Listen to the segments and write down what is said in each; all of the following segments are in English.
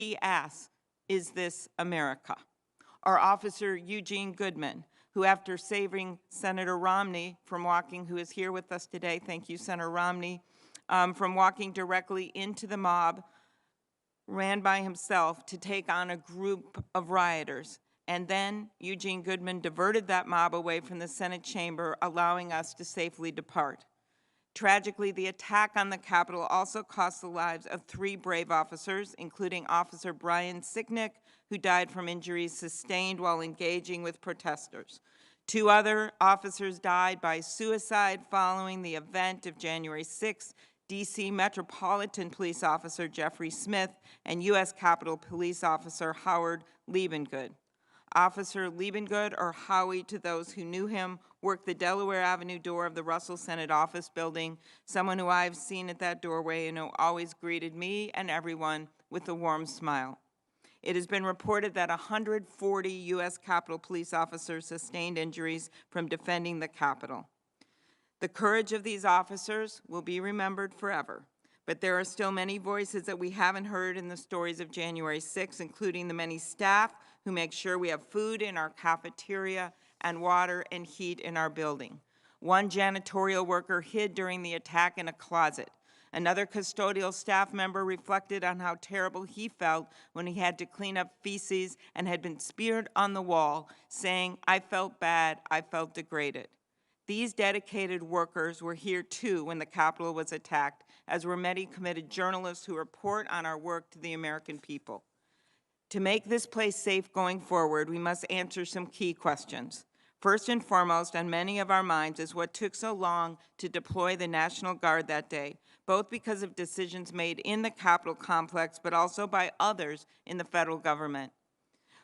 he asks, is this America? Or Officer Eugene Goodman, who after saving Senator Romney from walking, who is here with us today, thank you, Senator Romney, from walking directly into the mob, ran by himself to take on a group of rioters. And then Eugene Goodman diverted that mob away from the Senate chamber, allowing us to safely depart. Tragically, the attack on the Capitol also cost the lives of 3 brave officers, including Officer Brian Sicknick, who died from injuries sustained while engaging with protesters. 2 other officers died by suicide following the event of January 6th. D.C. Metropolitan Police Officer Jeffrey Smith and U.S. Capitol Police Officer Howard Lehmanngood. Officer Lehmanngood, or Howie to those who knew him, worked the Delaware Avenue door of the Russell Senate office building, someone who I've seen at that doorway and who always greeted me and everyone with a warm smile. It has been reported that 140 U.S. Capitol Police officers sustained injuries from defending the Capitol. The courage of these officers will be remembered forever, but there are still many voices that we haven't heard in the stories of January 6th, including the many staff who make sure we have food in our cafeteria and water and heat in our building. One janitorial worker hid during the attack in a closet. Another custodial staff member reflected on how terrible he felt when he had to clean up feces and had been smeared on the wall, saying, "I felt bad, I felt degraded." These dedicated workers were here too when the Capitol was attacked, as were many committed journalists who report on our work to the American people. To make this place safe going forward, we must answer some key questions. First and foremost on many of our minds is what took so long to deploy the National Guard that day, both because of decisions made in the Capitol complex, but also by others in the federal government.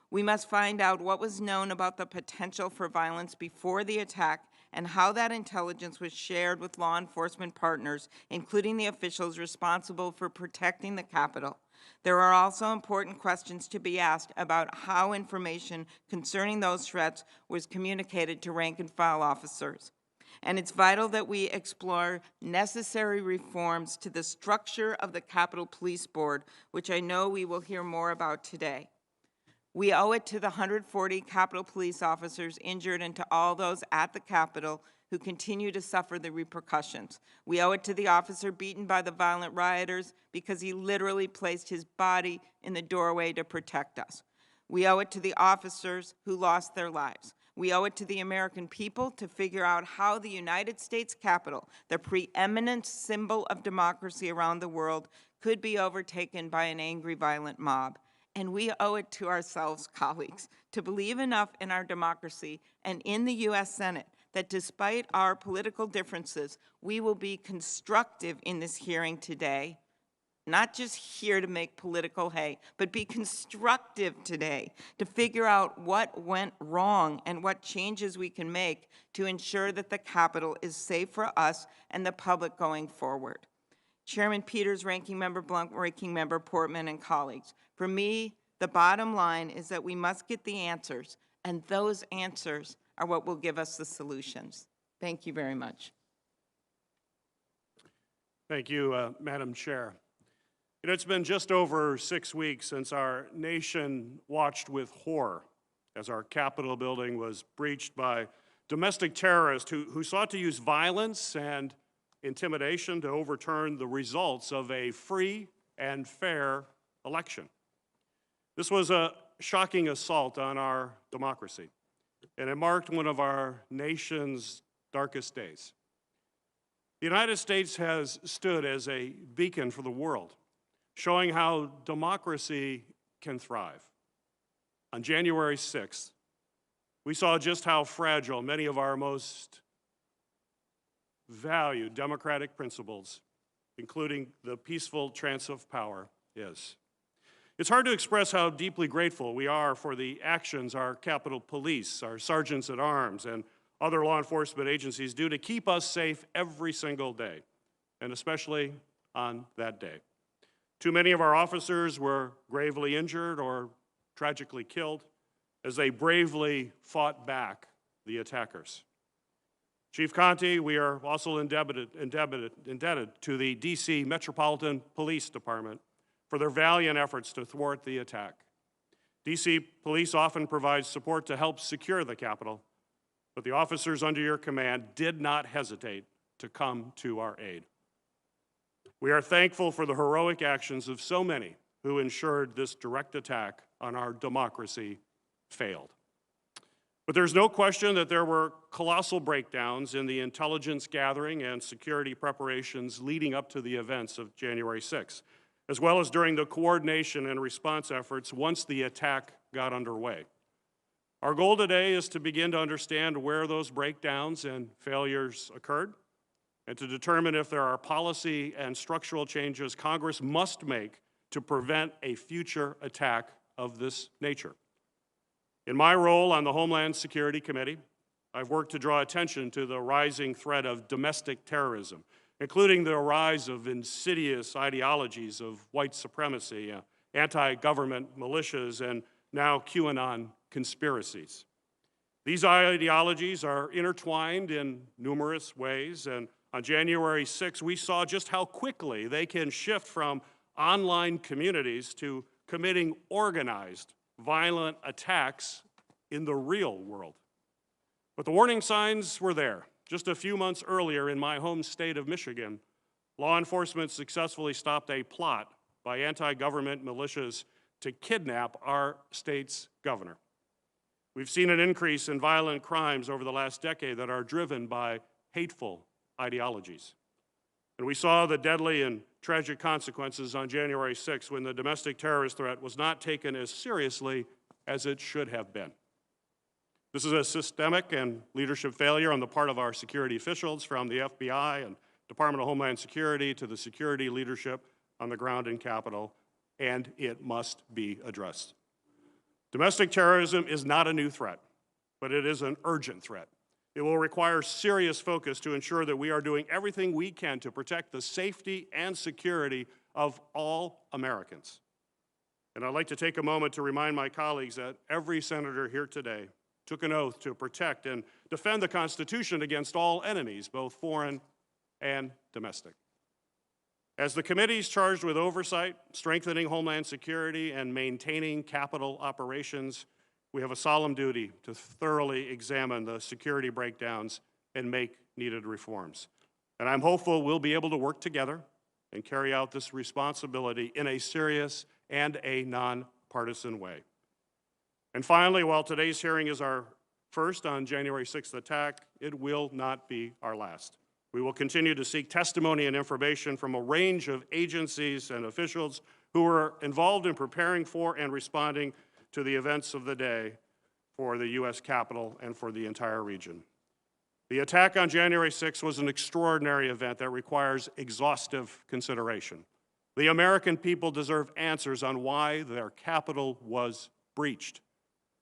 We must find out what was known about the potential for violence before the attack and how that intelligence was shared with law enforcement partners, including the officials responsible for protecting the Capitol. There are also important questions to be asked about how information concerning those threats was communicated to rank-and-file officers. And it's vital that we explore necessary reforms to the structure of the Capitol Police Board, which I know we will hear more about today. We owe it to the 140 Capitol Police officers injured and to all those at the Capitol who continue to suffer the repercussions. We owe it to the officer beaten by the violent rioters because he literally placed his body in the doorway to protect us. We owe it to the officers who lost their lives. We owe it to the American people to figure out how the United States Capitol, the preeminent symbol of democracy around the world, could be overtaken by an angry, violent mob. And we owe it to ourselves, colleagues, to believe enough in our democracy and in the U.S. Senate that despite our political differences, we will be constructive in this hearing today, not just here to make political hay, but be constructive today to figure out what went wrong and what changes we can make to ensure that the Capitol is safe for us and the public going forward. Chairman Peters, Ranking Member Blunt, Ranking Member Portman, and colleagues, for me, the bottom line is that we must get the answers, and those answers are what will give us the solutions. Thank you very much. Thank you, Madam Chair. It's been just over 6 weeks since our nation watched with horror as our Capitol building was breached by domestic terrorists who sought to use violence and intimidation to overturn the results of a free and fair election. This was a shocking assault on our democracy, and it marked one of our nation's darkest days. The United States has stood as a beacon for the world, showing how democracy can thrive. On January 6th, we saw just how fragile many of our most valued democratic principles, including the peaceful transfer of power, is. It's hard to express how deeply grateful we are for the actions our Capitol Police, our sergeants at arms, and other law enforcement agencies do to keep us safe every single day, and especially on that day. Too many of our officers were gravely injured or tragically killed as they bravely fought back the attackers. Chief Conte, we are also indebted to the D.C. Metropolitan Police Department for their valiant efforts to thwart the attack. DC police often provide support to help secure the Capitol, but the officers under your command did not hesitate to come to our aid. We are thankful for the heroic actions of so many who ensured this direct attack on our democracy failed. But there's no question that there were colossal breakdowns in the intelligence gathering and security preparations leading up to the events of January 6th, as well as during the coordination and response efforts once the attack got underway. Our goal today is to begin to understand where those breakdowns and failures occurred, and to determine if there are policy and structural changes Congress must make to prevent a future attack of this nature. In my role on the Homeland Security Committee, I've worked to draw attention to the rising threat of domestic terrorism, including the rise of insidious ideologies of white supremacy, anti-government militias, and now QAnon conspiracies. These ideologies are intertwined in numerous ways, and on January 6, we saw just how quickly they can shift from online communities to committing organized, violent attacks in the real world. But the warning signs were there. Just a few months earlier in my home state of Michigan, law enforcement successfully stopped a plot by anti-government militias to kidnap our state's governor. We've seen an increase in violent crimes over the last decade that are driven by hateful ideologies. And we saw the deadly and tragic consequences on January 6 when the domestic terrorist threat was not taken as seriously as it should have been. This is a systemic and leadership failure on the part of our security officials, from the FBI and Department of Homeland Security to the security leadership on the ground in Capitol, and it must be addressed. Domestic terrorism is not a new threat, but it is an urgent threat. It will require serious focus to ensure that we are doing everything we can to protect the safety and security of all Americans. And I'd like to take a moment to remind my colleagues that every senator here today took an oath to protect and defend the Constitution against all enemies, both foreign and domestic. As the committees charged with oversight, strengthening Homeland Security, and maintaining Capitol operations, we have a solemn duty to thoroughly examine the security breakdowns and make needed reforms. And I'm hopeful we'll be able to work together and carry out this responsibility in a serious and a nonpartisan way. And finally, while today's hearing is our first on January 6th attack, it will not be our last. We will continue to seek testimony and information from a range of agencies and officials who were involved in preparing for and responding to the events of the day for the U.S. Capitol and for the entire region. The attack on January 6th was an extraordinary event that requires exhaustive consideration. The American people deserve answers on why their Capitol was breached.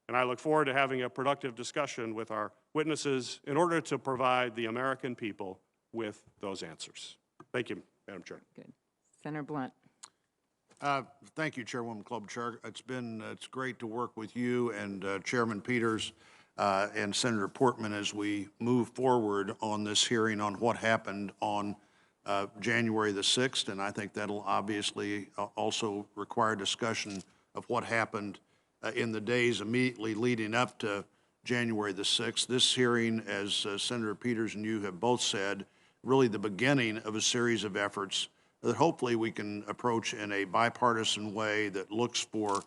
And I look forward to having a productive discussion with our witnesses in order to provide the American people with those answers. Thank you, Madam Chair. Good. Senator Blunt. Thank you, Chairwoman Klobuchar. It's great to work with you and Chairman Peters and Senator Portman as we move forward on this hearing on what happened on January the 6th, and I think that'll obviously also require discussion of what happened in the days immediately leading up to January the 6th. This hearing, as Senator Peters and you have both said, really the beginning of a series of efforts that hopefully we can approach in a bipartisan way that looks for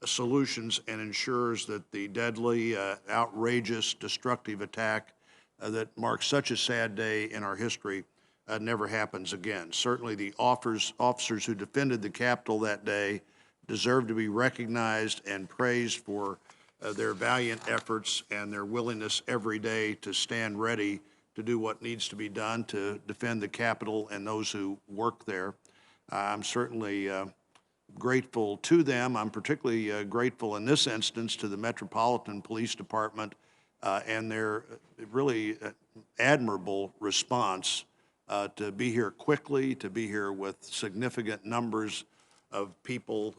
solutions and ensures that the deadly, outrageous, destructive attack that marks such a sad day in our history never happens again. Certainly the officers who defended the Capitol that day deserve to be recognized and praised for their valiant efforts and their willingness every day to stand ready to do what needs to be done to defend the Capitol and those who work there. I'm certainly grateful to them. I'm particularly grateful in this instance to the Metropolitan Police Department and their really admirable response to be here quickly, to be here with significant numbers of people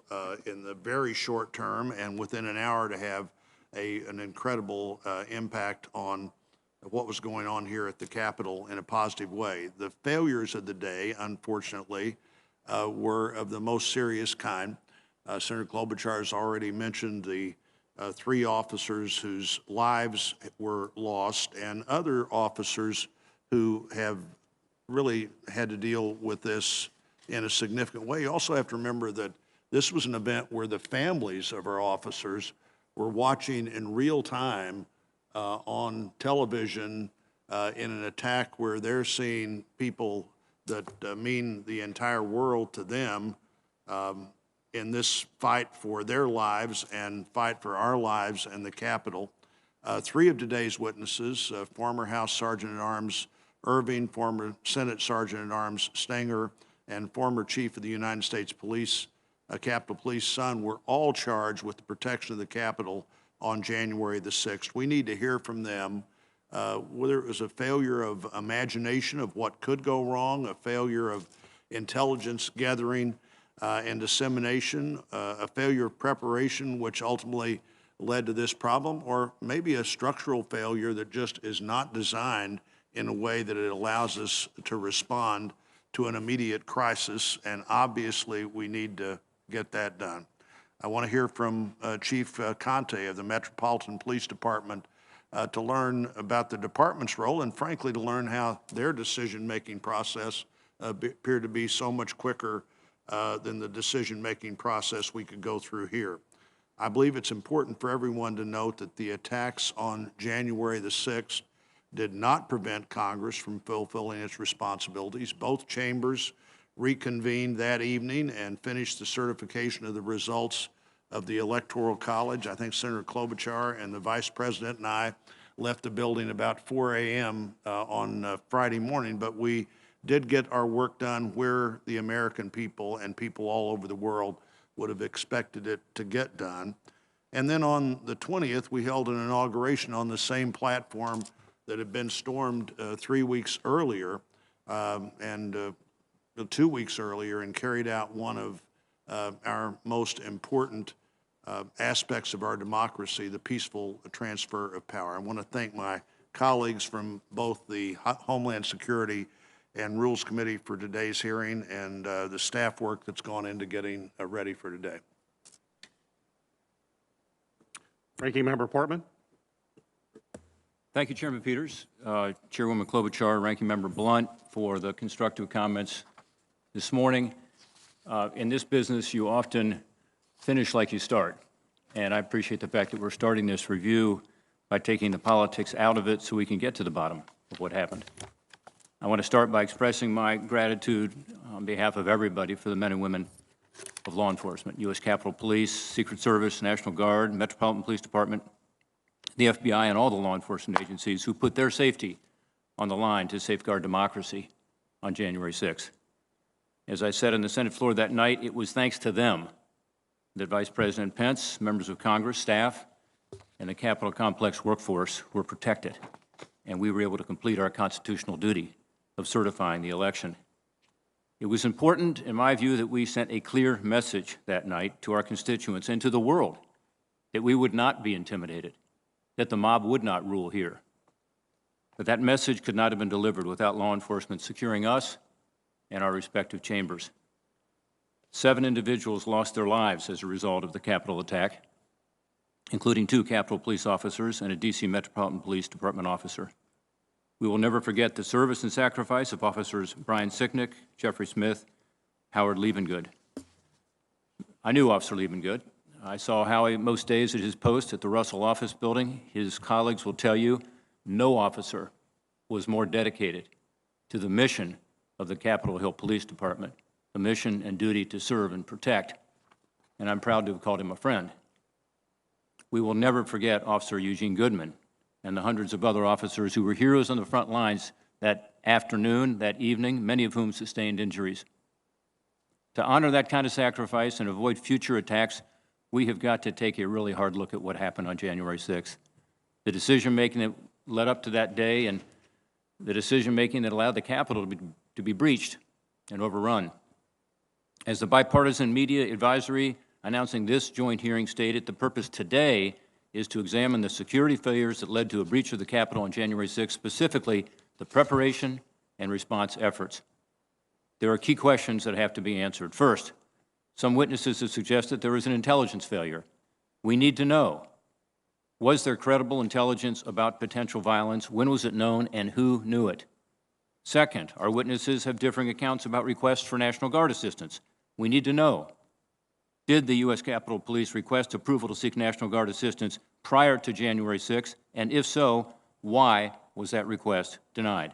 in the very short term, and within an hour to have an incredible impact on what was going on here at the Capitol in a positive way. The failures of the day, unfortunately, were of the most serious kind. Senator Klobuchar has already mentioned the 3 officers whose lives were lost and other officers who have really had to deal with this in a significant way. You also have to remember that this was an event where the families of our officers were watching in real time on television in an attack where they're seeing people that mean the entire world to them in this fight for their lives and fight for our lives and the Capitol. 3 of today's witnesses, former House Sergeant-at-Arms Irving, former Senate Sergeant-at-Arms Stenger, and former Chief of the United States Police, Capitol Police Son, were all charged with the protection of the Capitol on January the 6th. We need to hear from them whether it was a failure of imagination of what could go wrong, a failure of intelligence gathering and dissemination, a failure of preparation which ultimately led to this problem, or maybe a structural failure that just is not designed in a way that it allows us to respond to an immediate crisis, and obviously we need to get that done. I want to hear from Chief Conte of the Metropolitan Police Department to learn about the department's role and frankly to learn how their decision-making process appeared to be so much quicker than the decision-making process we could go through here. I believe it's important for everyone to note that the attacks on January the 6th did not prevent Congress from fulfilling its responsibilities. Both chambers reconvened that evening and finished the certification of the results of the Electoral College. I think Senator Klobuchar and the Vice President and I left the building about 4 a.m. On Friday morning, but we did get our work done where the American people and people all over the world would have expected it to get done. And then on the 20th, we held an inauguration on the same platform that had been stormed 3 weeks earlier and 2 weeks earlier, and carried out one of our most important aspects of our democracy, the peaceful transfer of power. I want to thank my colleagues from both the Homeland Security and Rules Committee for today's hearing and the staff work that's gone into getting ready for today. Ranking Member Portman. Thank you, Chairman Peters, Chairwoman Klobuchar, Ranking Member Blunt for the constructive comments this morning. In this business, you often finish like you start, and I appreciate the fact that we're starting this review by taking the politics out of it so we can get to the bottom of what happened. I want to start by expressing my gratitude on behalf of everybody for the men and women of law enforcement, U.S. Capitol Police, Secret Service, National Guard, Metropolitan Police Department, the FBI, and all the law enforcement agencies who put their safety on the line to safeguard democracy on January 6th. As I said on the Senate floor that night, it was thanks to them that Vice President Pence, members of Congress, staff, and the Capitol Complex workforce were protected, and we were able to complete our constitutional duty of certifying the election. It was important, in my view, that we sent a clear message that night to our constituents and to the world that we would not be intimidated, that the mob would not rule here. But that message could not have been delivered without law enforcement securing us and our respective chambers. 7 individuals lost their lives as a result of the Capitol attack, including 2 Capitol Police officers and a D.C. Metropolitan Police Department officer. We will never forget the service and sacrifice of Officers Brian Sicknick, Jeffrey Smith, Howard Lehmanngood. I knew Officer Lehmanngood. I saw Howie most days at his post at the Russell office building. His colleagues will tell you no officer was more dedicated to the mission of the Capitol Hill Police Department, the mission and duty to serve and protect, and I'm proud to have called him a friend. We will never forget Officer Eugene Goodman and the hundreds of other officers who were heroes on the front lines that afternoon, that evening, many of whom sustained injuries. To honor that kind of sacrifice and avoid future attacks, we have got to take a really hard look at what happened on January 6th. The decision-making that led up to that day and the decision-making that allowed the Capitol to be breached and overrun. As the bipartisan media advisory announcing this joint hearing stated, the purpose today is to examine the security failures that led to a breach of the Capitol on January 6th, specifically the preparation and response efforts. There are key questions that have to be answered. First, some witnesses have suggested there is an intelligence failure. We need to know, was there credible intelligence about potential violence? When was it known, and who knew it? Second, our witnesses have differing accounts about requests for National Guard assistance. We need to know, did the U.S. Capitol Police request approval to seek National Guard assistance prior to January 6th? And if so, why was that request denied?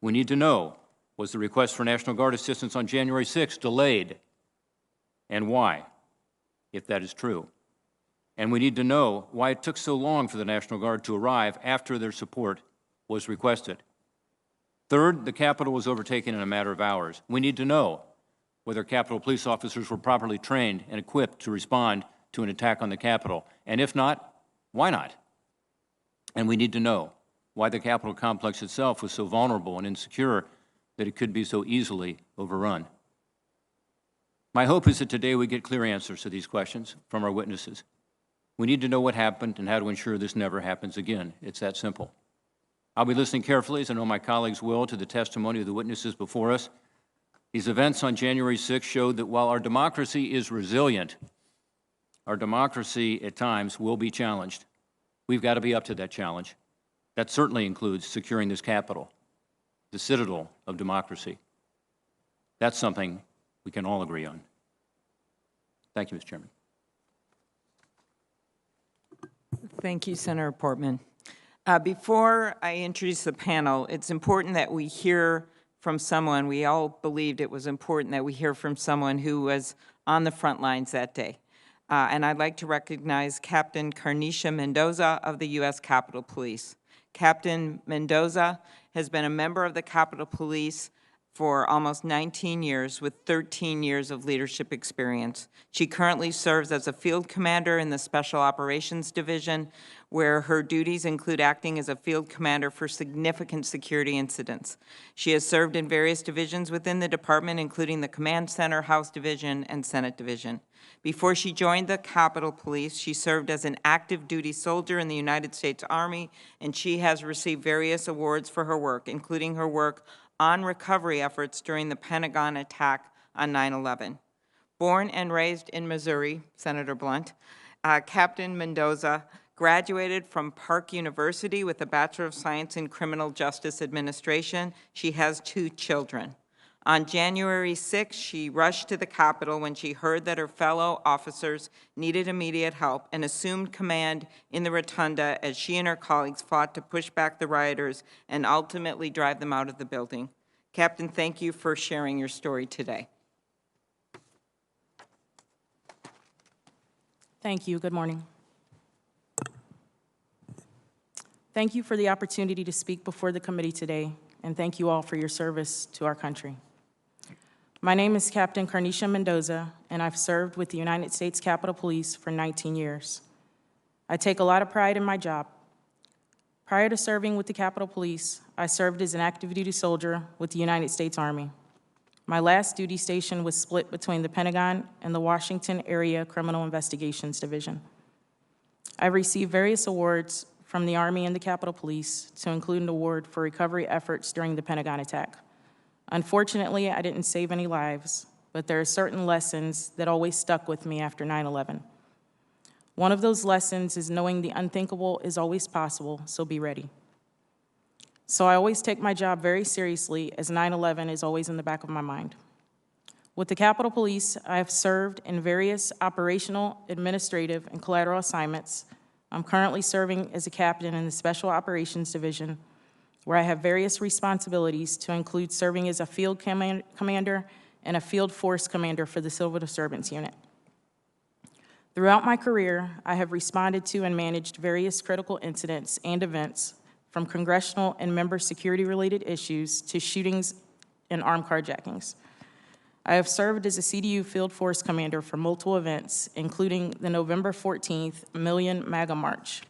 We need to know, was the request for National Guard assistance on January 6th delayed? And why, if that is true? And we need to know why it took so long for the National Guard to arrive after their support was requested. Third, the Capitol was overtaken in a matter of hours. We need to know whether Capitol police officers were properly trained and equipped to respond to an attack on the Capitol. And if not, why not? And we need to know why the Capitol complex itself was so vulnerable and insecure that it could be so easily overrun. My hope is that today we get clear answers to these questions from our witnesses. We need to know what happened and how to ensure this never happens again. It's that simple. I'll be listening carefully, as I know my colleagues will, to the testimony of the witnesses before us. These events on January 6th showed that while our democracy is resilient, our democracy at times will be challenged. We've got to be up to that challenge. That certainly includes securing this Capitol, the citadel of democracy. That's something we can all agree on. Thank you, Mr. Chairman. Thank you, Senator Portman. Before I introduce the panel, it's important that we hear from someone. We all believed it was important that we hear from someone who was on the front lines that day. And I'd like to recognize Captain Carnicia Mendoza of the U.S. Capitol Police. Captain Mendoza has been a member of the Capitol Police for almost 19 years with 13 years of leadership experience. She currently serves as a field commander in the Special Operations Division, where her duties include acting as a field commander for significant security incidents. She has served in various divisions within the department, including the Command Center, House Division, and Senate Division. Before she joined the Capitol Police, she served as an active duty soldier in the United States Army, and she has received various awards for her work, including her work on recovery efforts during the Pentagon attack on 9/11. Born and raised in Missouri, Senator Blunt, Captain Mendoza graduated from Park University with a Bachelor of Science in Criminal Justice Administration. She has 2 children. On January 6, she rushed to the Capitol when she heard that her fellow officers needed immediate help and assumed command in the rotunda as she and her colleagues fought to push back the rioters and ultimately drive them out of the building. Captain, thank you for sharing your story today. Thank you. Good morning. Thank you for the opportunity to speak before the committee today, and thank you all for your service to our country. My name is Captain Carnicia Mendoza, and I've served with the United States Capitol Police for 19 years. I take a lot of pride in my job. Prior to serving with the Capitol Police, I served as an active duty soldier with the United States Army. My last duty station was split between the Pentagon and the Washington Area Criminal Investigations Division. I've received various awards from the Army and the Capitol Police, to include an award for recovery efforts during the Pentagon attack. Unfortunately, I didn't save any lives, but there are certain lessons that always stuck with me after 9/11. One of those lessons is knowing the unthinkable is always possible, so be ready. So I always take my job very seriously, as 9/11 is always in the back of my mind. With the Capitol Police, I have served in various operational, administrative, and collateral assignments. I'm currently serving as a captain in the Special Operations Division, where I have various responsibilities to include serving as a field commander and a field force commander for the Civil Disturbance Unit. Throughout my career, I have responded to and managed various critical incidents and events, from congressional and member security-related issues to shootings and armed carjackings. I have served as a CDU field force commander for multiple events, including the November 14th Million MAGA March.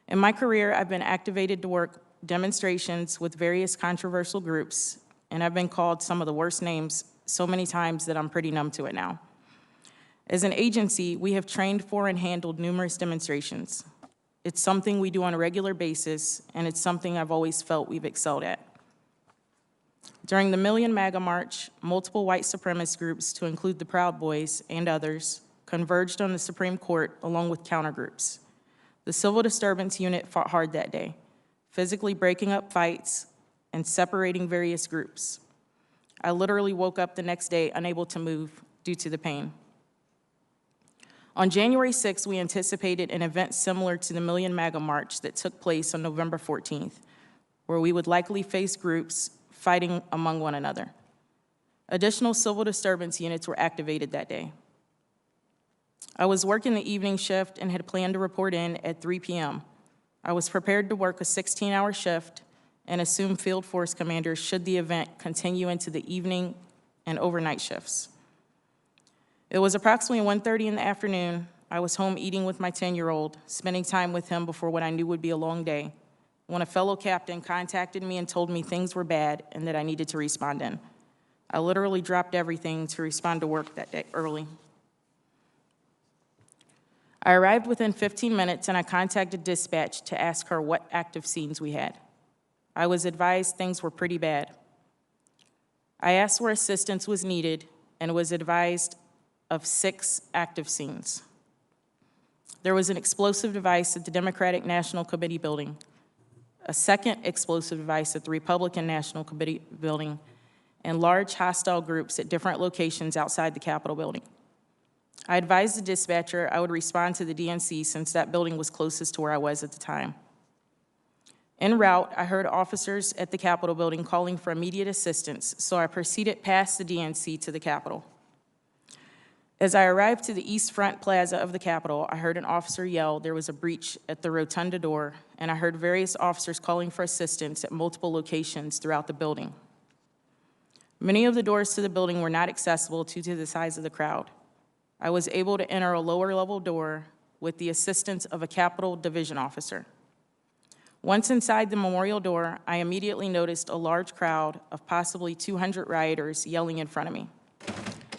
In my career, I've been activated to work demonstrations with various controversial groups, and I've been called some of the worst names so many times that I'm pretty numb to it now. As an agency, we have trained for and handled numerous demonstrations. It's something we do on a regular basis, and it's something I've always felt we've excelled at. During the Million MAGA March, multiple white supremacist groups, to include the Proud Boys and others, converged on the Supreme Court along with countergroups. The Civil Disturbance Unit fought hard that day, physically breaking up fights and separating various groups. I literally woke up the next day unable to move due to the pain. On January 6th, we anticipated an event similar to the Million MAGA March that took place on November 14th, where we would likely face groups fighting among one another. Additional civil disturbance units were activated that day. I was working the evening shift and had planned to report in at 3 p.m. I was prepared to work a 16-hour shift and assume field force commanders should the event continue into the evening and overnight shifts. It was approximately 1:30 in the afternoon. I was home eating with my 10-year-old, spending time with him before what I knew would be a long day, when a fellow captain contacted me and told me things were bad and that I needed to respond in. I literally dropped everything to respond to work that day early. I arrived within 15 minutes and I contacted dispatch to ask her what active scenes we had. I was advised things were pretty bad. I asked where assistance was needed and was advised of 6 active scenes. There was an explosive device at the Democratic National Committee building, a second explosive device at the Republican National Committee building, and large hostile groups at different locations outside the Capitol building. I advised the dispatcher I would respond to the DNC since that building was closest to where I was at the time. En route, I heard officers at the Capitol building calling for immediate assistance, so I proceeded past the DNC to the Capitol. As I arrived to the east front plaza of the Capitol, I heard an officer yell there was a breach at the rotunda door, and I heard various officers calling for assistance at multiple locations throughout the building. Many of the doors to the building were not accessible due to the size of the crowd. I was able to enter a lower-level door with the assistance of a Capitol Division officer. Once inside the memorial door, I immediately noticed a large crowd of possibly 200 rioters yelling in front of me.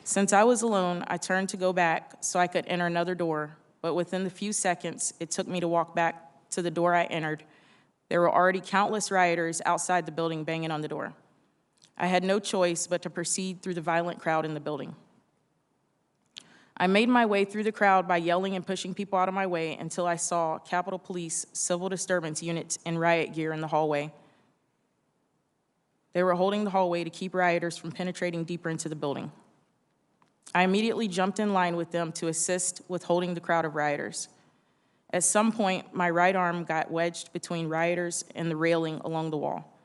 Since I was alone, I turned to go back so I could enter another door, but within the few seconds it took me to walk back to the door I entered, there were already countless rioters outside the building banging on the door. I had no choice but to proceed through the violent crowd in the building. I made my way through the crowd by yelling and pushing people out of my way until I saw Capitol Police civil disturbance units in riot gear in the hallway. They were holding the hallway to keep rioters from penetrating deeper into the building. I immediately jumped in line with them to assist with holding the crowd of rioters. At some point, my right arm got wedged between rioters and the railing along the wall.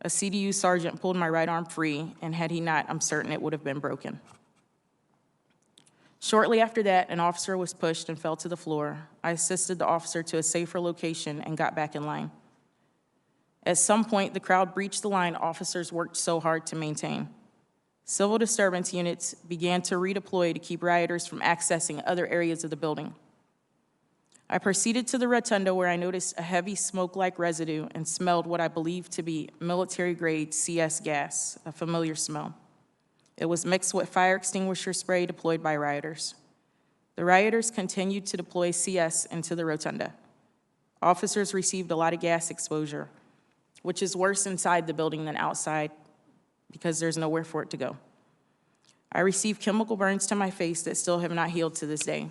A CDU sergeant pulled my right arm free, and had he not, I'm certain it would have been broken. Shortly after that, an officer was pushed and fell to the floor. I assisted the officer to a safer location and got back in line. At some point, the crowd breached the line officers worked so hard to maintain. Civil disturbance units began to redeploy to keep rioters from accessing other areas of the building. I proceeded to the rotunda where I noticed a heavy smoke-like residue and smelled what I believed to be military-grade CS gas, a familiar smell. It was mixed with fire extinguisher spray deployed by rioters. The rioters continued to deploy CS into the rotunda. Officers received a lot of gas exposure, which is worse inside the building than outside because there's nowhere for it to go. I received chemical burns to my face that still have not healed to this day.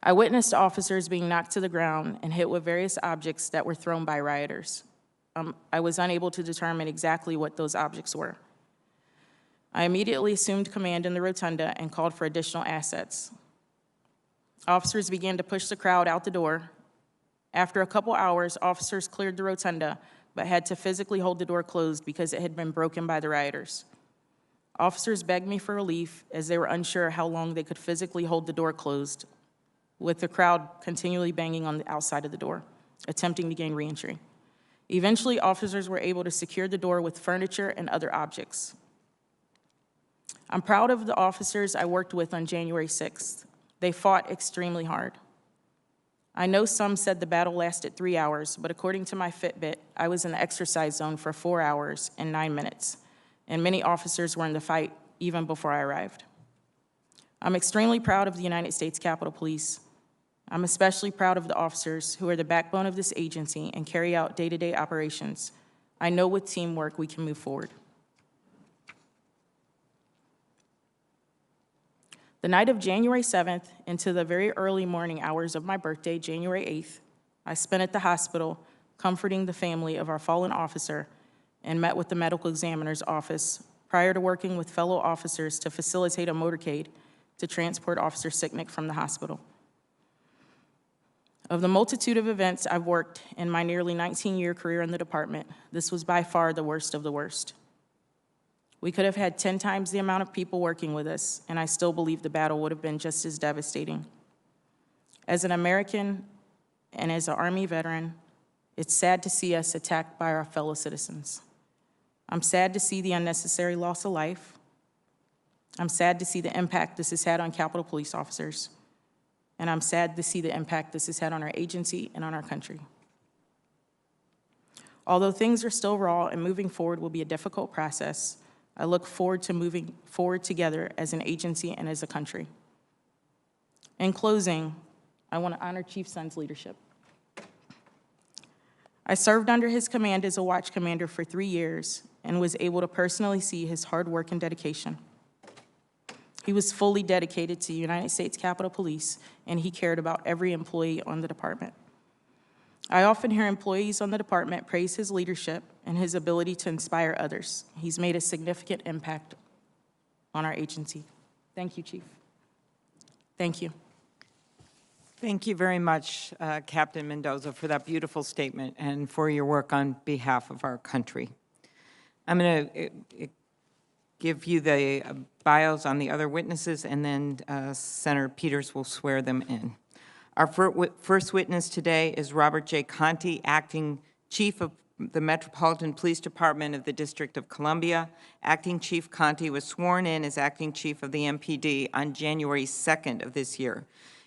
I witnessed officers being knocked to the ground and hit with various objects that were thrown by rioters. I was unable to determine exactly what those objects were. I immediately assumed command in the rotunda and called for additional assets. Officers began to push the crowd out the door. After a couple hours, officers cleared the rotunda, but had to physically hold the door closed because it had been broken by the rioters. Officers begged me for relief as they were unsure how long they could physically hold the door closed, with the crowd continually banging on the outside of the door, attempting to gain reentry. Eventually, officers were able to secure the door with furniture and other objects. I'm proud of the officers I worked with on January 6th. They fought extremely hard. I know some said the battle lasted 3 hours, but according to my Fitbit, I was in the exercise zone for 4 hours and 9 minutes, and many officers were in the fight even before I arrived. I'm extremely proud of the United States Capitol Police. I'm especially proud of the officers who are the backbone of this agency and carry out day-to-day operations. I know with teamwork we can move forward. The night of January 7th into the very early morning hours of my birthday, January 8th, I spent at the hospital comforting the family of our fallen officer and met with the medical examiner's office prior to working with fellow officers to facilitate a motorcade to transport Officer Sicknick from the hospital. Of the multitude of events I've worked in my nearly 19-year career in the department, this was by far the worst of the worst. We could have had 10 times the amount of people working with us, and I still believe the battle would have been just as devastating. As an American and as an Army veteran, it's sad to see us attacked by our fellow citizens. I'm sad to see the unnecessary loss of life. I'm sad to see the impact this has had on Capitol Police officers. And I'm sad to see the impact this has had on our agency and on our country. Although things are still raw and moving forward will be a difficult process, I look forward to moving forward together as an agency and as a country. In closing, I want to honor Chief Sund's leadership. I served under his command as a watch commander for 3 years and was able to personally see his hard work and dedication. He was fully dedicated to United States Capitol Police, and he cared about every employee on the department. I often hear employees on the department praise his leadership and his ability to inspire others. He's made a significant impact on our agency. Thank you, Chief. Thank you. Thank you very much, Captain Mendoza, for that beautiful statement and for your work on behalf of our country. I'm going to give you the bios on the other witnesses, and then Senator Peters will swear them in. Our first witness today is Robert J. Conte, Acting Chief of the Metropolitan Police Department of the District of Columbia. Acting Chief Conte was sworn in as Acting Chief of the MPD on January 2nd of this year.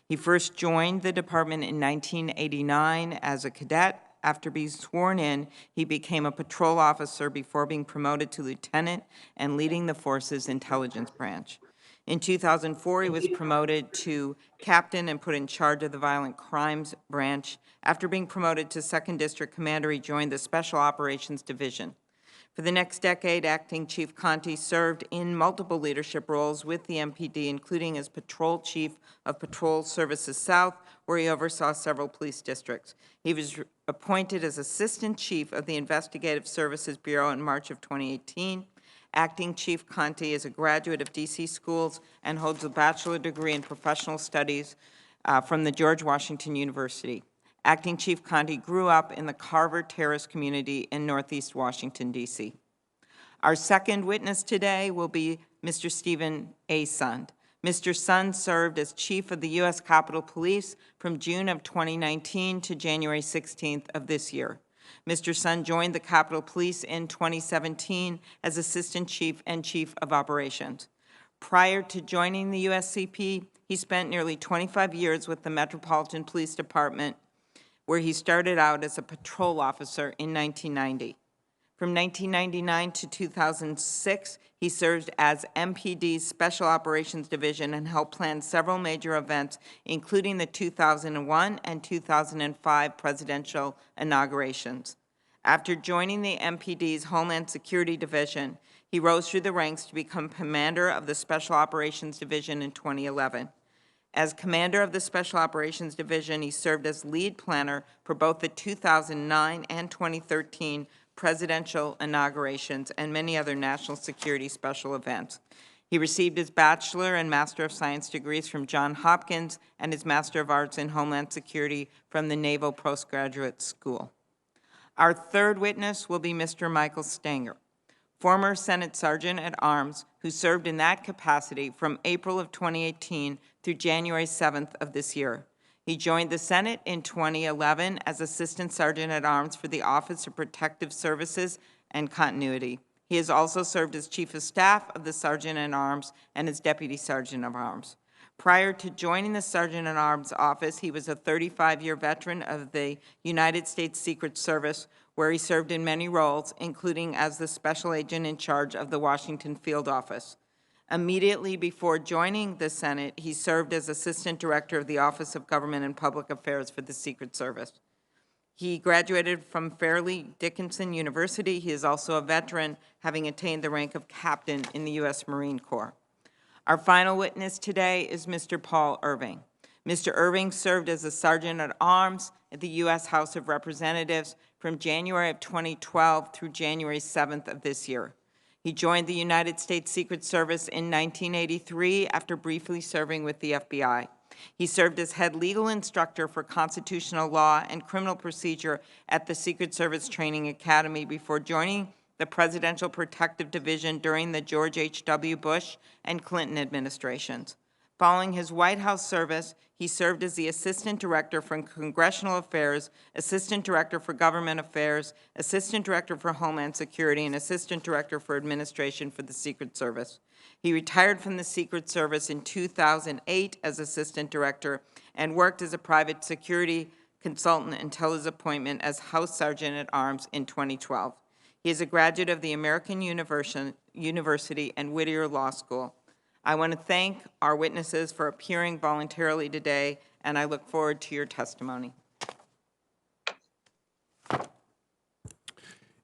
He first joined the department in 1989 as a cadet. After being sworn in, he became a patrol officer before being promoted to lieutenant and leading the force's intelligence branch. In 2004, he was promoted to captain and put in charge of the violent crimes branch. After being promoted to 2nd District Commander, he joined the Special Operations Division. For the next decade, Acting Chief Conte served in multiple leadership roles with the MPD, including as Patrol Chief of Patrol Services South, where he oversaw several police districts. He was appointed as Assistant Chief of the Investigative Services Bureau in March of 2018. Acting Chief Conte is a graduate of DC schools and holds a bachelor degree in professional studies from the George Washington University. Acting Chief Conte grew up in the Carver Terrace community in Northeast Washington, D.C. Our second witness today will be Mr. Stephen A. Sund. Mr. Sund served as Chief of the U.S. Capitol Police from June of 2019 to January 16th of this year. Mr. Sund joined the Capitol Police in 2017 as Assistant Chief and Chief of Operations. Prior to joining the USCP, he spent nearly 25 years with the Metropolitan Police Department, where he started out as a patrol officer in 1990. From 1999 to 2006, he served as MPD's Special Operations Division and helped plan several major events, including the 2001 and 2005 presidential inaugurations. After joining the MPD's Homeland Security Division, he rose through the ranks to become commander of the Special Operations Division in 2011. As commander of the Special Operations Division, he served as lead planner for both the 2009 and 2013 presidential inaugurations and many other national security special events. He received his Bachelor and Master of Science degrees from Johns Hopkins and his Master of Arts in Homeland Security from the Naval Postgraduate School. Our third witness will be Mr. Michael Stenger, former Senate Sergeant at Arms, who served in that capacity from April of 2018 through January 7th of this year. He joined the Senate in 2011 as Assistant Sergeant at Arms for the Office of Protective Services and Continuity. He has also served as Chief of Staff of the Sergeant at Arms and as Deputy Sergeant of Arms. Prior to joining the Sergeant at Arms office, he was a 35-year veteran of the United States Secret Service, where he served in many roles, including as the Special Agent in charge of the Washington Field Office. Immediately before joining the Senate, he served as Assistant Director of the Office of Government and Public Affairs for the Secret Service. He graduated from Fairleigh Dickinson University. He is also a veteran, having attained the rank of captain in the U.S. Marine Corps. Our final witness today is Mr. Paul Irving. Mr. Irving served as a Sergeant at Arms at the U.S. House of Representatives from January of 2012 through January 7th of this year. He joined the United States Secret Service in 1983 after briefly serving with the FBI. He served as head legal instructor for constitutional law and criminal procedure at the Secret Service Training Academy before joining the Presidential Protective Division during the George H.W. Bush and Clinton administrations. Following his White House service, he served as the Assistant Director for Congressional Affairs, Assistant Director for Government Affairs, Assistant Director for Homeland Security, and Assistant Director for Administration for the Secret Service. He retired from the Secret Service in 2008 as Assistant Director and worked as a private security consultant until his appointment as House Sergeant at Arms in 2012. He is a graduate of the American University and Whittier Law School. I want to thank our witnesses for appearing voluntarily today, and I look forward to your testimony.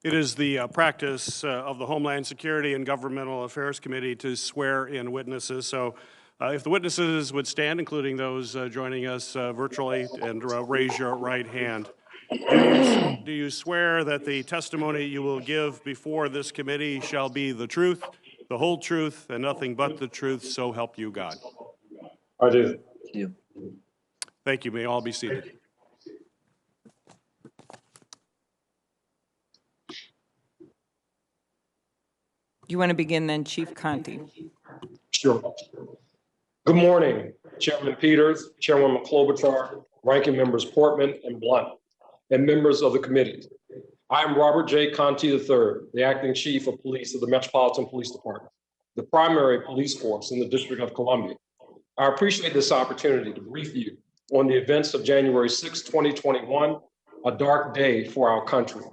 It is the practice of the Homeland Security and Governmental Affairs Committee to swear in witnesses. So if the witnesses would stand, including those joining us virtually, and raise your right hand. Do you swear that the testimony you will give before this committee shall be the truth, the whole truth, and nothing but the truth, so help you God? I do. Thank you. May all be seated. You want to begin then, Chief Conte? Sure. Good morning, Chairman Peters, Chairwoman Klobuchar, Ranking Members Portman and Blunt, and members of the committee. I am Robert J. Conte III, the Acting Chief of Police of the Metropolitan Police Department, the primary police force in the District of Columbia. I appreciate this opportunity to brief you on the events of January 6, 2021, a dark day for our country.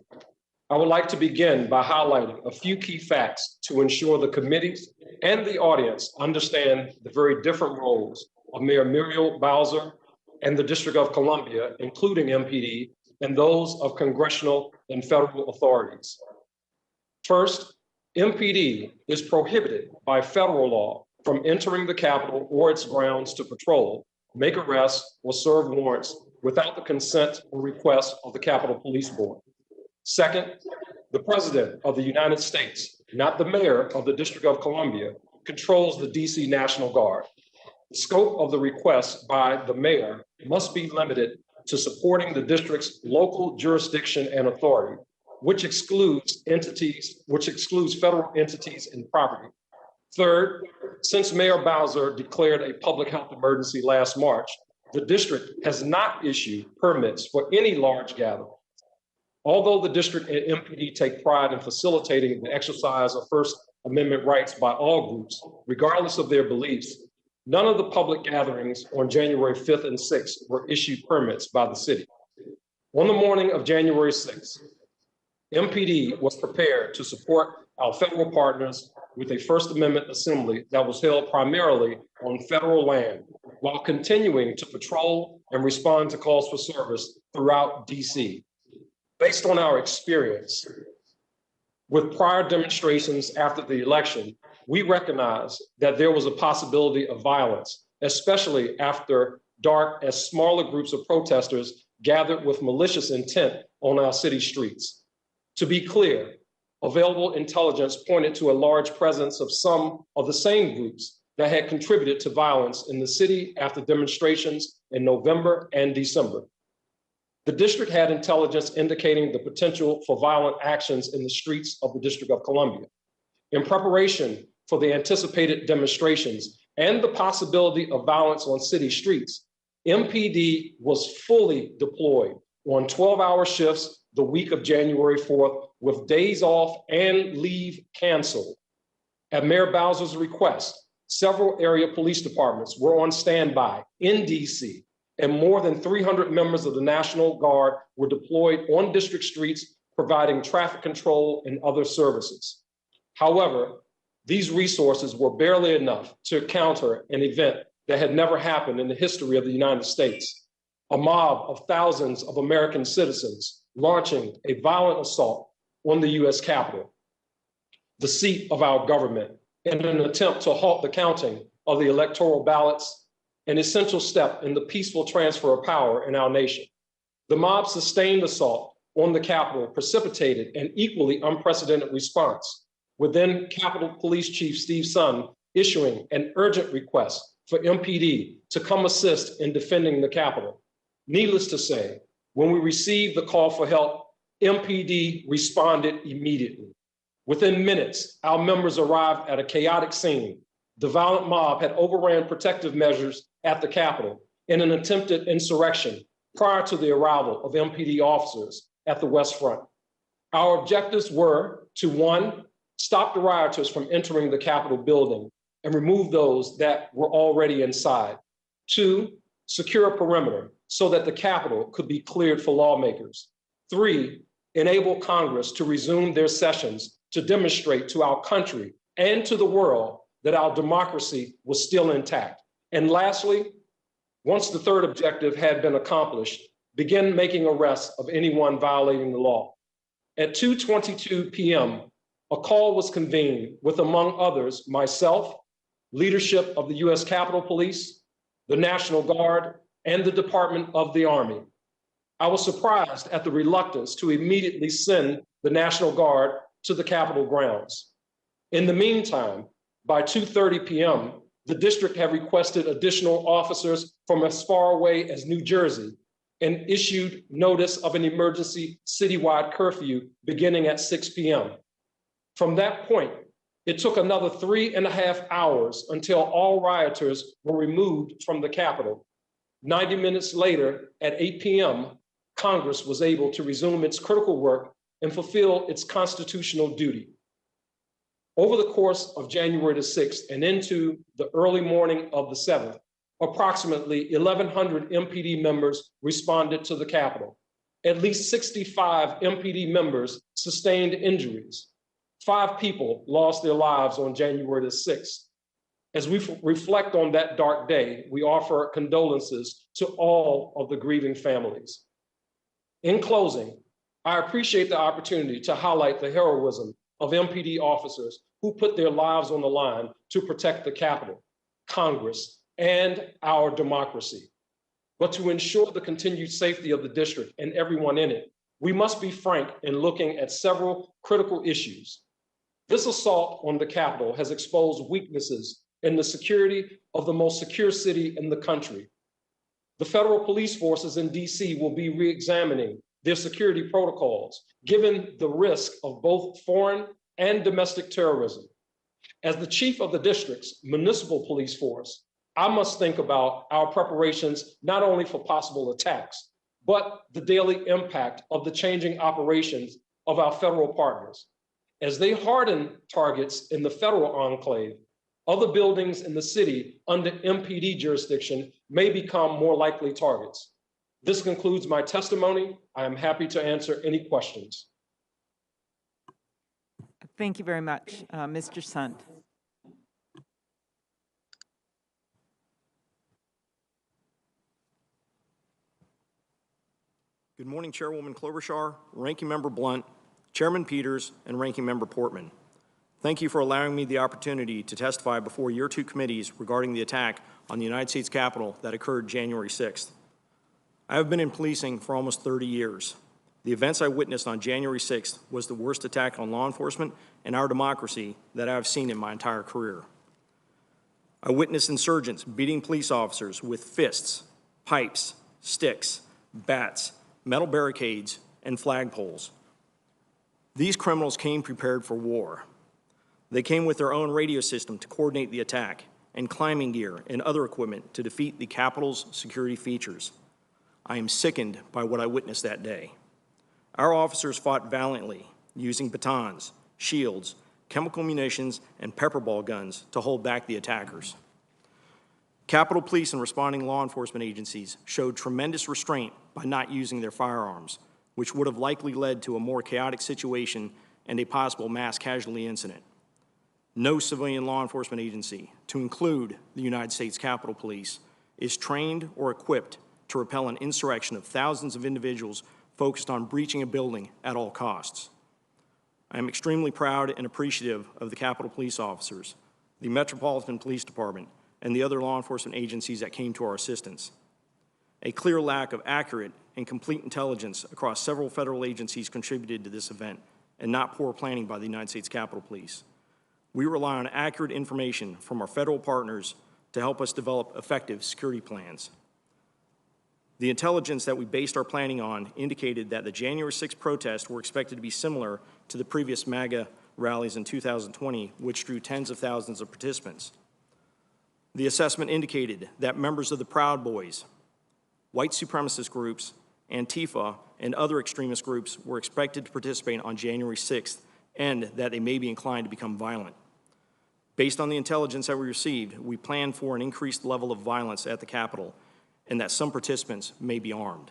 I would like to begin by highlighting a few key facts to ensure the committees and the audience understand the very different roles of Mayor Muriel Bowser and the District of Columbia, including MPD, and those of congressional and federal authorities. First, MPD is prohibited by federal law from entering the Capitol or its grounds to patrol, make arrests, or serve warrants without the consent or request of the Capitol Police Board. Second, the President of the United States, not the Mayor of the District of Columbia, controls the DC National Guard. The scope of the request by the Mayor must be limited to supporting the district's local jurisdiction and authority, which excludes federal entities and property. Third, since Mayor Bowser declared a public health emergency last March, the district has not issued permits for any large gathering. Although the district and MPD take pride in facilitating the exercise of First Amendment rights by all groups, regardless of their beliefs, none of the public gatherings on January 5th and 6th were issued permits by the city. On the morning of January 6th, MPD was prepared to support our federal partners with a First Amendment assembly that was held primarily on federal land, while continuing to patrol and respond to calls for service throughout DC. Based on our experience with prior demonstrations after the election, we recognize that there was a possibility of violence, especially after dark as smaller groups of protesters gathered with malicious intent on our city streets. To be clear, available intelligence pointed to a large presence of some of the same groups that had contributed to violence in the city after demonstrations in November and December. The district had intelligence indicating the potential for violent actions in the streets of the District of Columbia. In preparation for the anticipated demonstrations and the possibility of violence on city streets, MPD was fully deployed on 12-hour shifts the week of January 4th, with days off and leave canceled. At Mayor Bowser's request, several area police departments were on standby in DC, and more than 300 members of the National Guard were deployed on district streets, providing traffic control and other services. However, these resources were barely enough to counter an event that had never happened in the history of the United States. a mob of thousands of American citizens launching a violent assault on the U.S. Capitol, the seat of our government, in an attempt to halt the counting of the electoral ballots, an essential step in the peaceful transfer of power in our nation. The mob's sustained assault on the Capitol precipitated an equally unprecedented response, with then Capitol Police Chief Steve Sund issuing an urgent request for MPD to come assist in defending the Capitol. Needless to say, when we received the call for help, MPD responded immediately. Within minutes, our members arrived at a chaotic scene. The violent mob had overran protective measures at the Capitol in an attempted insurrection prior to the arrival of MPD officers at the West Front. Our objectives were to, one, stop the rioters from entering the Capitol building and remove those that were already inside. Two, secure a perimeter so that the Capitol could be cleared for lawmakers. Three, enable Congress to resume their sessions to demonstrate to our country and to the world that our democracy was still intact. And lastly, once the third objective had been accomplished, begin making arrests of anyone violating the law. At 2:22 p.m., a call was convened with, among others, myself, leadership of the U.S. Capitol Police, the National Guard, and the Department of the Army. I was surprised at the reluctance to immediately send the National Guard to the Capitol grounds. In the meantime, by 2:30 p.m., the district had requested additional officers from as far away as New Jersey and issued notice of an emergency citywide curfew beginning at 6 p.m. From that point, it took another 3.5 hours until all rioters were removed from the Capitol. 90 minutes later, at 8 p.m., Congress was able to resume its critical work and fulfill its constitutional duty. Over the course of January the 6th and into the early morning of the 7th, approximately 1,100 MPD members responded to the Capitol. At least 65 MPD members sustained injuries. 5 people lost their lives on January the 6th. As we reflect on that dark day, we offer condolences to all of the grieving families. In closing, I appreciate the opportunity to highlight the heroism of MPD officers who put their lives on the line to protect the Capitol, Congress, and our democracy. But to ensure the continued safety of the district and everyone in it, we must be frank in looking at several critical issues. This assault on the Capitol has exposed weaknesses in the security of the most secure city in the country. The federal police forces in DC will be re-examining their security protocols, given the risk of both foreign and domestic terrorism. As the chief of the district's municipal police force, I must think about our preparations not only for possible attacks, but the daily impact of the changing operations of our federal partners. As they harden targets in the federal enclave, other buildings in the city under MPD jurisdiction may become more likely targets. This concludes my testimony. I am happy to answer any questions. Thank you very much. Mr. Sund. Good morning, Chairwoman Klobuchar, Ranking Member Blunt, Chairman Peters, and Ranking Member Portman. Thank you for allowing me the opportunity to testify before your 2 committees regarding the attack on the United States Capitol that occurred January 6th. I have been in policing for almost 30 years. The events I witnessed on January 6th was the worst attack on law enforcement and our democracy that I have seen in my entire career. I witnessed insurgents beating police officers with fists, pipes, sticks, bats, metal barricades, and flagpoles. These criminals came prepared for war. They came with their own radio system to coordinate the attack and climbing gear and other equipment to defeat the Capitol's security features. I am sickened by what I witnessed that day. Our officers fought valiantly, using batons, shields, chemical munitions, and pepper ball guns to hold back the attackers. Capitol Police and responding law enforcement agencies showed tremendous restraint by not using their firearms, which would have likely led to a more chaotic situation and a possible mass casualty incident. No civilian law enforcement agency, to include the United States Capitol Police, is trained or equipped to repel an insurrection of thousands of individuals focused on breaching a building at all costs. I am extremely proud and appreciative of the Capitol Police officers, the Metropolitan Police Department, and the other law enforcement agencies that came to our assistance. A clear lack of accurate and complete intelligence across several federal agencies contributed to this event, and not poor planning by the United States Capitol Police. We rely on accurate information from our federal partners to help us develop effective security plans. The intelligence that we based our planning on indicated that the January 6th protests were expected to be similar to the previous MAGA rallies in 2020, which drew tens of thousands of participants. The assessment indicated that members of the Proud Boys, white supremacist groups, Antifa, and other extremist groups were expected to participate on January 6th, and that they may be inclined to become violent. Based on the intelligence that we received, we planned for an increased level of violence at the Capitol, and that some participants may be armed.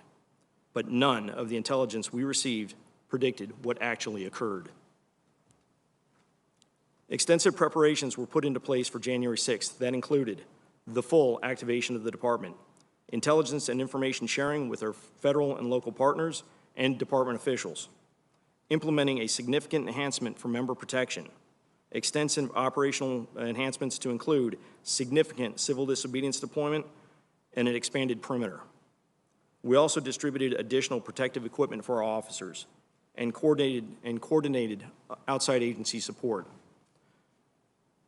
But none of the intelligence we received predicted what actually occurred. Extensive preparations were put into place for January 6th that included the full activation of the department, intelligence and information sharing with our federal and local partners and department officials, implementing a significant enhancement for member protection, extensive operational enhancements to include significant civil disobedience deployment and an expanded perimeter. We also distributed additional protective equipment for our officers and coordinated outside agency support.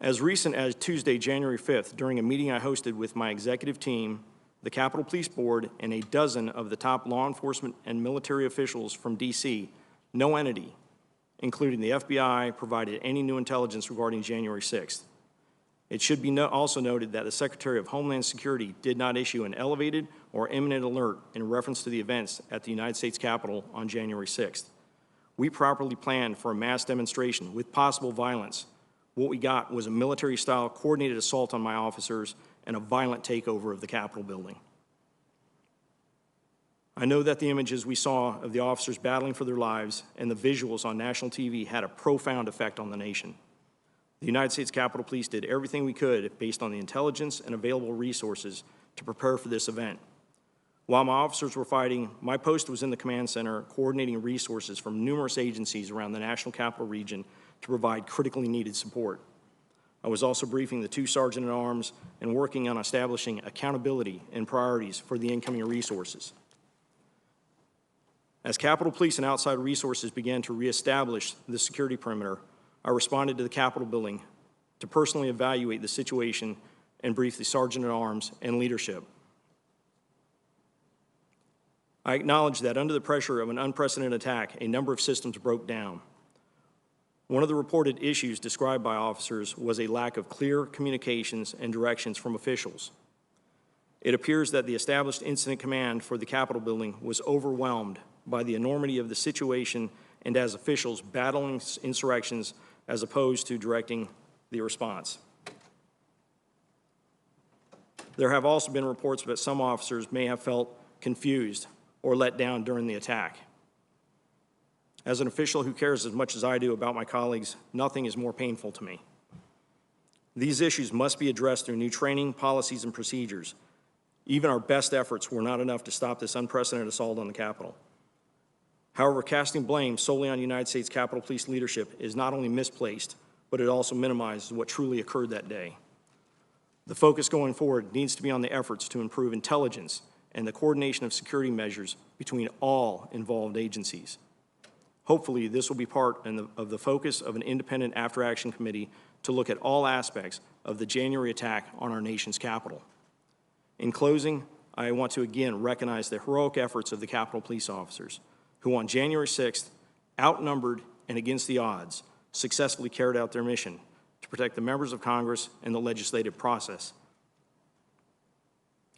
As recent as Tuesday, January 5th, during a meeting I hosted with my executive team, the Capitol Police Board, and a dozen of the top law enforcement and military officials from D.C., no entity, including the FBI, provided any new intelligence regarding January 6th. It should be also noted that the Secretary of Homeland Security did not issue an elevated or imminent alert in reference to the events at the United States Capitol on January 6th. We properly planned for a mass demonstration with possible violence. What we got was a military-style coordinated assault on my officers and a violent takeover of the Capitol building. I know that the images we saw of the officers battling for their lives and the visuals on national TV had a profound effect on the nation. The United States Capitol Police did everything we could based on the intelligence and available resources to prepare for this event. While my officers were fighting, my post was in the command center coordinating resources from numerous agencies around the National Capital Region to provide critically needed support. I was also briefing the 2 sergeant-at-arms and working on establishing accountability and priorities for the incoming resources. As Capitol Police and outside resources began to reestablish the security perimeter, I responded to the Capitol building to personally evaluate the situation and brief the sergeant-at-arms and leadership. I acknowledge that under the pressure of an unprecedented attack, a number of systems broke down. One of the reported issues described by officers was a lack of clear communications and directions from officials. It appears that the established incident command for the Capitol building was overwhelmed by the enormity of the situation and as officials battling insurrections as opposed to directing the response. There have also been reports that some officers may have felt confused or let down during the attack. As an official who cares as much as I do about my colleagues, nothing is more painful to me. These issues must be addressed through new training, policies, and procedures. Even our best efforts were not enough to stop this unprecedented assault on the Capitol. However, casting blame solely on United States Capitol Police leadership is not only misplaced, but it also minimizes what truly occurred that day. The focus going forward needs to be on the efforts to improve intelligence and the coordination of security measures between all involved agencies. Hopefully, this will be part of the focus of an independent after-action committee to look at all aspects of the January attack on our nation's Capitol. In closing, I want to again recognize the heroic efforts of the Capitol Police officers, who on January 6th, outnumbered and against the odds, successfully carried out their mission to protect the members of Congress and the legislative process.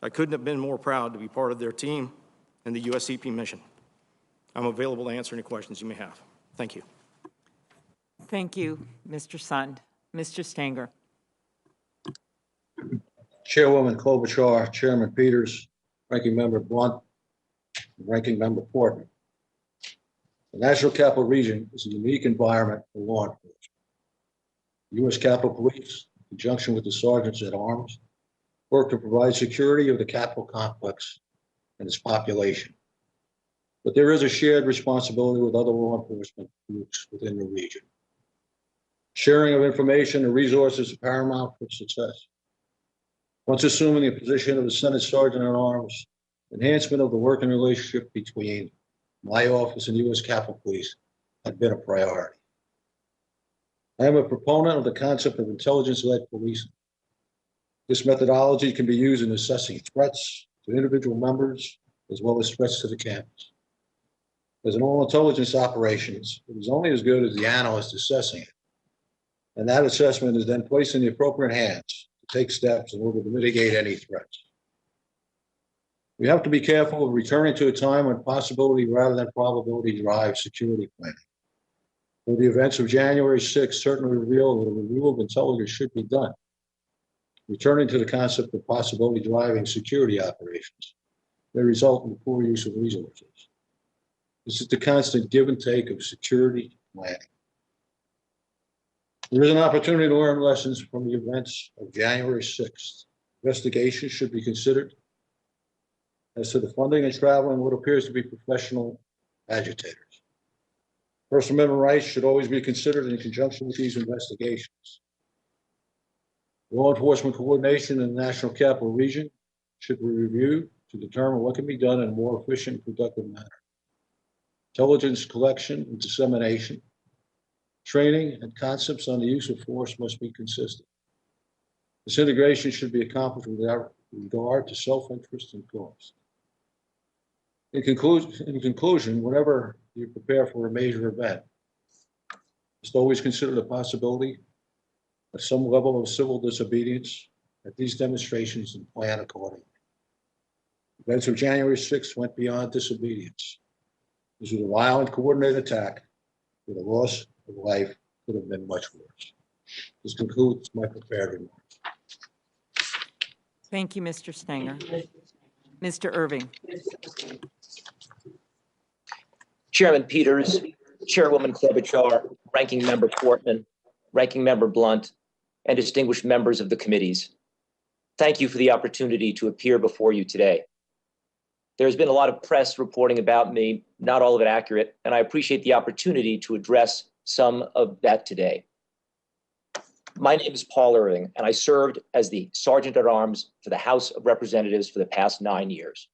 I couldn't have been more proud to be part of their team and the USCP mission. I'm available to answer any questions you may have. Thank you. Thank you, Mr. Sund. Mr. Stenger. Chairwoman Klobuchar, Chairman Peters, Ranking Member Blunt, and Ranking Member Portman. The National Capital Region is a unique environment for law enforcement. The U.S. Capitol Police, in conjunction with the sergeants at arms, work to provide security of the Capitol complex and its population. But there is a shared responsibility with other law enforcement groups within the region. Sharing of information and resources is paramount for success. Once assuming the position of the Senate Sergeant at Arms, enhancement of the working relationship between my office and U.S. Capitol Police had been a priority. I am a proponent of the concept of intelligence-led policing. This methodology can be used in assessing threats to individual members as well as threats to the campus. As in all intelligence operations, it is only as good as the analyst assessing it. And that assessment is then placed in the appropriate hands to take steps in order to mitigate any threats. We have to be careful of returning to a time when possibility rather than probability drives security planning. For the events of January 6th certainly reveal that a review of intelligence should be done. Returning to the concept of possibility driving security operations may result in poor use of resources. This is the constant give and take of security planning. There is an opportunity to learn lessons from the events of January 6th. Investigations should be considered as to the funding and travel and what appears to be professional agitators. First Amendment rights should always be considered in conjunction with these investigations. Law enforcement coordination in the National Capital Region should be reviewed to determine what can be done in a more efficient and productive manner. Intelligence collection and dissemination, training, and concepts on the use of force must be consistent. This integration should be accomplished without regard to self-interest and cost. In conclusion, whenever you prepare for a major event, just always consider the possibility of some level of civil disobedience at these demonstrations and plan accordingly. Events of January 6th went beyond disobedience. This was a violent, coordinated attack where the loss of life could have been much worse. This concludes my prepared remarks. Thank you, Mr. Stenger. Mr. Irving. Chairman Peters, Chairwoman Klobuchar, Ranking Member Portman, Ranking Member Blunt, and distinguished members of the committees. Thank you for the opportunity to appear before you today. There's been a lot of press reporting about me, not all of it accurate, and I appreciate the opportunity to address some of that today. My name is Paul Irving, and I served as the Sergeant at Arms for the House of Representatives for the past 9 years.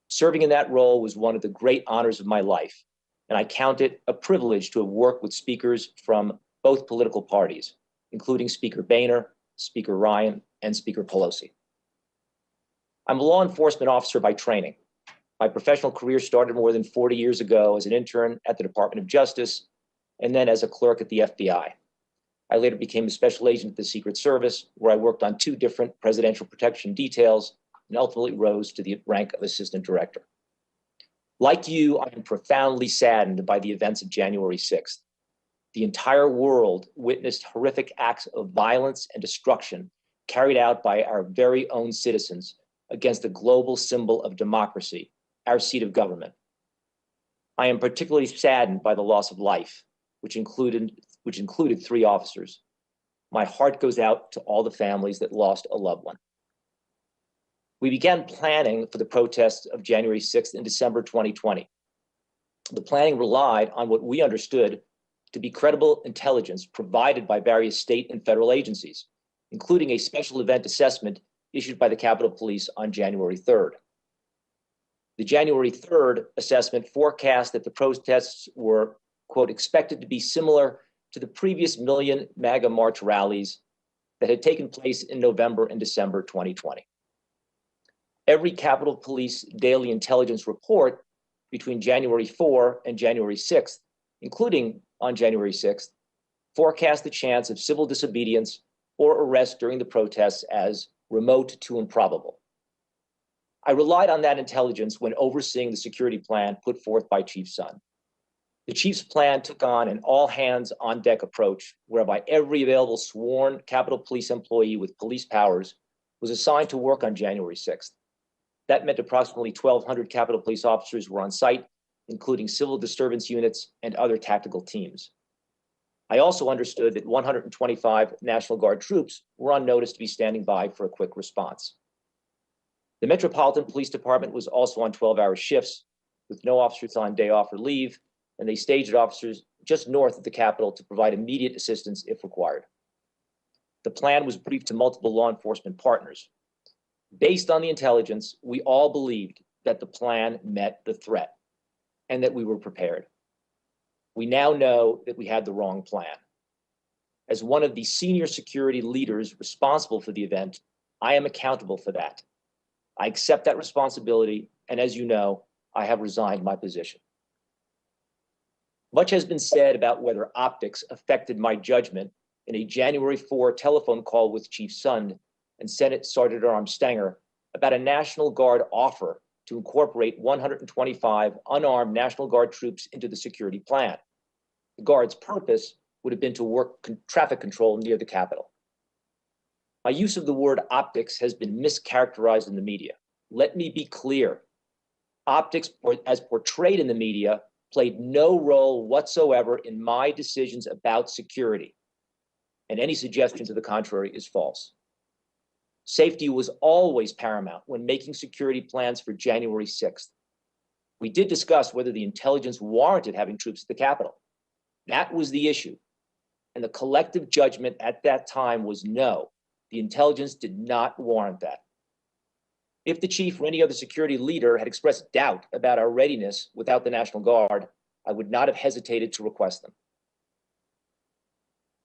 Serving in that role was one of the great honors of my life, and I count it a privilege to have worked with speakers from both political parties, including Speaker Boehner, Speaker Ryan, and Speaker Pelosi. I'm a law enforcement officer by training. My professional career started more than 40 years ago as an intern at the Department of Justice, and then as a clerk at the FBI. I later became a special agent at the Secret Service, where I worked on 2 different presidential protection details and ultimately rose to the rank of assistant director. Like you, I am profoundly saddened by the events of January 6th. The entire world witnessed horrific acts of violence and destruction carried out by our very own citizens against the global symbol of democracy, our seat of government. I am particularly saddened by the loss of life, which included 3 officers. My heart goes out to all the families that lost a loved one. We began planning for the protests of January 6th in December 2020. The planning relied on what we understood to be credible intelligence provided by various state and federal agencies, including a special event assessment issued by the Capitol Police on January 3rd. The January 3rd assessment forecast that the protests were, quote, expected to be similar to the previous million MAGA March rallies that had taken place in November and December 2020. Every Capitol Police daily intelligence report between January 4 and January 6th, including on January 6th, forecast the chance of civil disobedience or arrest during the protests as remote to improbable. I relied on that intelligence when overseeing the security plan put forth by Chief Sun. The Chief's plan took on an all-hands-on-deck approach, whereby every available sworn Capitol Police employee with police powers was assigned to work on January 6th. That meant approximately 1,200 Capitol Police officers were on site, including civil disturbance units and other tactical teams. I also understood that 125 National Guard troops were on notice to be standing by for a quick response. The Metropolitan Police Department was also on 12-hour shifts with no officers on day off or leave, and they staged officers just north of the Capitol to provide immediate assistance if required. The plan was briefed to multiple law enforcement partners. Based on the intelligence, we all believed that the plan met the threat and that we were prepared. We now know that we had the wrong plan. As one of the senior security leaders responsible for the event, I am accountable for that. I accept that responsibility, and as you know, I have resigned my position. Much has been said about whether optics affected my judgment in a January 4 telephone call with Chief Sund and Senate Sergeant at Arms Stenger about a National Guard offer to incorporate 125 unarmed National Guard troops into the security plan. The Guard's purpose would have been to work traffic control near the Capitol. My use of the word optics has been mischaracterized in the media. Let me be clear. Optics, as portrayed in the media, played no role whatsoever in my decisions about security, and any suggestion to the contrary is false. Safety was always paramount when making security plans for January 6th. We did discuss whether the intelligence warranted having troops at the Capitol. That was the issue, and the collective judgment at that time was no. The intelligence did not warrant that. If the chief or any other security leader had expressed doubt about our readiness without the National Guard, I would not have hesitated to request them.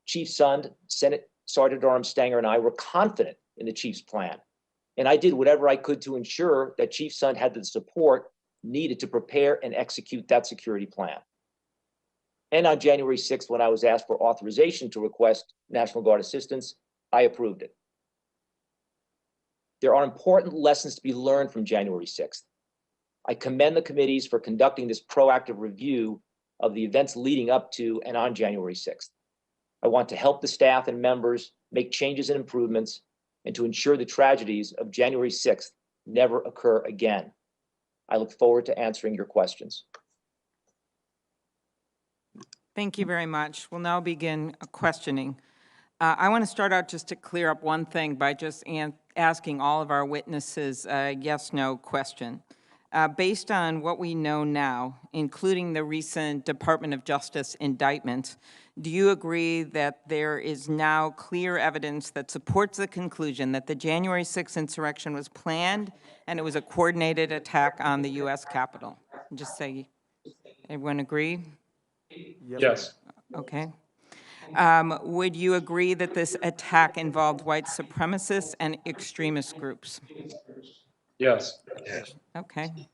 Chief Sund, Senate Sergeant at Arms Stenger, and I were confident in the chief's plan, and I did whatever I could to ensure that Chief Sund had the support needed to prepare and execute that security plan. And on January 6th, when I was asked for authorization to request National Guard assistance, I approved it. There are important lessons to be learned from January 6th. I commend the committees for conducting this proactive review of the events leading up to and on January 6th. I want to help the staff and members make changes and improvements and to ensure the tragedies of January 6th never occur again. I look forward to answering your questions. Thank you very much. We'll now begin questioning. I want to start out just to clear up one thing by just asking all of our witnesses a yes/no question. Based on what we know now, including the recent Department of Justice indictment, do you agree that there is now clear evidence that supports the conclusion that the January 6th insurrection was planned and it was a coordinated attack on the U.S. Capitol? Just say, everyone agree? Yes. Okay. Would you agree that this attack involved white supremacists and extremist groups? Yes. Okay.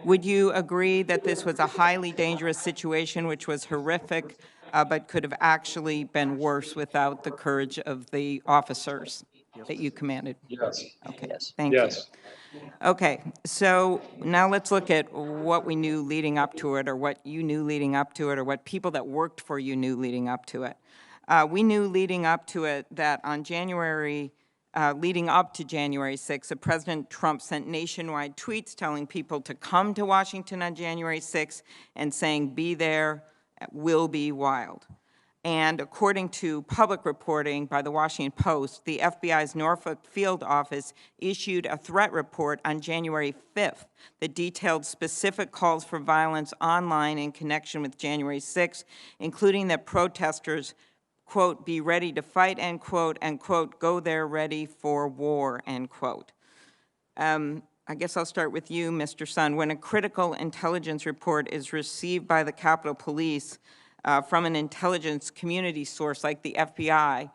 Would you agree that this was a highly dangerous situation, which was horrific, but could have actually been worse without the courage of the officers that you commanded? Yes. Okay, Yes. thank you. Yes. Okay, so now let's look at what we knew leading up to it, or what you knew leading up to it, or what people that worked for you knew leading up to it. We knew leading up to it that on leading up to January 6th, that President Trump sent nationwide tweets telling people to come to Washington on January 6th and saying, "Be there, will be wild." And according to public reporting by the Washington Post, the FBI's Norfolk Field Office issued a threat report on January 5th that detailed specific calls for violence online in connection with January 6th, including that protesters, quote, "be ready to fight," end quote, and quote, "go there ready for war," end quote. I guess I'll start with you, Mr. Sund. When a critical intelligence report is received by the Capitol Police from an intelligence community source like the FBI,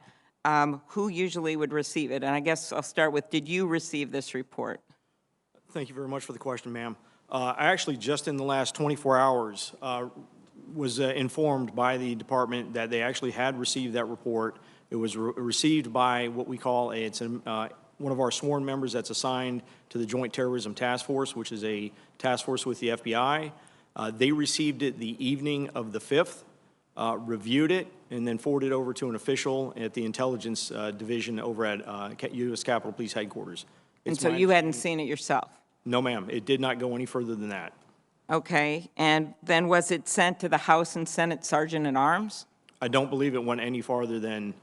who usually would receive it? And I guess I'll start with, did you receive this report? Thank you very much for the question, ma'am. I actually, just in the last 24 hours, was informed by the department that they actually had received that report. It was received by what we call one of our sworn members that's assigned to the Joint Terrorism Task Force, which is a task force with the FBI. They received it the evening of the 5th, reviewed it, and then forwarded it over to an official at the Intelligence Division over at U.S. Capitol Police Headquarters. And so you hadn't seen it yourself? No, ma'am. It did not go any further than that. Okay. And then was it sent to the House and Senate Sergeant at Arms? I don't believe it went any farther than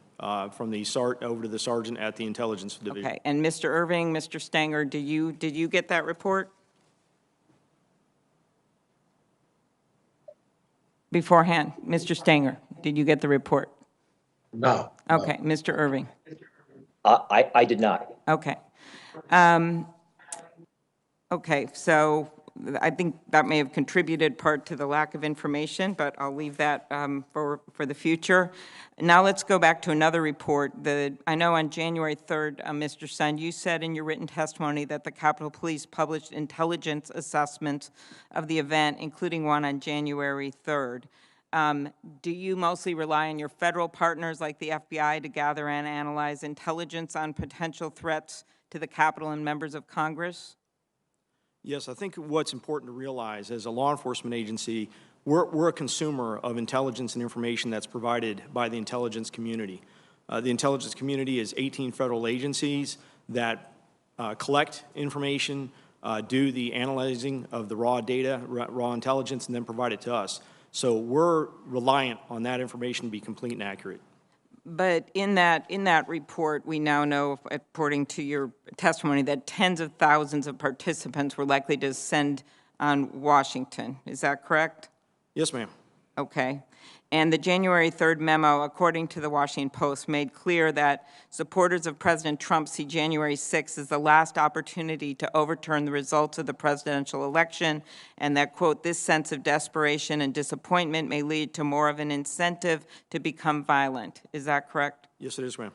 from the over to the sergeant at the Intelligence Division. Okay, and Mr. Irving, Mr. Stenger, did you get that report? Beforehand, Mr. Stenger, did you get the report? No. Okay, Mr. Irving. I did not. Okay. Okay, so I think that may have contributed part to the lack of information, but I'll leave that for the future. Now let's go back to another report. I know on January 3rd, Mr. Sun, you said in your written testimony that the Capitol Police published intelligence assessments of the event, including one on January 3rd. Do you mostly rely on your federal partners like the FBI to gather and analyze intelligence on potential threats to the Capitol and members of Congress? Yes, I think what's important to realize as a law enforcement agency, we're a consumer of intelligence and information that's provided by the intelligence community. The intelligence community is 18 federal agencies that collect information, do the analyzing of the raw data, raw intelligence, and then provide it to us. So we're reliant on that information to be complete and accurate. But in that report, we now know, according to your testimony, that tens of thousands of participants were likely to descend on Washington. Is that correct? Yes, ma'am. Okay. And the January 3rd memo, according to the Washington Post, made clear that supporters of President Trump see January 6th as the last opportunity to overturn the results of the presidential election, and that, quote, this sense of desperation and disappointment may lead to more of an incentive to become violent. Is that correct? Yes, it is, ma'am.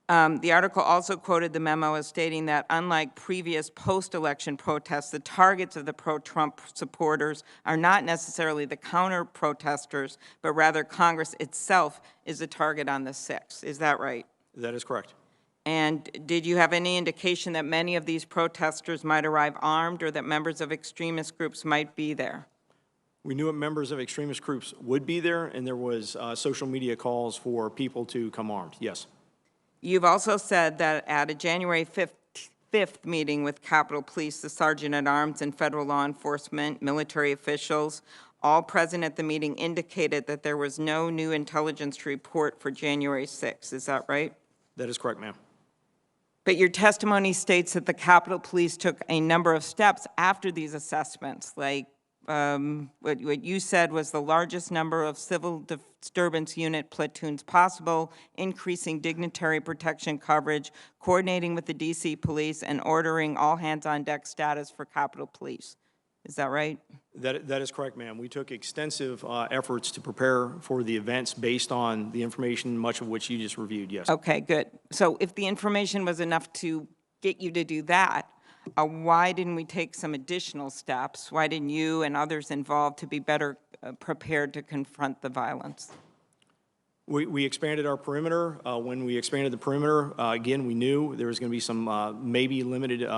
The article also quoted the memo as stating that unlike previous post-election protests, the targets of the pro-Trump supporters are not necessarily the counter-protesters, but rather Congress itself is the target on the 6th. Is that right? That is correct. And did you have any indication that many of these protesters might arrive armed or that members of extremist groups might be there? We knew that members of extremist groups would be there, and there was social media calls for people to come armed, yes. You've also said that at a January 5th meeting with Capitol Police, the Sergeant-at-Arms and federal law enforcement, military officials, all present at the meeting indicated that there was no new intelligence to report for January 6th. Is that right? That is correct, ma'am. But your testimony states that the Capitol Police took a number of steps after these assessments, like what you said was the largest number of civil disturbance unit platoons possible, increasing dignitary protection coverage, coordinating with the D.C. police, and ordering all hands-on-deck status for Capitol Police. Is that right? That is correct, ma'am. We took extensive efforts to prepare for the events based on the information, much of which you just reviewed, yes. Okay, good. So if the information was enough to get you to do that, why didn't we take some additional steps? Why didn't you and others involved to be better prepared to confront the violence? We expanded our perimeter. When we expanded the perimeter, again, we knew there was going to be some maybe limited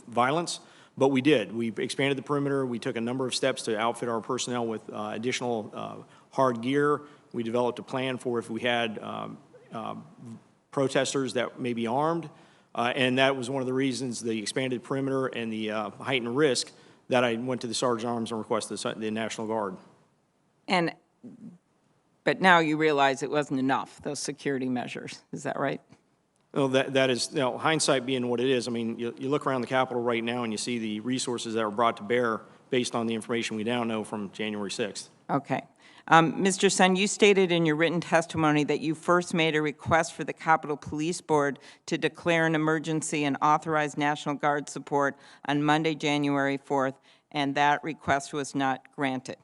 violence, but we did. We expanded the perimeter. We took a number of steps to outfit our personnel with additional hard gear. We developed a plan for if we had protesters that may be armed. And that was one of the reasons, the expanded perimeter and the heightened risk, that I went to the Sergeant-at-Arms and requested the National Guard. But now you realize it wasn't enough, those security measures. Is that right? Well, that is, you know, hindsight being what it is. I mean, you look around the Capitol right now and you see the resources that were brought to bear based on the information we now know from January 6th. Okay. Mr. Sun, you stated in your written testimony that you first made a request for the Capitol Police Board to declare an emergency and authorize National Guard support on Monday, January 4th, and that request was not granted.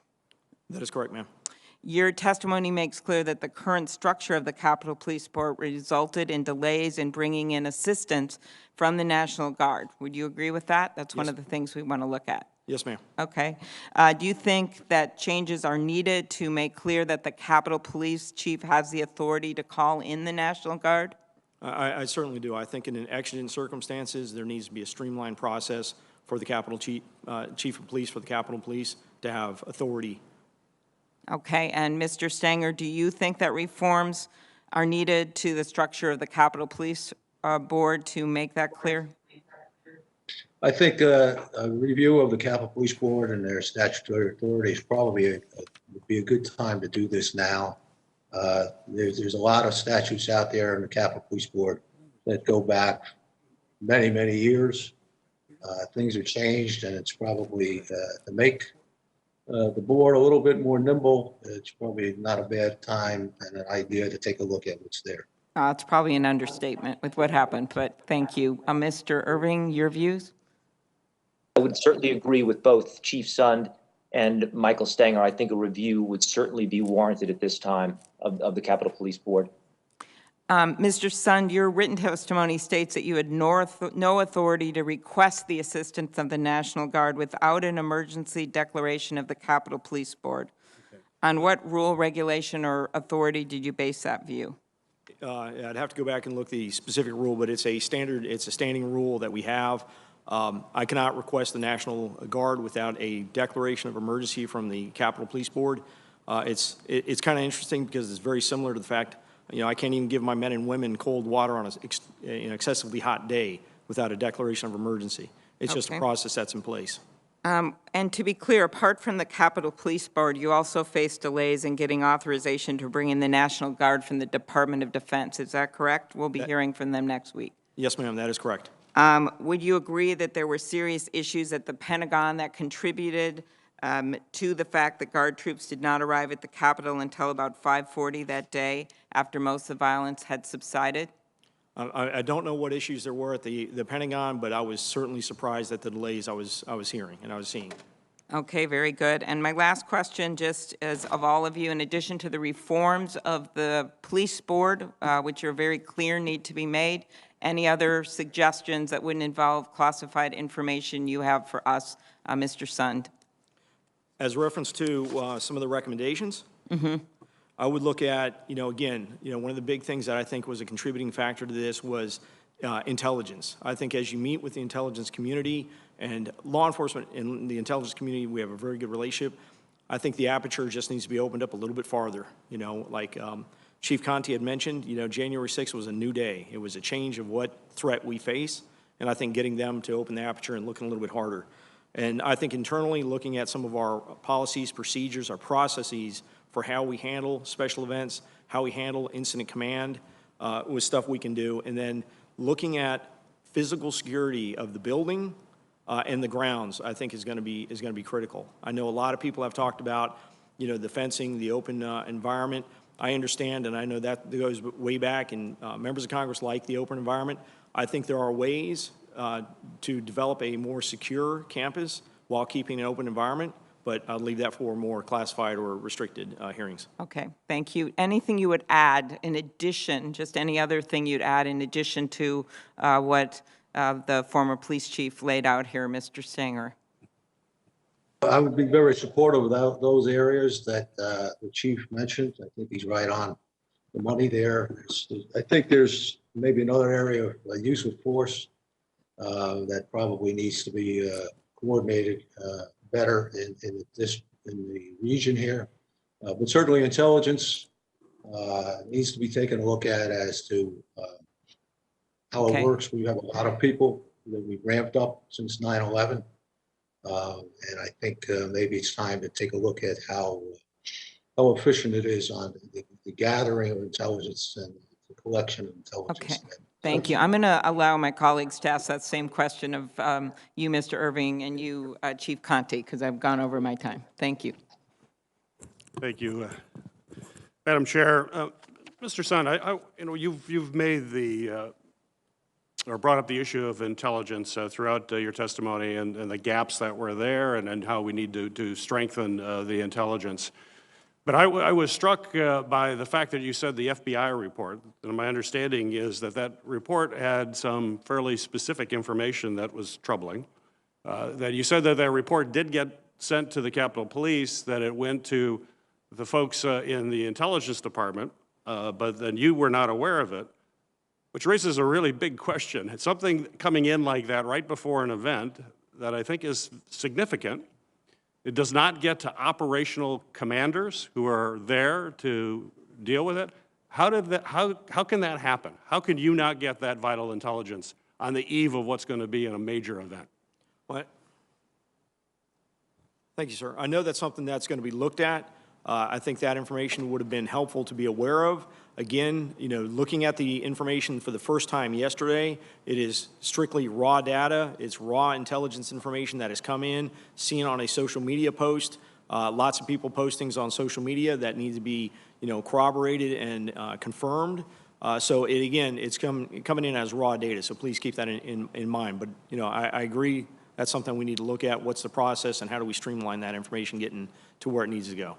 That is correct, ma'am. Your testimony makes clear that the current structure of the Capitol Police Board resulted in delays in bringing in assistance from the National Guard. Would you agree with that? That's one of the things we want to look at. Yes, ma'am. Okay. Do you think that changes are needed to make clear that the Capitol Police Chief has the authority to call in the National Guard? I certainly do. I think in exigent circumstances, there needs to be a streamlined process for the Capitol Chief of Police, for the Capitol Police, to have authority. Okay. And Mr. Stenger, do you think that reforms are needed to the structure of the Capitol Police Board to make that clear? I think a review of the Capitol Police Board and their statutory authorities probably would be a good time to do this now. There's a lot of statutes out there in the Capitol Police Board that go back many, many years. Things have changed, and it's probably to make the board a little bit more nimble. It's probably not a bad time and an idea to take a look at what's there. It's probably an understatement with what happened, but thank you. Mr. Irving, your views? I would certainly agree with both Chief Sund and Michael Stenger. I think a review would certainly be warranted at this time of the Capitol Police Board. Mr. Sund, your written testimony states that you had no authority to request the assistance of the National Guard without an emergency declaration of the Capitol Police Board. Okay. On what rule, regulation, or authority did you base that view? I'd have to go back and look at the specific rule, but it's a standing rule that we have. I cannot request the National Guard without a declaration of emergency from the Capitol Police Board. It's kind of interesting because it's very similar to the fact, I can't even give my men and women cold water on an excessively hot day without a declaration of emergency. It's just a process that's in place. And to be clear, apart from the Capitol Police Board, you also face delays in getting authorization to bring in the National Guard from the Department of Defense. Is that correct? We'll be hearing from them next week. Yes, ma'am, that is correct. Would you agree that there were serious issues at the Pentagon that contributed to the fact that Guard troops did not arrive at the Capitol until about 5:40 that day after most of the violence had subsided? I don't know what issues there were at the Pentagon, but I was certainly surprised at the delays I was hearing and I was seeing. Okay, very good. And my last question, just as of all of you, in addition to the reforms of the police board, which are very clear need to be made, any other suggestions that wouldn't involve classified information you have for us, Mr. Sund? As reference to some of the recommendations, I would look at, again, one of the big things that I think was a contributing factor to this was intelligence. I think as you meet with the intelligence community and law enforcement in the intelligence community, we have a very good relationship. I think the aperture just needs to be opened up a little bit farther. Like Chief Conte had mentioned, January 6th was a new day. It was a change of what threat we face, and I think getting them to open the aperture and looking a little bit harder. And I think internally, looking at some of our policies, procedures, our processes for how we handle special events, how we handle incident command, was stuff we can do. And then looking at physical security of the building and the grounds, I think is going to be critical. I know a lot of people have talked about, the fencing, the open environment. I understand, and I know that goes way back, and members of Congress like the open environment. I think there are ways to develop a more secure campus while keeping an open environment, but I'll leave that for more classified or restricted hearings. Okay, thank you. Anything you would add in addition, just any other thing you'd add in addition to what the former police chief laid out here, Mr. Stenger? I would be very supportive of those areas that the chief mentioned. I think he's right on the money there. I think there's maybe another area of use of force that probably needs to be coordinated better in the region here. But certainly intelligence needs to be taken a look at as to how it works. We have a lot of people that we've ramped up since 9/11. And I think maybe it's time to take a look at how efficient it is on the gathering of intelligence and the collection of intelligence. Okay, thank you. I'm going to allow my colleagues to ask that same question of you, Mr. Irving, and you, Chief Conte, because I've gone over my time. Thank you. Thank you, Madam Chair. Mr. Sund, you've made or brought up the issue of intelligence throughout your testimony and the gaps that were there and how we need to strengthen the intelligence. But I was struck by the fact that you said the FBI report, and my understanding is that report had some fairly specific information that was troubling. That you said that report did get sent to the Capitol Police, that it went to the folks in the Intelligence Department, but then you were not aware of it, which raises a really big question. It's something coming in like that right before an event that I think is significant. It does not get to operational commanders who are there to deal with it. How can that happen? How can you not get that vital intelligence on the eve of what's going to be in a major event? Thank you, sir. I know that's something that's going to be looked at. I think that information would have been helpful to be aware of. Again, looking at the information for the first time yesterday, it is strictly raw data. It's raw intelligence information that has come in, seen on a social media post. Lots of people postings on social media that need to be, corroborated and confirmed. So it's coming in as raw data. So please keep that in mind. But I agree. That's something we need to look at. What's the process and how do we streamline that information getting to where it needs to go?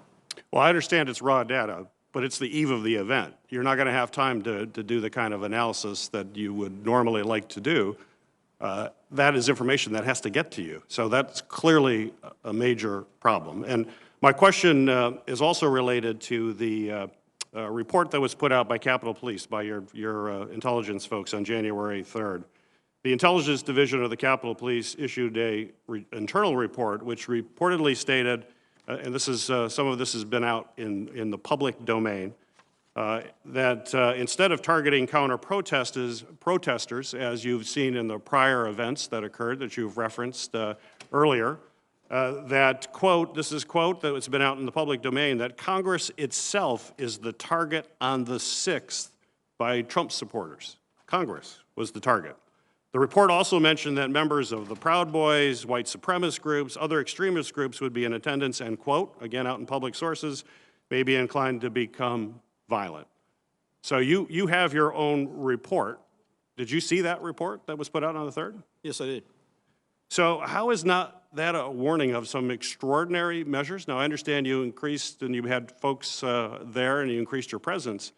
Well, I understand it's raw data, but it's the eve of the event. You're not going to have time to do the kind of analysis that you would normally like to do. That is information that has to get to you. So that's clearly a major problem. And my question is also related to the report that was put out by Capitol Police, by your intelligence folks on January 3rd. The Intelligence Division of the Capitol Police issued an internal report which reportedly stated, and this is some of this has been out in the public domain, that instead of targeting counter-protesters, as you've seen in the prior events that occurred that you've referenced earlier, that, quote, this is quote that has been out in the public domain, that Congress itself is the target on the 6th by Trump supporters. Congress was the target. The report also mentioned that members of the Proud Boys, white supremacist groups, other extremist groups would be in attendance and, quote, again out in public sources, may be inclined to become violent. So you have your own report. Did you see that report that was put out on the 3rd? Yes, I did. So how is not that a warning of some extraordinary measures? Now, I understand you increased and you had folks there and you increased your presence.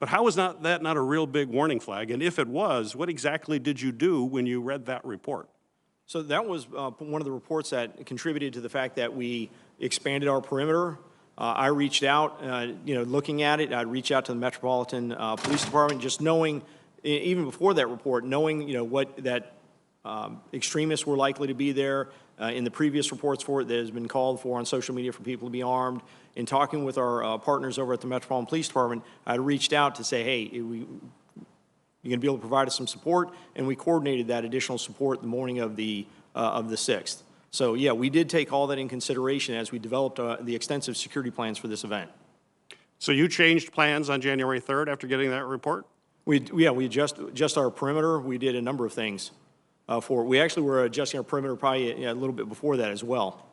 But how is that not a real big warning flag? And if it was, what exactly did you do when you read that report? So that was one of the reports that contributed to the fact that we expanded our perimeter. I reached out, looking at it, I'd reach out to the Metropolitan Police Department, just knowing, even before that report, knowing, what that extremists were likely to be there. In the previous reports for it, that has been called for on social media for people to be armed. In talking with our partners over at the Metropolitan Police Department, I reached out to say, hey, you're going to be able to provide us some support, and we coordinated that additional support the morning of the 6th. So yeah, we did take all that in consideration as we developed the extensive security plans for this event. So you changed plans on January 3rd after getting that report? We adjust our perimeter. We did a number of things. We actually were adjusting our perimeter probably a little bit before that as well.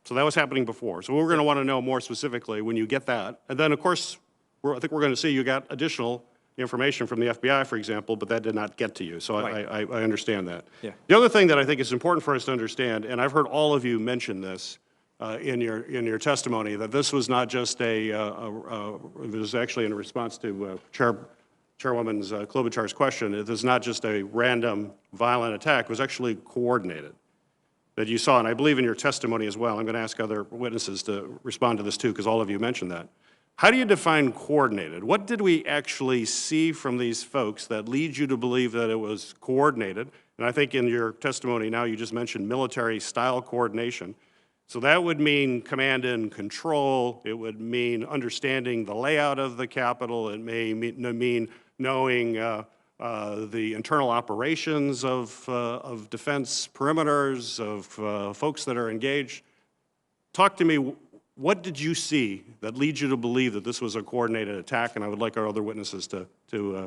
So that was happening before. So we're going to want to know more specifically when you get that. And then, of course, I think we're going to see you got additional information from the FBI, for example, but that did not get to you. So right. I understand that. Yeah. The other thing that I think is important for us to understand, and I've heard all of you mention this in your testimony, that this was not just it was actually in response to Chairwoman Klobuchar's question. It is not just a random violent attack. It was actually coordinated that you saw. And I believe in your testimony as well. I'm going to ask other witnesses to respond to this too, because all of you mentioned that. How do you define coordinated? What did we actually see from these folks that leads you to believe that it was coordinated? And I think in your testimony now you just mentioned military-style coordination. So that would mean command and control. It would mean understanding the layout of the Capitol. It may mean knowing the internal operations of defense perimeters, of folks that are engaged. Talk to me. What did you see that leads you to believe that this was a coordinated attack? And I would like our other witnesses to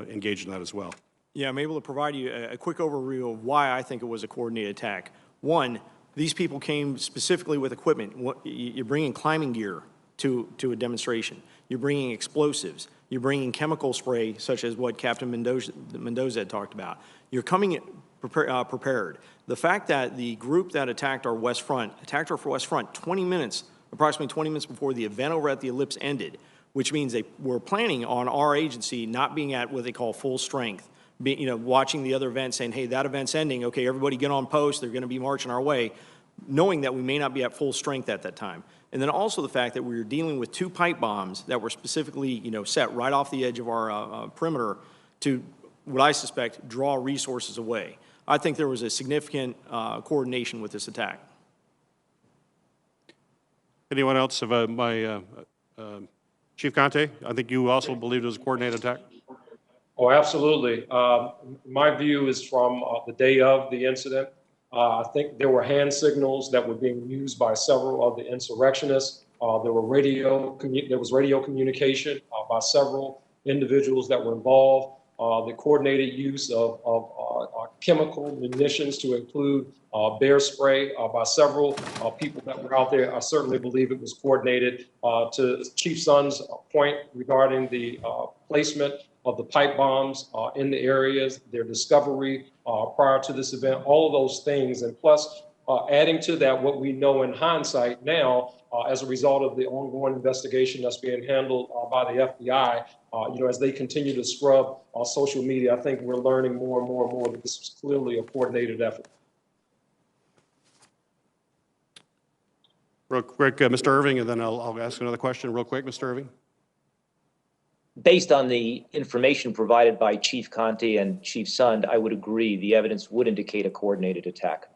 engage in that as well. Yeah, I'm able to provide you a quick overview of why I think it was a coordinated attack. One, these people came specifically with equipment. You're bringing climbing gear to a demonstration. You're bringing explosives. You're bringing chemical spray, such as what Captain Mendoza had talked about. You're coming prepared. The fact that the group that attacked our West Front, approximately 20 minutes before the event over at the Ellipse ended, which means they were planning on our agency not being at what they call full strength, watching the other event saying, hey, that event's ending, okay, everybody get on post, they're going to be marching our way, knowing that we may not be at full strength at that time. And then also the fact that we were dealing with 2 pipe bombs that were specifically, set right off the edge of our perimeter to, what I suspect, draw resources away. I think there was a significant coordination with this attack. Anyone else? Chief Conte, I think you also believed it was a coordinated attack? Oh, absolutely. My view is from the day of the incident. I think there were hand signals that were being used by several of the insurrectionists. There was radio communication by several individuals that were involved. The coordinated use of chemical munitions to include bear spray by several people that were out there. I certainly believe it was coordinated. To Chief Sun's point regarding the placement of the pipe bombs in the areas, their discovery prior to this event, all of those things, and plus adding to that what we know in hindsight now as a result of the ongoing investigation that's being handled by the FBI, as they continue to scrub social media, I think we're learning more and more and more that this was clearly a coordinated effort. Real quick, Mr. Irving, and then I'll ask another question real quick, Mr. Irving. Based on the information provided by Chief Conte and Chief Sund, I would agree the evidence would indicate a coordinated attack.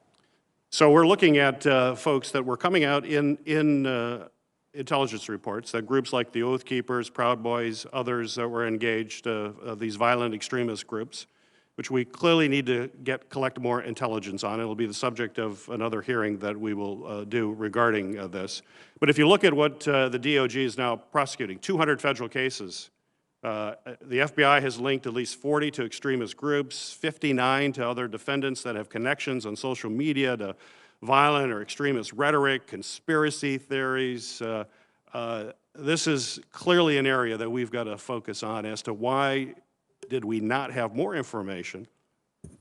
So we're looking at folks that were coming out in intelligence reports that groups like the Oath Keepers, Proud Boys, others that were engaged, these violent extremist groups, which we clearly need to collect more intelligence on. It'll be the subject of another hearing that we will do regarding this. But if you look at what the DOJ is now prosecuting, 200 federal cases. The FBI has linked at least 40 to extremist groups, 59 to other defendants that have connections on social media to violent or extremist rhetoric, conspiracy theories. This is clearly an area that we've got to focus on as to why did we not have more information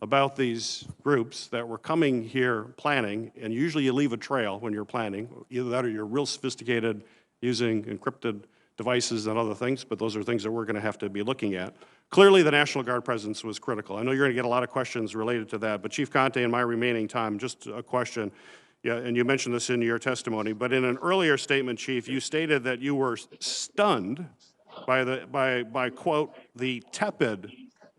about these groups that were coming here planning, and usually you leave a trail when you're planning, either that or you're real sophisticated using encrypted devices and other things, but those are things that we're going to have to be looking at. Clearly, the National Guard presence was critical. I know you're going to get a lot of questions related to that, but Chief Conte, in my remaining time, just a question. Yeah, and you mentioned this in your testimony, but in an earlier statement, Chief, you stated that you were stunned by quote, the tepid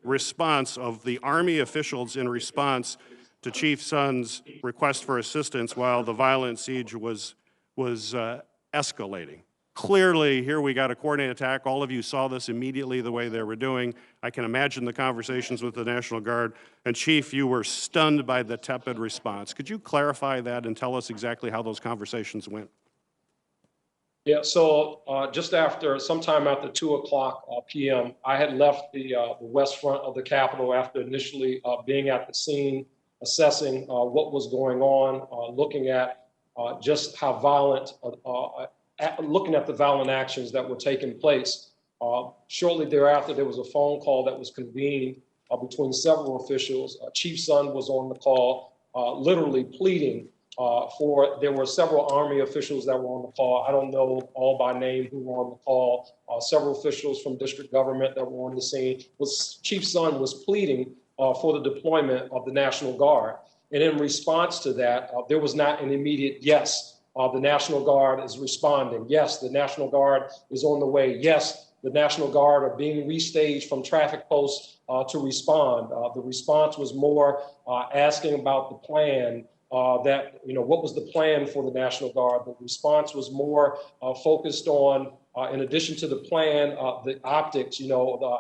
response of the Army officials in response to Chief Sund's request for assistance while the violent siege was escalating. Clearly, here we got a coordinated attack. All of you saw this immediately the way they were doing. I can imagine the conversations with the National Guard. And Chief, you were stunned by the tepid response. Could you clarify that and tell us exactly how those conversations went? Yeah, so just sometime after 2:00 p.m., I had left the west front of the Capitol after initially being at the scene, assessing what was going on, looking at just how violent, looking at the violent actions that were taking place. Shortly thereafter, there was a phone call that was convened between several officials. Chief Sund was on the call, literally pleading there were several Army officials that were on the call. I don't know all by name who were on the call. Several officials from district government that were on the scene. Chief Sund was pleading for the deployment of the National Guard. And in response to that, there was not an immediate yes. The National Guard is responding. Yes, the National Guard is on the way. Yes, the National Guard are being restaged from traffic posts to respond. The response was more asking about the plan, what was the plan for the National Guard? The response was more focused on, in addition to the plan, the optics,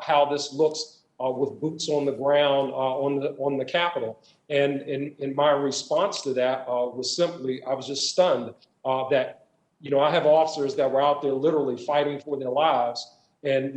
how this looks with boots on the ground on the Capitol. And in my response to that was simply, I was just stunned that, I have officers that were out there literally fighting for their lives. And,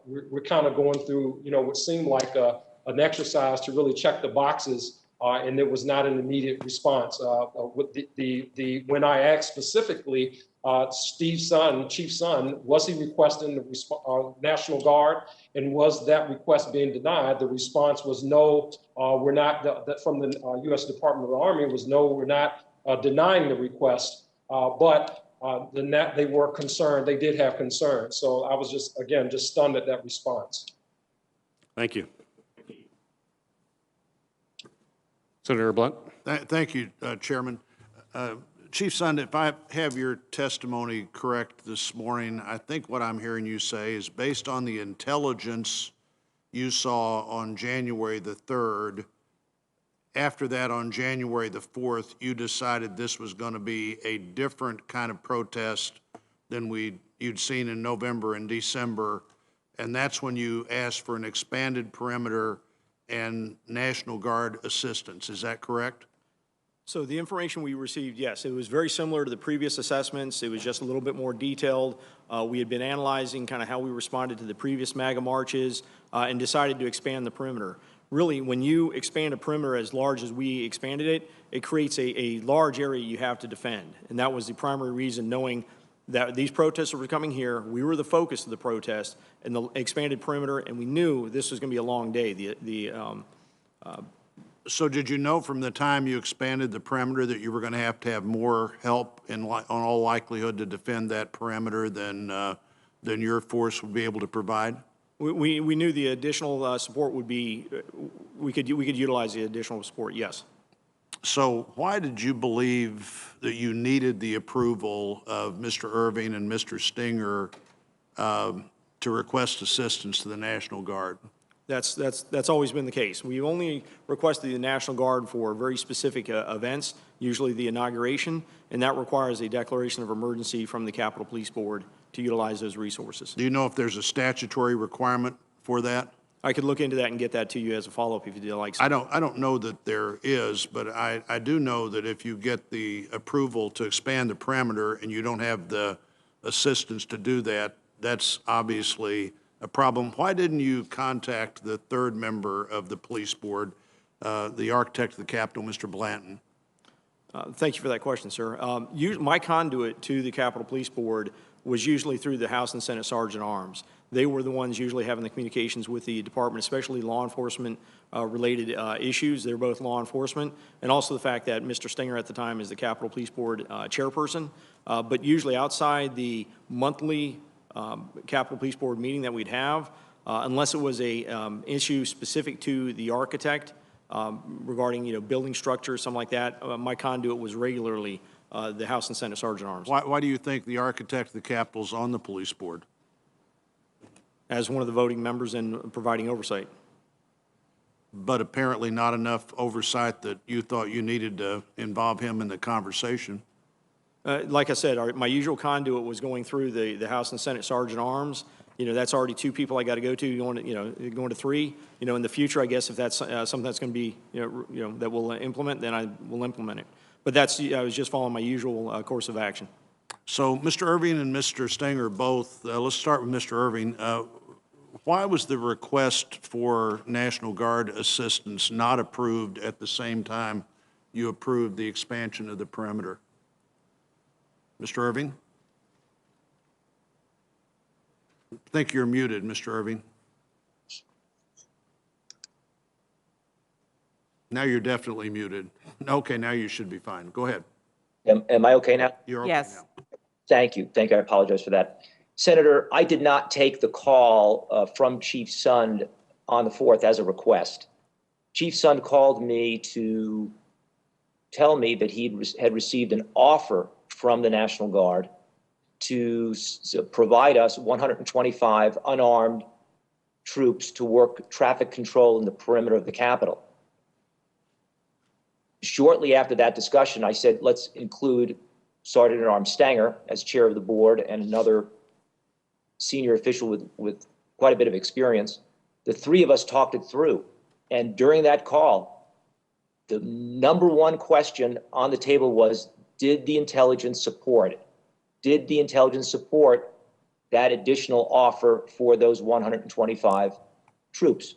we're kind of going through, what seemed like an exercise to really check the boxes. And there was not an immediate response. When I asked specifically, Chief Sund, was he requesting the National Guard, and was that request being denied? The response was no. We're not. From the U.S. Department of the Army was no. We're not denying the request. But they were concerned. They did have concerns. So I was just stunned at that response. Thank you. Senator Blunt. Thank you, Chairman. Chief Sund, if I have your testimony correct this morning, I think what I'm hearing you say is based on the intelligence you saw on January the 3rd, after that on January the 4th, you decided this was going to be a different kind of protest than you'd seen in November and December, and that's when you asked for an expanded perimeter and National Guard assistance. Is that correct? So the information we received, yes, it was very similar to the previous assessments. It was just a little bit more detailed. We had been analyzing kind of how we responded to the previous MAGA marches and decided to expand the perimeter. Really, when you expand a perimeter as large as we expanded it, it creates a large area you have to defend. And that was the primary reason, knowing that these protesters were coming here. We were the focus of the protest and the expanded perimeter, and we knew this was going to be a long day. So did you know from the time you expanded the perimeter that you were going to have more help on all likelihood to defend that perimeter than your force would be able to provide? We knew the additional support would be, we could utilize the additional support, yes. So why did you believe that you needed the approval of Mr. Irving and Mr. Stenger to request assistance to the National Guard? That's always been the case. We only requested the National Guard for very specific events, usually the inauguration, and that requires a declaration of emergency from the Capitol Police Board to utilize those resources. Do you know if there's a statutory requirement for that? I could look into that and get that to you as a follow-up if you'd like. I don't know that there is, but I do know that if you get the approval to expand the perimeter and you don't have the assistance to do that, that's obviously a problem. Why didn't you contact the third member of the police board, the architect of the Capitol, Mr. Blanton? Thank you for that question, sir. My conduit to the Capitol Police Board was usually through the House and Senate Sergeant Arms. They were the ones usually having the communications with the department, especially law enforcement related issues. They're both law enforcement, and also the fact that Mr. Stenger at the time is the Capitol Police Board chairperson. But usually outside the monthly Capitol Police Board meeting that we'd have, unless it was a issue specific to the architect regarding building structure, something like that, my conduit was regularly the House and Senate Sergeant Arms. Why do you think the architect of the Capitol's on the police board? As one of the voting members and providing oversight. But apparently not enough oversight that you thought you needed to involve him in the conversation. Like I said, my usual conduit was going through the House and Senate Sergeant Arms. That's already 2 people I got to go to. Going to 3. In the future, I guess if that's something that's going to be, that we'll implement, then I will implement it. But I was just following my usual course of action. So, Mr. Irving and Mr. Stenger both, let's start with Mr. Irving. Why was the request for National Guard assistance not approved at the same time you approved the expansion of the perimeter? Mr. Irving? I think you're muted, Mr. Irving. Now you're definitely muted. Okay, now you should be fine. Go ahead. Am I okay now? You're okay Yes. now. Thank you. I apologize for that. Senator, I did not take the call from Chief Sund on the 4th as a request. Chief Sund called me to tell me that he had received an offer from the National Guard to provide us 125 unarmed troops to work traffic control in the perimeter of the Capitol. Shortly after that discussion, I said, let's include Sergeant at Arms Stenger as chair of the board and another senior official with quite a bit of experience. The 3 of us talked it through. And during that call, the #1 question on the table was, did the intelligence support it? Did the intelligence support that additional offer for those 125 troops?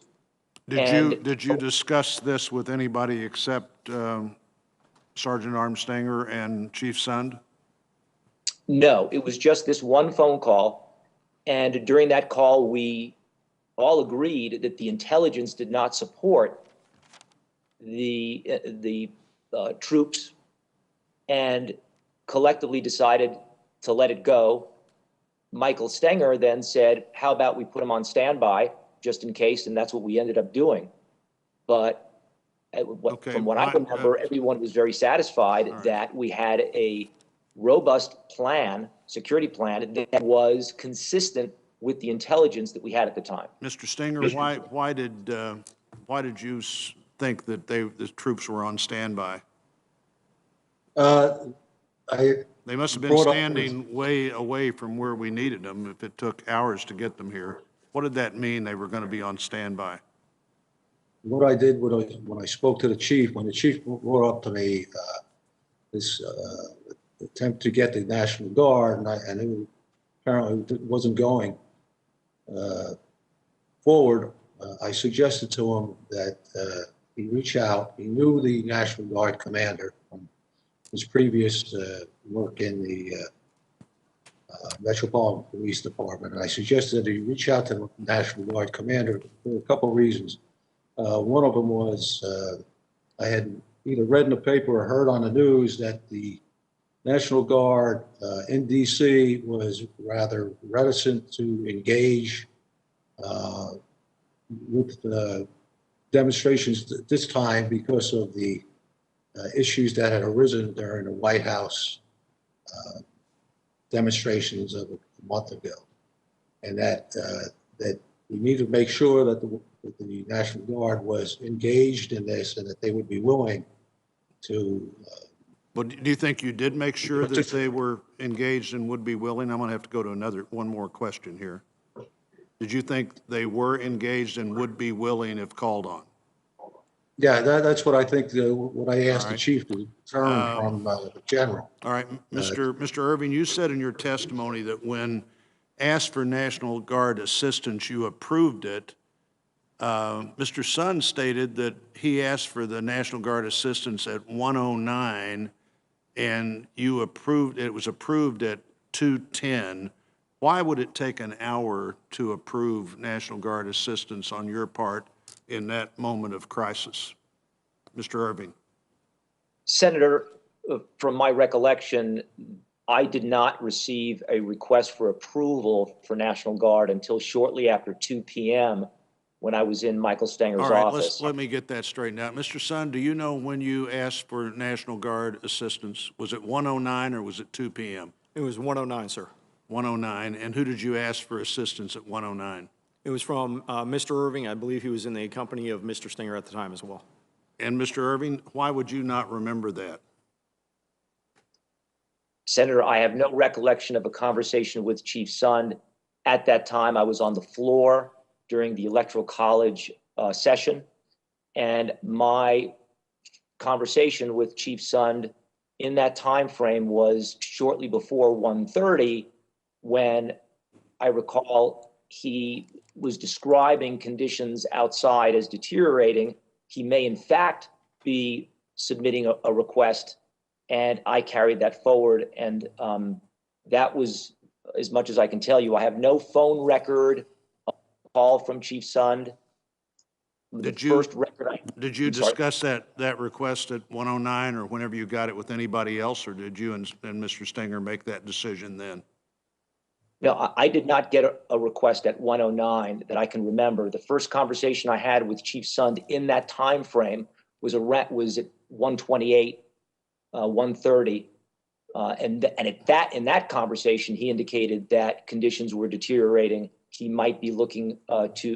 Did you discuss this with anybody except Sergeant Arms Stenger and Chief Sund? No, it was just this one phone call. And during that call, we all agreed that the intelligence did not support the troops and collectively decided to let it go. Michael Stenger then said, how about we put them on standby just in case, and that's what we ended up doing. But from what I remember, everyone was very satisfied that we had a robust plan, security plan, that was consistent with the intelligence that we had at the time. Mr. Stenger, why did you think that the troops were on standby? They must have been standing way away from where we needed them if it took hours to get them here. What did that mean, they were going to be on standby? what I did when I spoke to the chief, when the chief brought up to me this attempt to get the National Guard, and it apparently wasn't going forward, I suggested to him that he reach out. He knew the National Guard commander from his previous work in the Metropolitan Police Department. And I suggested that he reach out to the National Guard commander for a couple of reasons. One of them was I had either read in the paper or heard on the news that the National Guard in D.C. was rather reticent to engage with demonstrations at this time because of the issues that had arisen during the White House demonstrations of a month ago, and that we need to make sure that the National Guard was engaged in this and that they would be willing to. But do you think you did make sure that they were engaged and would be willing? I'm going to have to go to one more question here. Did you think they were engaged and would be willing if called on? Yeah, that's what I think, what I asked the chief to determine from the general. All right, Mr. Irving, you said in your testimony that when asked for National Guard assistance, you approved it. Mr. Sun stated that he asked for the National Guard assistance at 1:09, and you approved, it was approved at 2:10. Why would it take an hour to approve National Guard assistance on your part in that moment of crisis? Mr. Irving. Senator, from my recollection, I did not receive a request for approval for National Guard until shortly after 2 p.m. when I was in Michael Stenger's All right, office. let me get that straightened out. Mr. Sun, do you know when you asked for National Guard assistance? Was it 1:09 or was it 2 p.m.? It was 109, sir. 1:09, and who did you ask for assistance at 1:09? It was from Mr. Irving. I believe he was in the company of Mr. Stenger at the time as well. And Mr. Irving, why would you not remember that? Senator, I have no recollection of a conversation with Chief Sund. At that time, I was on the floor during the Electoral College session, and my conversation with Chief Sund in that time frame was shortly before 1:30, when I recall he was describing conditions outside as deteriorating. He may in fact be submitting a request, and I carried that forward. And that was as much as I can tell you. I have no phone record of a call from Chief Sund. Did you discuss that request at 1:09 or whenever you got it with anybody else, or did you and Mr. Stenger make that decision then? No, I did not get a request at 1:09 that I can remember. The first conversation I had with Chief Sund in that time frame was at 1:28, 1:30, and in that conversation he indicated that conditions were deteriorating. He might be looking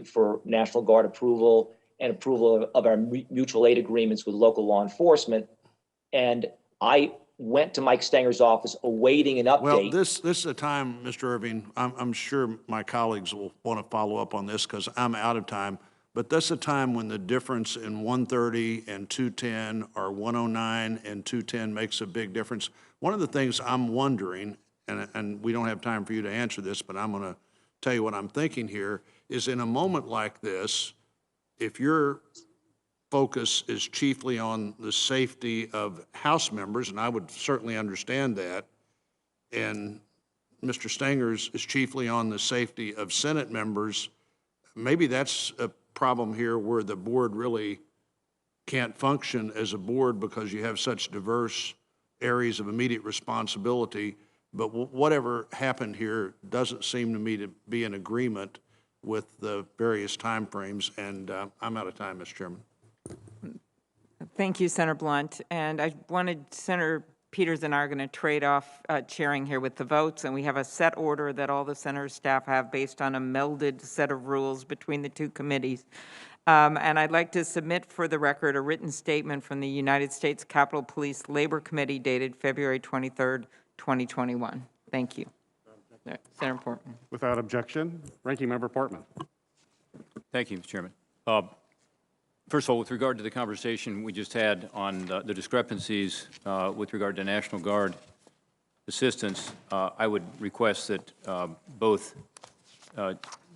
for National Guard approval and approval of our mutual aid agreements with local law enforcement, and I went to Mike Stenger's office awaiting an update. Well, this is a time, Mr. Irving, I'm sure my colleagues will want to follow up on this because I'm out of time, but this is a time when the difference in 1:30 and 2:10 or 1:09 and 2:10 makes a big difference. One of the things I'm wondering, and we don't have time for you to answer this, but I'm going to tell you what I'm thinking here, is in a moment like this, if your focus is chiefly on the safety of House members, and I would certainly understand that, and Mr. Stenger's is chiefly on the safety of Senate members, maybe that's a problem here where the board really can't function as a board because you have such diverse areas of immediate responsibility. But whatever happened here doesn't seem to me to be in agreement with the various timeframes, and I'm out of time, Mr. Chairman. Thank you, Senator Blunt. And I wanted, Senator Peters and I are going to trade off chairing here with the votes, and we have a set order that all the senator's staff have based on a melded set of rules between the two committees. And I'd like to submit for the record a written statement from the United States Capitol Police Labor Committee dated February 23rd, 2021. Thank you. Senator Portman. Without objection, Ranking Member Portman. Thank you, Mr. Chairman. First of all, with regard to the conversation we just had on the discrepancies with regard to National Guard assistance, I would request that both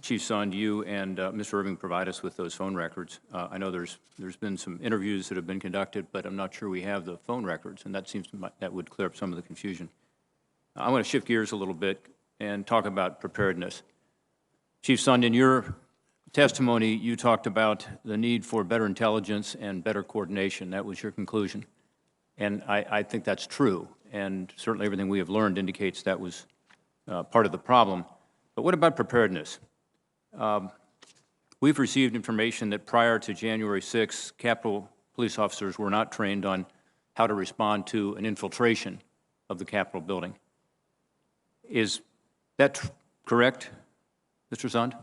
Chief Sund, you and Mr. Irving provide us with those phone records. I know there's been some interviews that have been conducted, but I'm not sure we have the phone records, and that would clear up some of the confusion. I want to shift gears a little bit and talk about preparedness. Chief Sund, in your testimony, you talked about the need for better intelligence and better coordination. That was your conclusion. And I think that's true, and certainly everything we have learned indicates that was part of the problem. But what about preparedness? We've received information that prior to January 6th, Capitol police officers were not trained on how to respond to an infiltration of the Capitol building. Is that correct, Mr. Sund?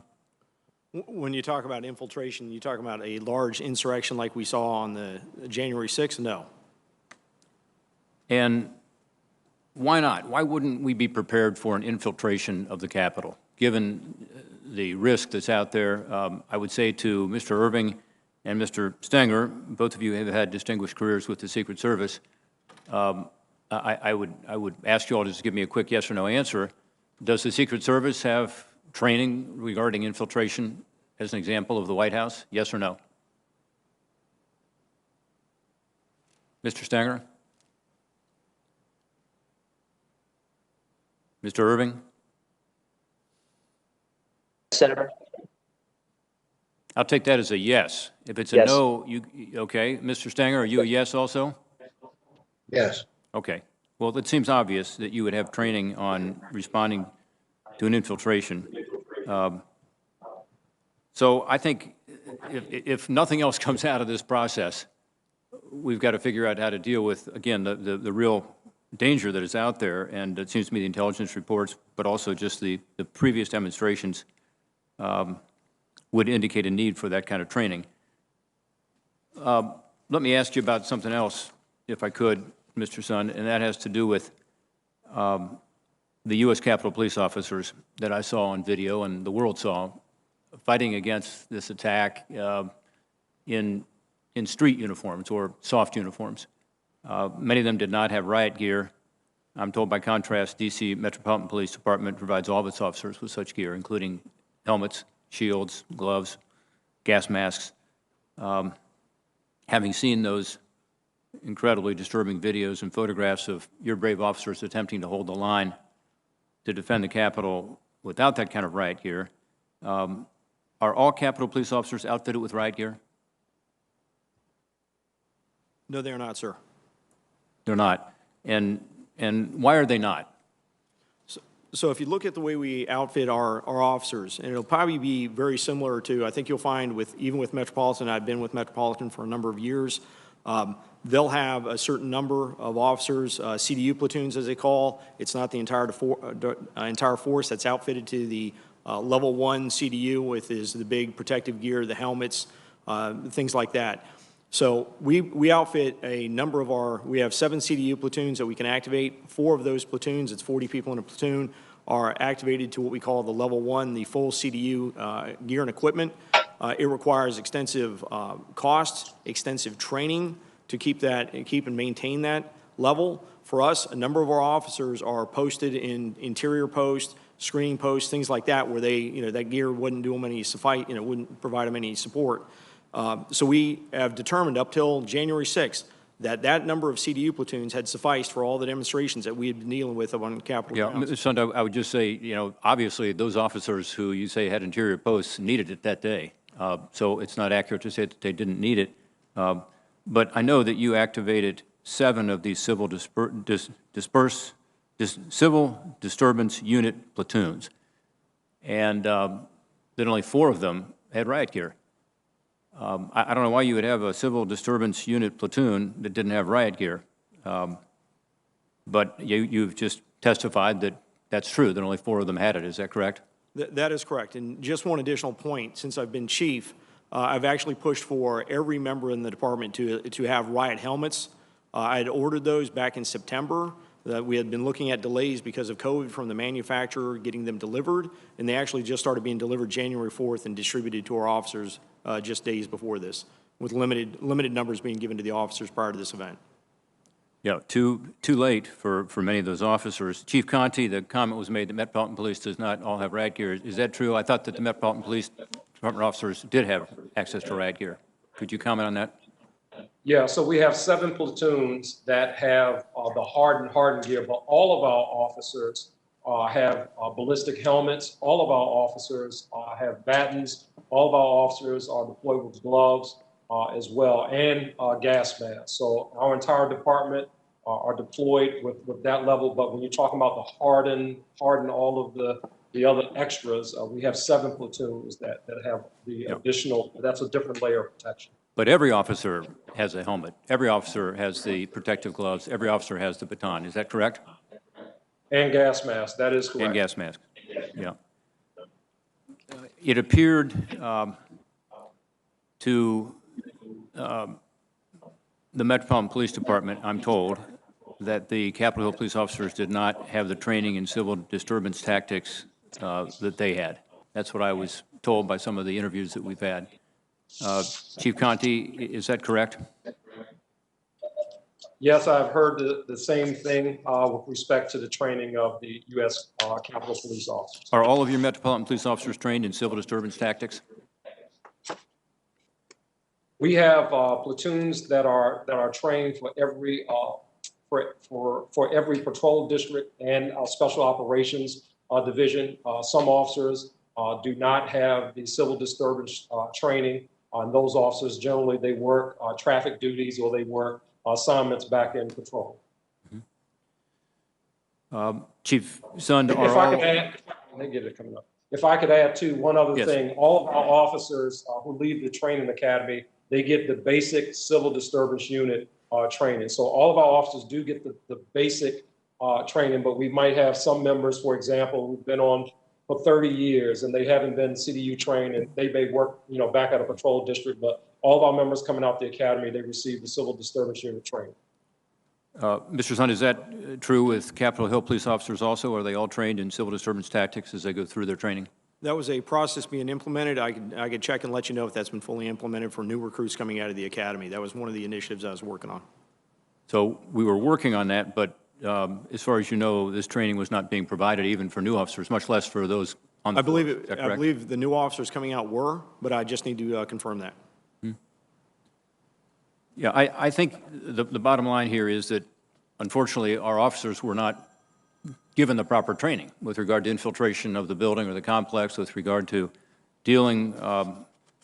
When you talk about infiltration, you talk about a large insurrection like we saw on the January 6th? No. And why not? Why wouldn't we be prepared for an infiltration of the Capitol? Given the risk that's out there, I would say to Mr. Irving and Mr. Stenger, both of you have had distinguished careers with the Secret Service, I would ask you all to just give me a quick yes or no answer. Does the Secret Service have training regarding infiltration as an example of the White House? Yes or no? Mr. Stenger? Mr. Irving? Senator? I'll take that as a yes. If it's a Yes. no, okay. Mr. Stenger, are you a yes also? Yes. Okay. Well, it seems obvious that you would have training on responding to an infiltration. So I think if nothing else comes out of this process, we've got to figure out how to deal with, again, the real danger that is out there, and it seems to me the intelligence reports, but also just the previous demonstrations would indicate a need for that kind of training. Let me ask you about something else, if I could, Mr. Sund, and that has to do with the U.S. Capitol police officers that I saw on video and the world saw fighting against this attack in street uniforms or soft uniforms. Many of them did not have riot gear. I'm told, by contrast, D.C. Metropolitan Police Department provides all of its officers with such gear, including helmets, shields, gloves, gas masks. Having seen those incredibly disturbing videos and photographs of your brave officers attempting to hold the line to defend the Capitol without that kind of riot gear, are all Capitol police officers outfitted with riot gear? No, they are not, sir. They're not. And why are they not? So if you look at the way we outfit our officers, and it'll probably be very similar to, I think you'll find even with Metropolitan, I've been with Metropolitan for a number of years, they'll have a certain number of officers, CDU platoons as they call. It's not the entire force that's outfitted to the level 1 CDU with the big protective gear, the helmets, things like that. So we outfit a number of we have 7 CDU platoons that we can activate. 4 of those platoons, it's 40 people in a platoon, are activated to what we call the level 1, the full CDU gear and equipment. It requires extensive costs, extensive training to keep and maintain that level. For us, a number of our officers are posted in interior posts, screening posts, things like that, where that gear wouldn't do them any wouldn't provide them any support. So we have determined up till January 6th that number of CDU platoons had sufficed for all the demonstrations that we had been dealing with on Capitol grounds. Mr. Sund, I would just say, obviously those officers who you say had interior posts needed it that day. So it's not accurate to say that they didn't need it. But I know that you activated 7 of these civil disturbance unit platoons, and that only 4 of them had riot gear. I don't know why you would have a civil disturbance unit platoon that didn't have riot gear, but you've just testified that that's true, that only 4 of them had it. Is that correct? That is correct. And just one additional point, since I've been chief, I've actually pushed for every member in the department to have riot helmets. I had ordered those back in September. We had been looking at delays because of COVID from the manufacturer getting them delivered, and they actually just started being delivered January 4th and distributed to our officers just days before this. with limited numbers being given to the officers prior to this event. Yeah, too late for many of those officers. Chief Conte, the comment was made that Metropolitan Police does not all have RAD gear. Is that true? I thought that the Metropolitan Police Department officers did have access to RAD gear. Could you comment on that? Yeah, so we have 7 platoons that have the hardened gear, but all of our officers have ballistic helmets. All of our officers have batons. All of our officers are deployed with gloves as well, and gas masks. So our entire department are deployed with that level. But when you're talking about the harden all of the other extras, we have 7 platoons that have the additional. That's a different layer of protection. But every officer has a helmet. Every officer has the protective gloves. Every officer has the baton. Is that correct? And gas masks. That is correct. And gas masks. Yeah. It appeared to the Metropolitan Police Department, I'm told, that the Capitol Hill police officers did not have the training in civil disturbance tactics that they had. That's what I was told by some of the interviews that we've had. Chief Conte, is that correct? Yes, I've heard the same thing with respect to the training of the U.S. Capitol Police officers. Are all of your Metropolitan Police officers trained in civil disturbance tactics? We have platoons that are trained for every for every patrol district and special operations division. Some officers do not have the civil disturbance training. Those officers generally they work traffic duties or they work assignments back in patrol. Chief Sund, If I could add, they get it coming up. If I could add to one other thing, all of our officers who leave the training academy, they get the basic civil disturbance unit training. So all of our officers do get the basic training, but we might have some members, for example, who've been on for 30 years and they haven't been CDU trained and they may work, back at a patrol district, but all of our members coming out the academy, they receive the civil disturbance unit training. Mr. Sund, is that true with Capitol Hill police officers also? Are they all trained in civil disturbance tactics as they go through their training? That was a process being implemented. I could check and let you know if that's been fully implemented for new recruits coming out of the academy. That was one of the initiatives I was working on. So we were working on that, but as far as you know, this training was not being provided even for new officers, much less for those on the force. Is that correct? I believe the new officers coming out were, but I just need to confirm that. Yeah, I think the bottom line here is that, unfortunately, our officers were not given the proper training with regard to infiltration of the building or the complex, with regard to dealing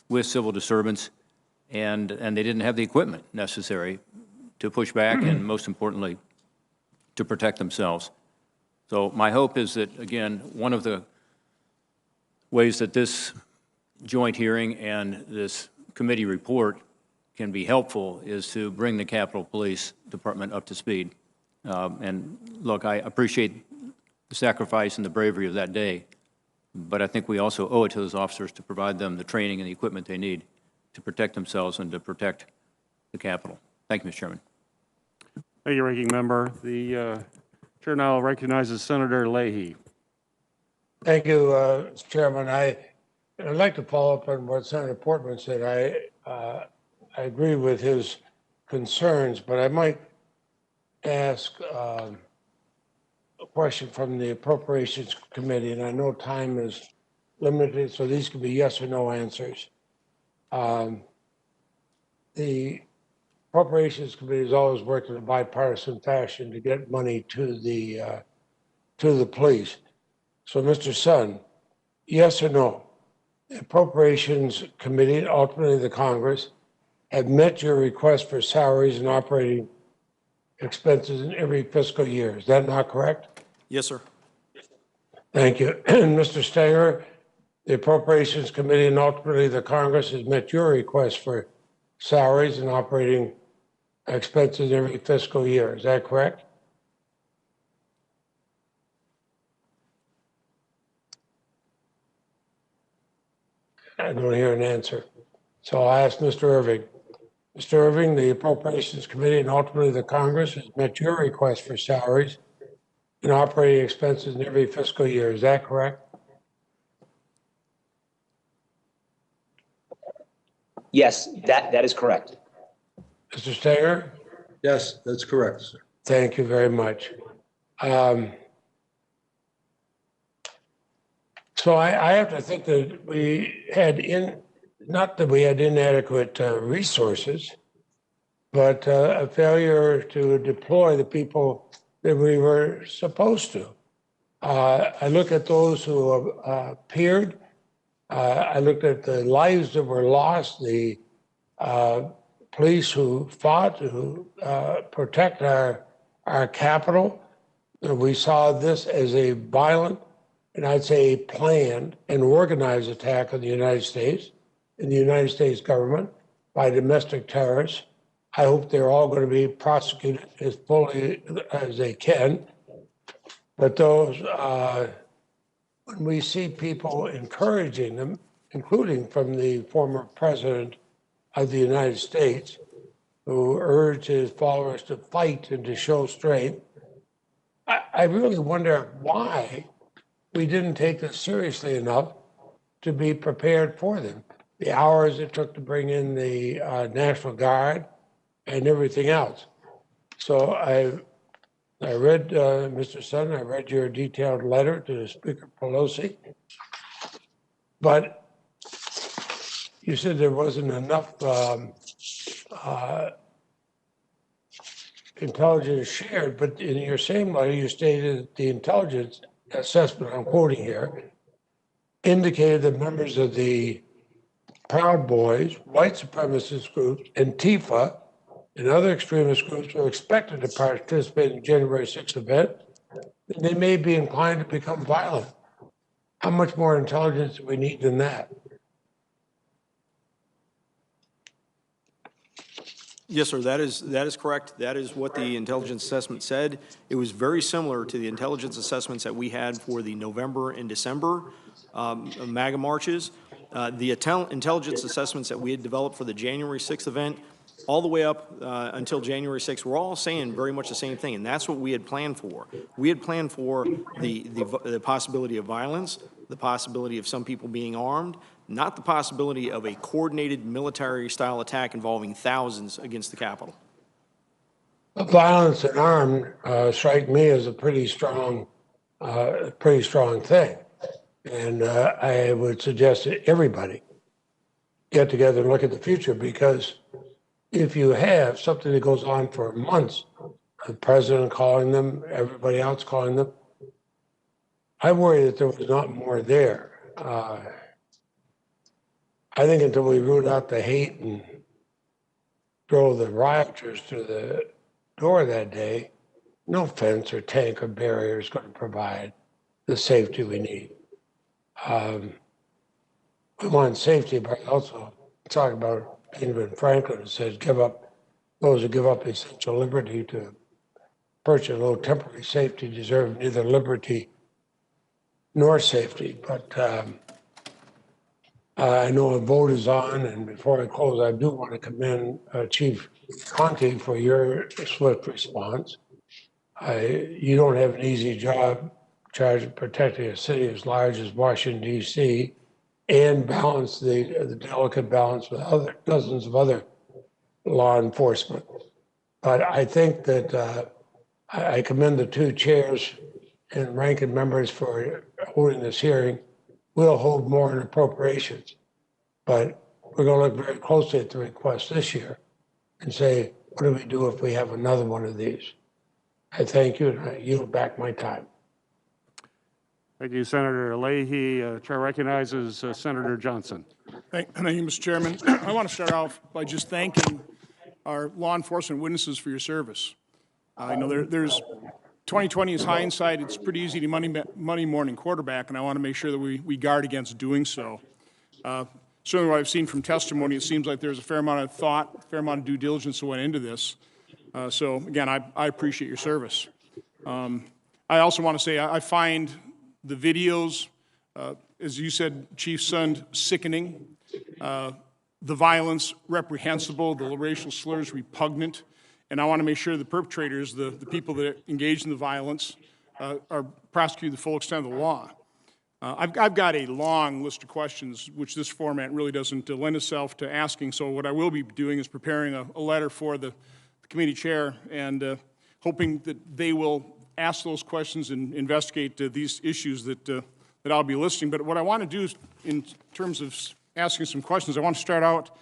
with civil disturbance, and they didn't have the equipment necessary to push back and, most importantly, to protect themselves. So my hope is that, again, one of the ways that this joint hearing and this committee report can be helpful is to bring the Capitol Police Department up to speed. And look, I appreciate the sacrifice and the bravery of that day, but I think we also owe it to those officers to provide them the training and the equipment they need to protect themselves and to protect the Capitol. Thank you, Mr. Chairman. Thank you, Ranking Member. The chair now recognizes Senator Leahy. Thank you, Mr. Chairman. I'd like to follow up on what Senator Portman said. I agree with his concerns, but I might ask a question from the Appropriations Committee, and I know time is limited, so these can be yes or no answers. The Appropriations Committee has always worked in a bipartisan fashion to get money to the police. So, Mr. Sund, yes or no? The Appropriations Committee, ultimately the Congress, have met your request for salaries and operating expenses in every fiscal year. Is that not correct? Yes, sir. Thank you. And Mr. Stenger, the Appropriations Committee and ultimately the Congress has met your request for salaries and operating expenses every fiscal year. Is that correct? I don't hear an answer. So I ask Mr. Irving. Mr. Irving, the Appropriations Committee and ultimately the Congress has met your request for salaries and operating expenses in every fiscal year. Is that correct? Yes, that is correct. Mr. Stenger? Yes, that's correct, sir. Thank you very much. So I have to think that we had not that we had inadequate resources, but a failure to deploy the people that we were supposed to. I look at those who appeared. I looked at the lives that were lost, the police who fought to protect our capital. We saw this as a violent, and I'd say planned and organized attack on the United States and the United States government by domestic terrorists. I hope they're all going to be prosecuted as fully as they can. But those, when we see people encouraging them, including from the former president of the United States, who urged his followers to fight and to show strength, I really wonder why we didn't take this seriously enough to be prepared for them. The hours it took to bring in the National Guard and everything else. So I read, Mr. Sutton, I read your detailed letter to Speaker Pelosi, but you said there wasn't enough intelligence shared, but in your same letter, you stated that the intelligence assessment, I'm quoting here, indicated that members of the Proud Boys, white supremacist groups, Antifa, and other extremist groups were expected to participate in the January 6th event, and they may be inclined to become violent. How much more intelligence do we need than that? Yes, sir, that is correct. That is what the intelligence assessment said. It was very similar to the intelligence assessments that we had for the November and December MAGA marches. The intelligence assessments that we had developed for the January 6th event, all the way up until January 6th, we're all saying very much the same thing, and that's what we had planned for. We had planned for the possibility of violence, the possibility of some people being armed, not the possibility of a coordinated military-style attack involving thousands against the Capitol. Violence and armed strike me as a pretty strong thing. And I would suggest that everybody get together and look at the future, because if you have something that goes on for months, the president calling them, everybody else calling them, I worry that there was not more there. I think until we root out the hate and throw the rioters to the door that day, no fence or tank or barrier is going to provide the safety we need. We want safety, but also talk about Benjamin Franklin, who says, those who give up essential liberty to purchase a little temporary safety deserve neither liberty nor safety. But I know a vote is on, and before I close, I do want to commend Chief Conte for your swift response. You don't have an easy job charged with protecting a city as large as Washington, D.C., and balance the delicate balance with dozens of other law enforcement. But I think that I commend the two chairs and ranking members for holding this hearing. We'll hold more in appropriations, but we're going to look very closely at the request this year and say, what do we do if we have another one of these? I thank you, and I yield back my time. Thank you, Senator Leahy. Chair recognizes Senator Johnson. Thank you, Mr. Chairman. I want to start off by just thanking our law enforcement witnesses for your service. I know there's 2020 is hindsight. It's pretty easy to Monday morning quarterback, and I want to make sure that we guard against doing so. Certainly what I've seen from testimony, it seems like there's a fair amount of thought, a fair amount of due diligence that went into this. So again, I appreciate your service. I also want to say I find the videos, as you said, Chief Sund, sickening. The violence reprehensible, the racial slurs repugnant. And I want to make sure the perpetrators, the people that engage in the violence, are prosecuted to the full extent of the law. I've got a long list of questions, which this format really doesn't lend itself to asking. So what I will be doing is preparing a letter for the committee chair and hoping that they will ask those questions and investigate these issues that I'll be listing. But what I want to do is, in terms of asking some questions, I want to start out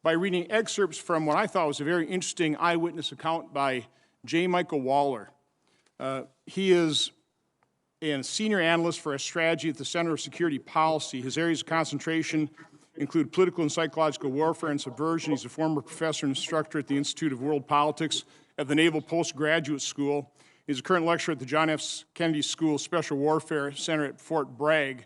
by reading excerpts from what I thought was a very interesting eyewitness account by J. Michael Waller. He is a senior analyst for strategy at the Center of Security Policy. His areas of concentration include political and psychological warfare and subversion. He's a former professor and instructor at the Institute of World Politics at the Naval Postgraduate School. He's a current lecturer at the John F. Kennedy School Special Warfare Center at Fort Bragg.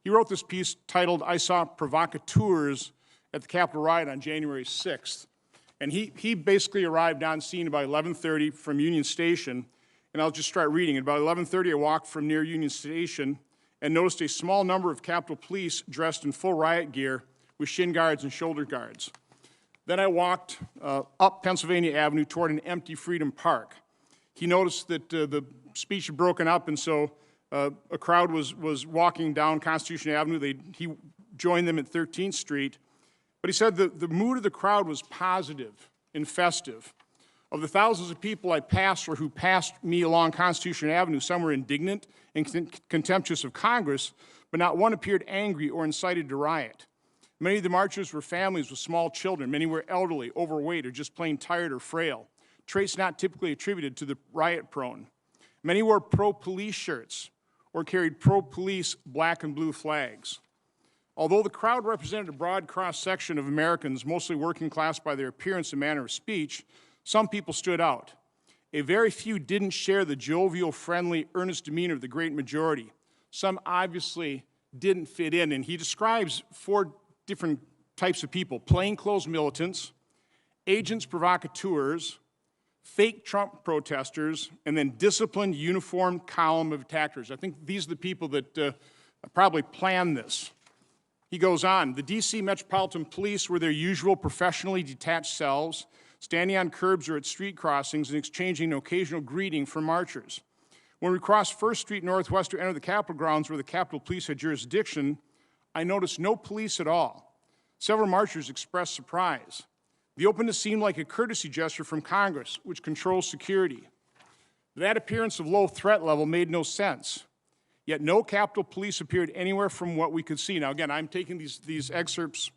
He wrote this piece titled, "I Saw Provocateurs at the Capitol Riot on January 6th. And he basically arrived on scene about 11:30 from Union Station. And I'll just start reading. At about 11:30, I walked from near Union Station and noticed a small number of Capitol Police dressed in full riot gear with shin guards and shoulder guards. Then I walked up Pennsylvania Avenue toward an empty Freedom Park. He noticed that the speech had broken up, and so a crowd was walking down Constitution Avenue. He joined them at 13th Street. But he said the mood of the crowd was positive and festive. Of the thousands of people I passed or who passed me along Constitution Avenue, some were indignant and contemptuous of Congress, but not one appeared angry or incited to riot. Many of the marchers were families with small children. Many were elderly, overweight, or just plain tired or frail, traits not typically attributed to the riot-prone. Many wore pro-police shirts or carried pro-police black and blue flags. Although the crowd represented a broad cross-section of Americans, mostly working class by their appearance and manner of speech, some people stood out. A very few didn't share the jovial, friendly, earnest demeanor of the great majority. Some obviously didn't fit in, and he describes 4 different types of people: plainclothes militants, agents provocateurs, fake Trump protesters, and then disciplined, uniformed column of attackers. I think these are the people that probably planned this. He goes on, the D.C. Metropolitan Police were their usual professionally detached selves, standing on curbs or at street crossings and exchanging an occasional greeting from marchers. When we crossed 1st Street Northwest to enter the Capitol grounds where the Capitol Police had jurisdiction, I noticed no police at all. Several marchers expressed surprise. The openness seemed like a courtesy gesture from Congress, which controls security. That appearance of low threat level made no sense. Yet no Capitol Police appeared anywhere from what we could see. Now, again, I'm taking these excerpts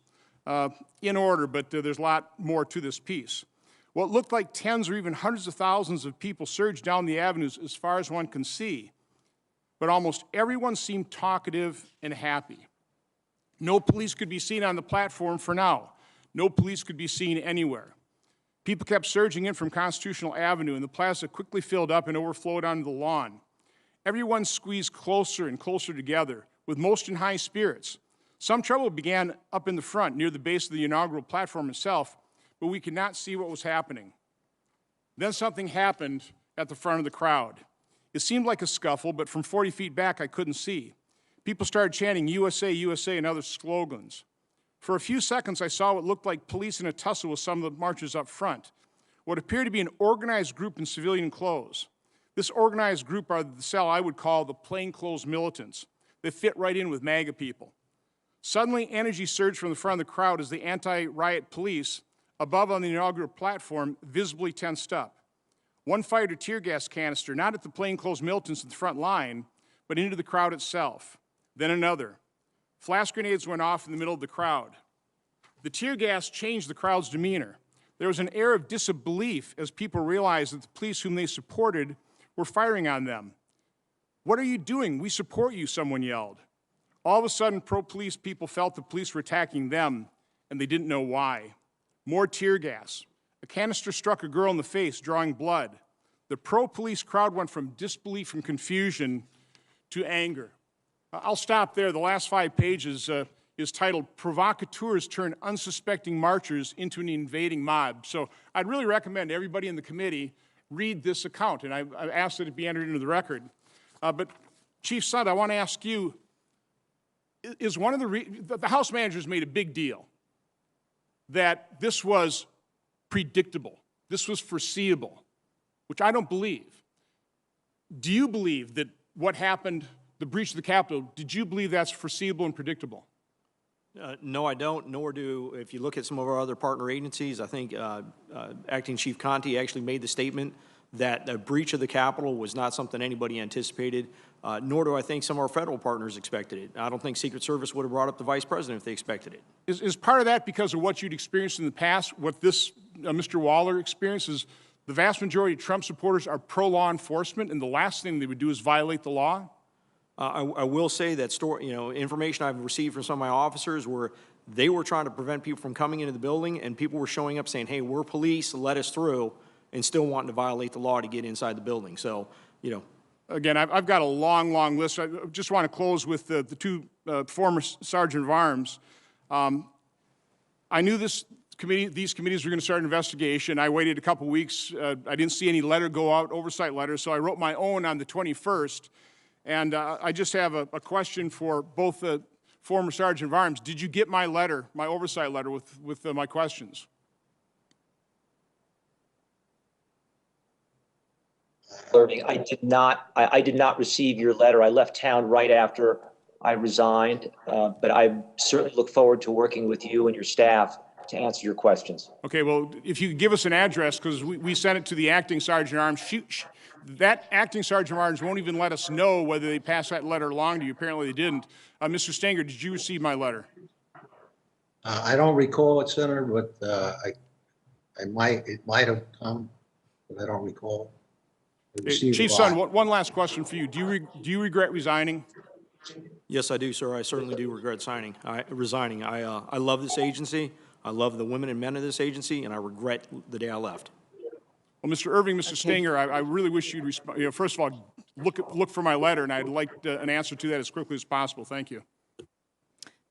in order, but there's a lot more to this piece. What looked like tens or even hundreds of thousands of people surged down the avenues as far as one can see, but almost everyone seemed talkative and happy. No police could be seen on the platform for now. No police could be seen anywhere. People kept surging in from Constitutional Avenue, and the plaza quickly filled up and overflowed onto the lawn. Everyone squeezed closer and closer together, with most in high spirits. Some trouble began up in the front, near the base of the inaugural platform itself, but we could not see what was happening. Then something happened at the front of the crowd. It seemed like a scuffle, but from 40 feet back, I couldn't see. People started chanting USA, USA, and other slogans. For a few seconds, I saw what looked like police in a tussle with some of the marchers up front, what appeared to be an organized group in civilian clothes. This organized group are the cell I would call the plainclothes militants. They fit right in with MAGA people. Suddenly, energy surged from the front of the crowd as the anti-riot police, above on the inaugural platform, visibly tensed up. One fired a tear gas canister, not at the plainclothes militants at the front line, but into the crowd itself. Then another. Flash grenades went off in the middle of the crowd. The tear gas changed the crowd's demeanor. There was an air of disbelief as people realized that the police whom they supported were firing on them. "What are you doing? We support you," someone yelled. All of a sudden, pro-police people felt the police were attacking them, and they didn't know why. More tear gas. A canister struck a girl in the face, drawing blood. The pro-police crowd went from disbelief and confusion to anger. I'll stop there. The last 5 pages is titled, "Provocateurs Turn Unsuspecting Marchers into an Invading Mob." So I'd really recommend everybody in the committee read this account, and I've asked that it be entered into the record. But Chief Sund, I want to ask you, is one of the House managers made a big deal that this was predictable, this was foreseeable, which I don't believe. Do you believe that what happened the breach of the Capitol, did you believe that's foreseeable and predictable? No, I don't, nor do, if you look at some of our other partner agencies, I think Acting Chief Conte actually made the statement that a breach of the Capitol was not something anybody anticipated, nor do I think some of our federal partners expected it. I don't think Secret Service would have brought up the Vice President if they expected it. Is part of that because of what you'd experienced in the past, what this Mr. Waller experiences? The vast majority of Trump supporters are pro-law enforcement, and the last thing they would do is violate the law? I will say that information I've received from some of my officers where they were trying to prevent people from coming into the building, and people were showing up saying, hey, we're police, let us through, and still wanting to violate the law to get inside the building. So, you know. Again, I've got a long, long list. I just want to close with the two former Sergeant of Arms. I knew these committees were going to start an investigation. I waited a couple weeks. I didn't see any letter go out, oversight letter, so I wrote my own on the 21st. And I just have a question for both the former Sergeant of Arms. Did you get my letter, my oversight letter with my questions? Irving, I did not receive your letter. I left town right after I resigned, but I certainly look forward to working with you and your staff to answer your questions. Okay, well, if you could give us an address, because we sent it to the Acting Sergeant of Arms. That Acting Sergeant of Arms won't even let us know whether they passed that letter along to you. Apparently they didn't. Mr. Stenger, did you receive my letter? I don't recall it, Senator, but it might have come, but I don't recall. Chief Son, one last question for you. Do you regret resigning? Yes, I do, sir. I certainly do regret resigning. I love this agency. I love the women and men of this agency, and I regret the day I left. Well, Mr. Irving, Mr. Stenger, I really wish you'd respond. You know, first of all, look for my letter, and I'd like an answer to that as quickly as possible. Thank you.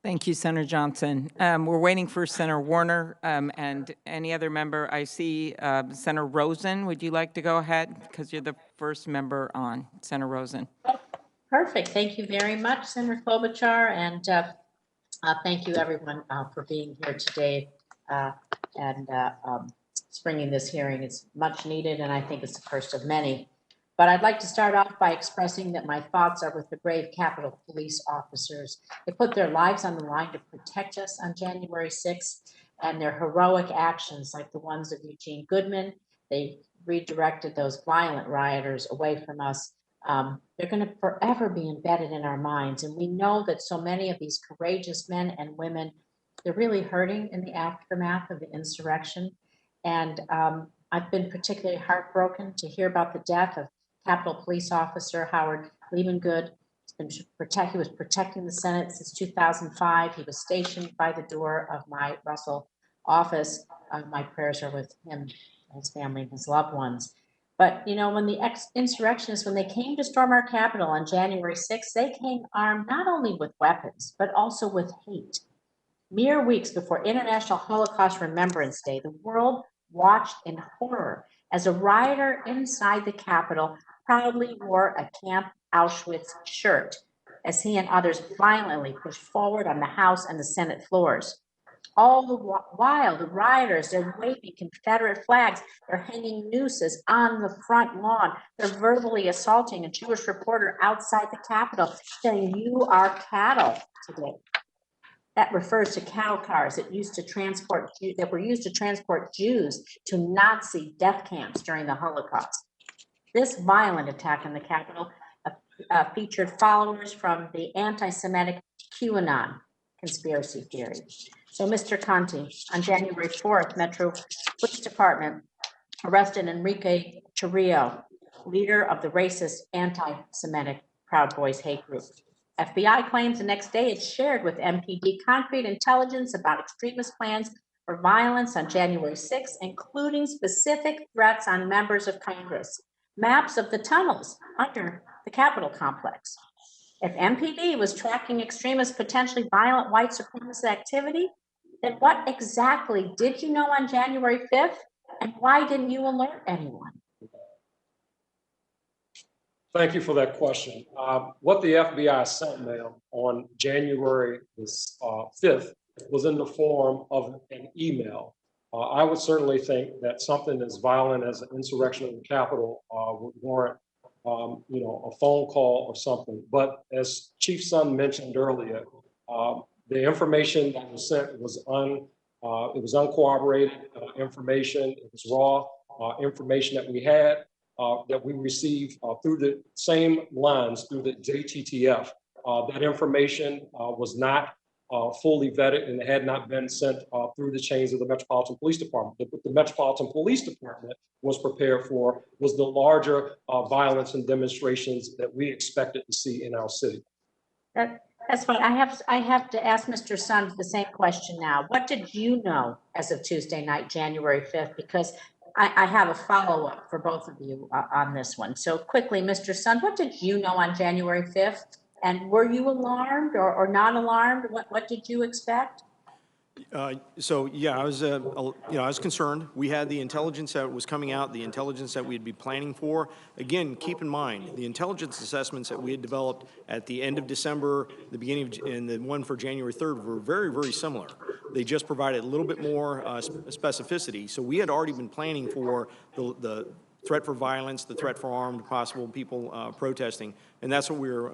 Thank you, Senator Johnson. We're waiting for Senator Warner and any other member. I see Senator Rosen. Would you like to go ahead? Because you're the first member on. Senator Rosen. Perfect. Thank you very much, Senator Klobuchar, and thank you, everyone, for being here today and springing this hearing. It's much needed, and I think it's the first of many. But I'd like to start off by expressing that my thoughts are with the brave Capitol Police officers. They put their lives on the line to protect us on January 6th, and their heroic actions, like the ones of Eugene Goodman, they redirected those violent rioters away from us. They're going to forever be embedded in our minds. And we know that so many of these courageous men and women, they're really hurting in the aftermath of the insurrection. And I've been particularly heartbroken to hear about the death of Capitol Police Officer Howard Lehmanngood. He was protecting the Senate since 2005. He was stationed by the door of my Russell office. My prayers are with him, his family, and his loved ones. But, you know, when the insurrectionists, when they came to storm our Capitol on January 6th, they came armed not only with weapons, but also with hate. Mere weeks before International Holocaust Remembrance Day, the world watched in horror as a rioter inside the Capitol proudly wore a Camp Auschwitz shirt as he and others violently pushed forward on the House and the Senate floors. All the while, the rioters, they're waving Confederate flags, they're hanging nooses on the front lawn, they're verbally assaulting a Jewish reporter outside the Capitol, saying, "You are cattle" today. That refers to cattle cars that were used to transport Jews to Nazi death camps during the Holocaust. This violent attack on the Capitol featured followers from the anti-Semitic QAnon conspiracy theory. So, Mr. Conte, on January 4th, Metro Police Department arrested Enrique Chirrillo, leader of the racist anti-Semitic Proud Boys hate group. FBI claims the next day it shared with MPD concrete intelligence about extremist plans for violence on January 6th, including specific threats on members of Congress, maps of the tunnels under the Capitol complex. If MPD was tracking extremist, potentially violent white supremacist activity, then what exactly did you know on January 5th, and why didn't you alert anyone? Thank you for that question. What the FBI sent them on January 5th was in the form of an email. I would certainly think that something as violent as an insurrection in the Capitol would warrant a phone call or something. But as Chief Sun mentioned earlier, the information that was sent was it was uncorroborated information. It was raw information that we had, that we received through the same lines through the JTTF. That information was not fully vetted and had not been sent through the chains of the Metropolitan Police Department. What the Metropolitan Police Department was prepared for was the larger violence and demonstrations that we expected to see in our city. That's fine. I have to ask Mr. Sun the same question now. What did you know as of Tuesday night, January 5th? Because I have a follow-up for both of you on this one. So quickly, Mr. Sun, what did you know on January 5th? And were you alarmed or not alarmed? What did you expect? So yeah, I was, I was concerned. We had the intelligence that was coming out, the intelligence that we'd be planning for. Again, keep in mind, the intelligence assessments that we had developed at the end of December, the beginning of, and the one for January 3rd were very, very similar. They just provided a little bit more specificity. So we had already been planning for the threat for violence, the threat for armed possible people protesting, and that's what we were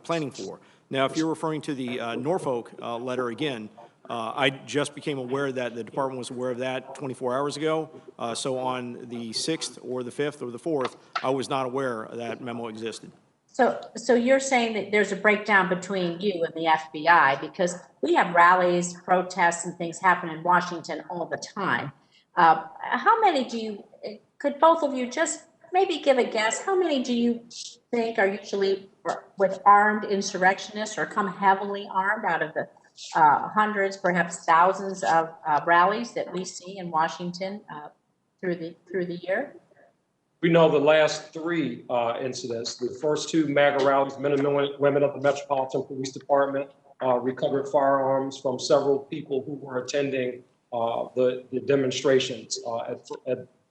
planning for. Now, if you're referring to the Norfolk letter again, I just became aware that the department was aware of that 24 hours ago. So on the 6th or the 5th or the 4th, I was not aware that memo existed. So you're saying that there's a breakdown between you and the FBI, because we have rallies, protests, and things happen in Washington all the time. How many do you, could both of you just maybe give a guess, how many do you think are usually with armed insurrectionists or come heavily armed out of the hundreds, perhaps thousands of rallies that we see in Washington through the year? We know the last three incidents, the first two MAGA rallies, men and women of the Metropolitan Police Department recovered firearms from several people who were attending the demonstrations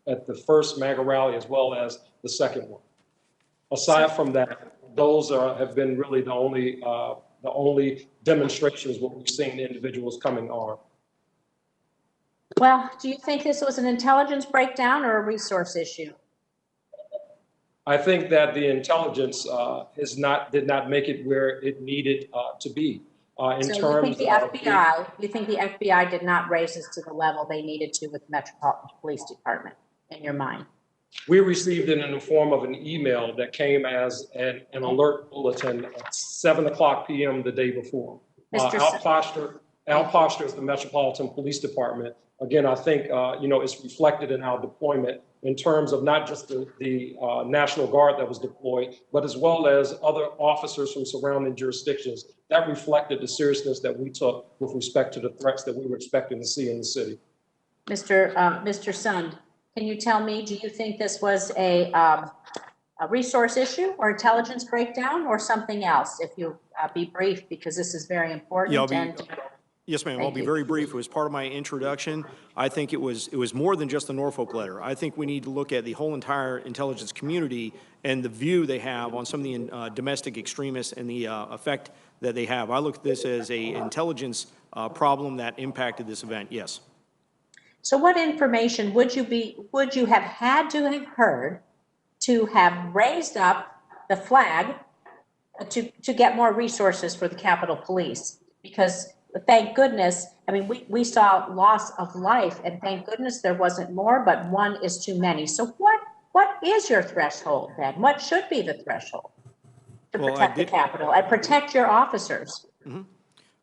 at the first MAGA rally as well as the second one. Aside from that, those have been really the only demonstrations where we've seen individuals coming armed. Well, do you think this was an intelligence breakdown or a resource issue? I think that the intelligence did not make it where it needed to be. You think the FBI did not raise this to the level they needed to with the Metropolitan Police Department, in your mind? We received it in the form of an email that came as an alert bulletin at 7:00 p.m. the day before. Al Posture is the Metropolitan Police Department. Again, I think it's reflected in our deployment in terms of not just the National Guard that was deployed, but as well as other officers from surrounding jurisdictions. That reflected the seriousness that we took with respect to the threats that we were expecting to see in the city. Mr. Sund, can you tell me, do you think this was a resource issue or intelligence breakdown or something else? If you be brief, because this is very important. Yes, ma'am. I'll be very brief. It was part of my introduction. I think it was more than just the Norfolk letter. I think we need to look at the whole entire intelligence community and the view they have on some of the domestic extremists and the effect that they have. I look at this as an intelligence problem that impacted this event. Yes. So what information would you have had to have heard to have raised up the flag to get more resources for the Capitol Police? Because thank goodness, I mean, we saw loss of life, and thank goodness there wasn't more, but one is too many. So what is your threshold then? What should be the threshold to protect the Capitol and protect your officers? Mm-hmm.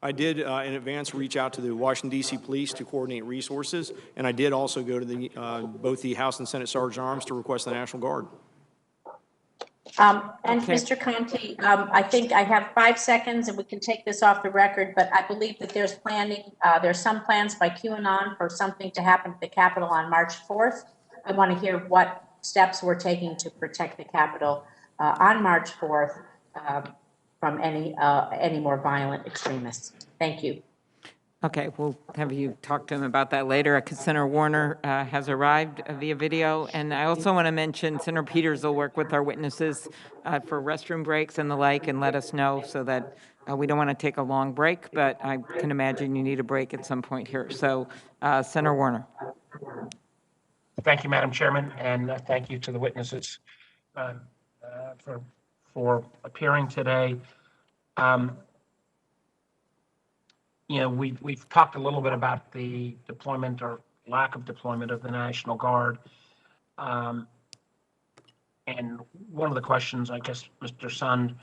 I did in advance reach out to the Washington, D.C. police to coordinate resources, and I did also go to the both the House and Senate Sergeant Arms to request the National Guard. And okay. Mr. Conte, I think I have 5 seconds and we can take this off the record, but I believe that there's there's some plans by QAnon for something to happen at the Capitol on March 4th. I want to hear what steps we're taking to protect the Capitol on March 4th from any more violent extremists. Thank you. Okay, we'll have you talk to him about that later. Senator Warner has arrived via video, and I also want to mention Senator Peters will work with our witnesses for restroom breaks and the like, and let us know so that we don't want to take a long break, but I can imagine you need a break at some point here. So, Senator Warner. Thank you, Madam Chairman, and thank you to the witnesses. for appearing today. Um, we've talked a little bit about the deployment or lack of deployment of the National Guard. And one of the questions, I guess, Mr. Sund,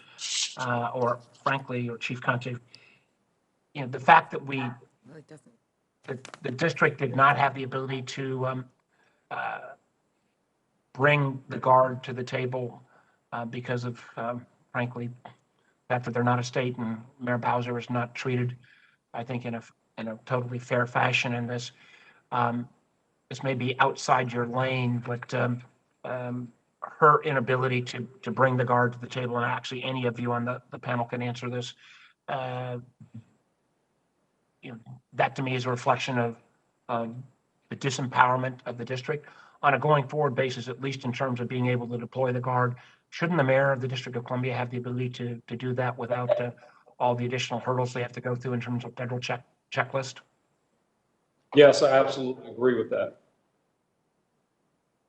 or frankly, or Chief Conte, the fact that the district did not have the ability to bring the Guard to the table because of, frankly, the fact that they're not a state and Mayor Bowser is not treated, I think, in a totally fair fashion in this. This may be outside your lane, but her inability to bring the Guard to the table, and actually any of you on the panel can answer this, that to me is a reflection of the disempowerment of the district. On a going forward basis, at least in terms of being able to deploy the Guard, shouldn't the mayor of the District of Columbia have the ability to do that without all the additional hurdles they have to go through in terms of federal checklist? Yes, I absolutely agree with that.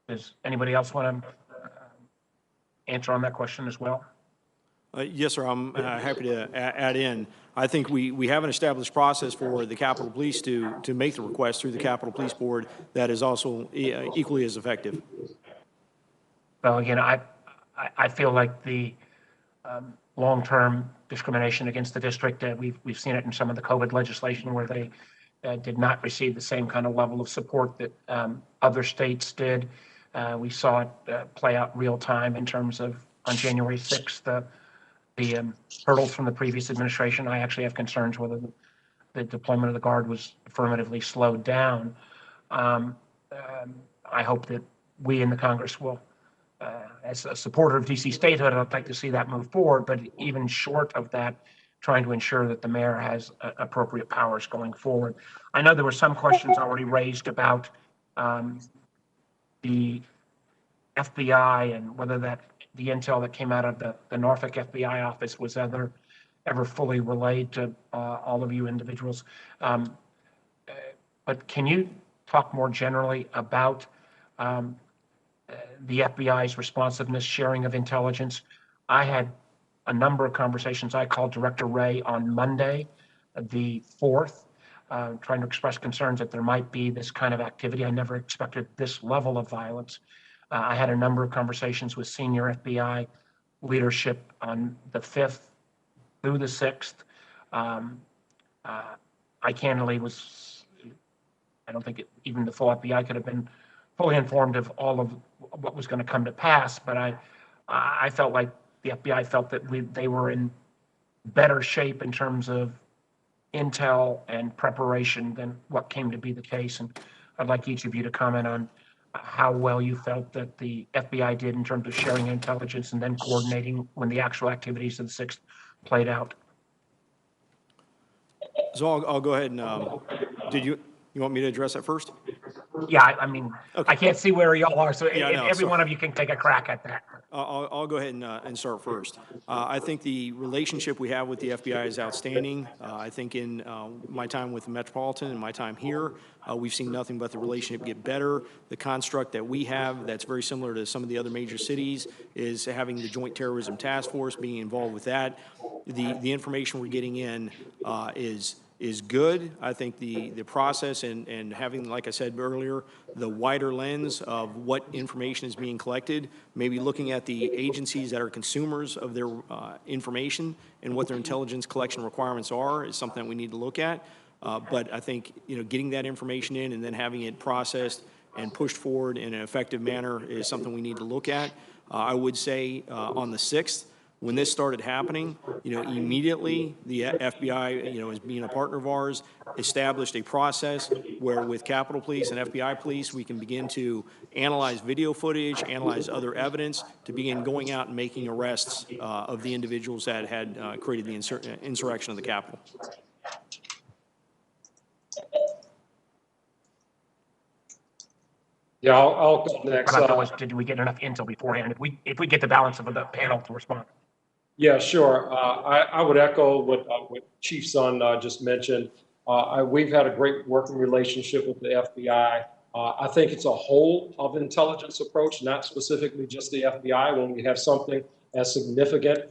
Does anybody else want to answer on that question as well? Yes, sir. I'm happy to add in. I think we have an established process for the Capitol Police to make the request through the Capitol Police Board that is also equally as effective. Well, again, I feel like the long-term discrimination against the district, we've seen it in some of the COVID legislation where they did not receive the same kind of level of support that other states did. We saw it play out real time in terms of on January 6th, the hurdles from the previous administration. I actually have concerns whether the deployment of the Guard was affirmatively slowed down. I hope that we in the Congress will, as a supporter of DC statehood, I'd like to see that move forward, but even short of that, trying to ensure that the mayor has appropriate powers going forward. I know there were some questions already raised about the FBI and whether the intel that came out of the Norfolk FBI office was ever fully relayed to all of you individuals. But can you talk more generally about the FBI's responsiveness, sharing of intelligence? I had a number of conversations. I called Director Wray on Monday, the 4th, trying to express concerns that there might be this kind of activity. I never expected this level of violence. I had a number of conversations with senior FBI leadership on the 5th through the 6th. I candidly I don't think even the full FBI could have been fully informed of all of what was going to come to pass, but I felt like the FBI felt that they were in better shape in terms of intel and preparation than what came to be the case. And I'd like each of you to comment on how well you felt that the FBI did in terms of sharing intelligence and then coordinating when the actual activities of the 6th played out. So I'll go ahead and, did you want me to address that first? Yeah, I mean, okay. I can't see where y'all are, so yeah, no, every one of you can take a crack at that. I'll go ahead and start first. I think the relationship we have with the FBI is outstanding. I think in my time with the Metropolitan and my time here, we've seen nothing but the relationship get better. The construct that we have that's very similar to some of the other major cities is having the Joint Terrorism Task Force, being involved with that. The information we're getting in is good. I think the process and having, like I said earlier, the wider lens of what information is being collected, maybe looking at the agencies that are consumers of their information and what their intelligence collection requirements are is something that we need to look at. But I think, getting that information in and then having it processed and pushed forward in an effective manner is something we need to look at. I would say on the 6th, when this started happening, immediately the FBI, as being a partner of ours, established a process where with Capitol Police and FBI Police, we can begin to analyze video footage, analyze other evidence, to begin going out and making arrests of the individuals that had created the insurrection of the Capitol. Yeah, I'll go next. Did we get enough intel beforehand? If we get the balance of the panel to respond. Yeah, sure. I would echo what Chief Sund just mentioned. We've had a great working relationship with the FBI. I think it's a whole of intelligence approach, not specifically just the FBI. When we have something as significant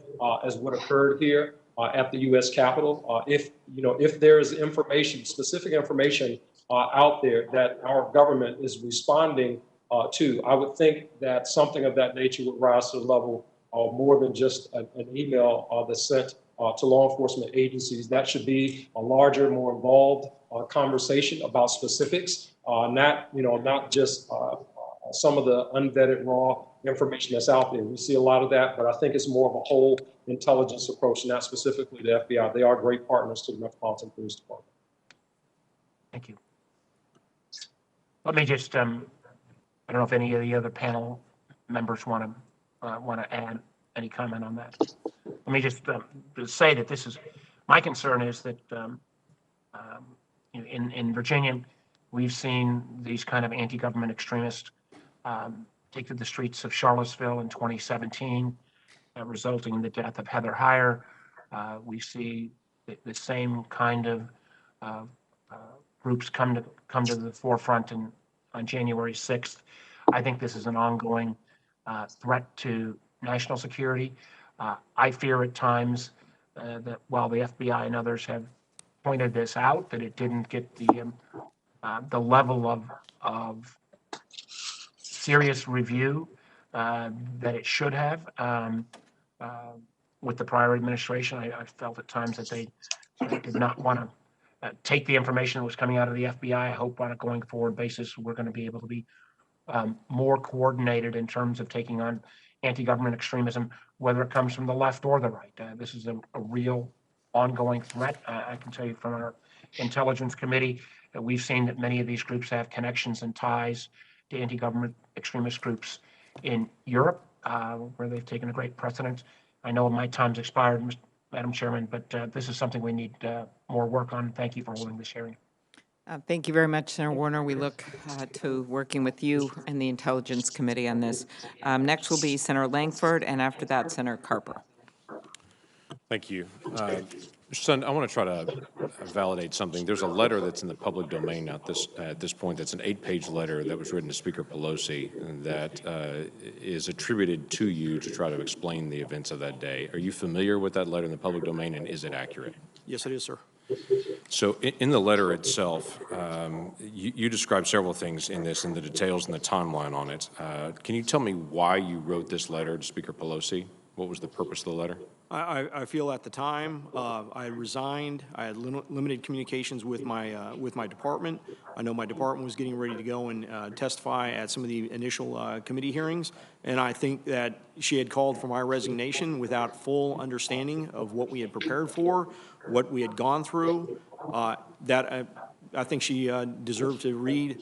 as what occurred here at the U.S. Capitol, if there is information, specific information out there that our government is responding to, I would think that something of that nature would rise to the level more than just an email that's sent to law enforcement agencies. That should be a larger, more involved conversation about specifics, not just some of the unvetted raw information that's out there. We see a lot of that, but I think it's more of a whole intelligence approach, not specifically the FBI. They are great partners to the Metropolitan Police Department. Thank you. Let me just, I don't know if any of the other panel members want to add any comment on that. Let me just say that this is, my concern is that in Virginia, we've seen these kind of anti-government extremists take to the streets of Charlottesville in 2017, resulting in the death of Heather Heyer. We see the same kind of groups come to the forefront on January 6th. I think this is an ongoing threat to national security. I fear at times that while the FBI and others have pointed this out, that it didn't get the level of serious review that it should have. With the prior administration, I felt at times that they did not want to take the information that was coming out of the FBI. I hope on a going forward basis, we're going to be able to be more coordinated in terms of taking on anti-government extremism, whether it comes from the left or the right. This is a real ongoing threat. I can tell you from our Intelligence Committee that we've seen that many of these groups have connections and ties to anti-government extremist groups in Europe, where they've taken a great precedent. I know my time's expired, Madam Chairman, but this is something we need more work on. Thank you for holding this hearing. Thank you very much, Senator Warner. We look to working with you and the Intelligence Committee on this. Next will be Senator Langford, and after that, Senator Carper. Thank you. Mr. Son, I want to try to validate something. There's a letter that's in the public domain at this point. That's an 8-page letter that was written to Speaker Pelosi that is attributed to you to try to explain the events of that day. Are you familiar with that letter in the public domain, and is it accurate? Yes, it is, sir. So in the letter itself, you describe several things in this, in the details and the timeline on it. Can you tell me why you wrote this letter to Speaker Pelosi? What was the purpose of the letter? I feel at the time I had resigned. I had limited communications with my department. I know my department was getting ready to go and testify at some of the initial committee hearings, and I think that she had called for my resignation without full understanding of what we had prepared for, what we had gone through. I think she deserved to read,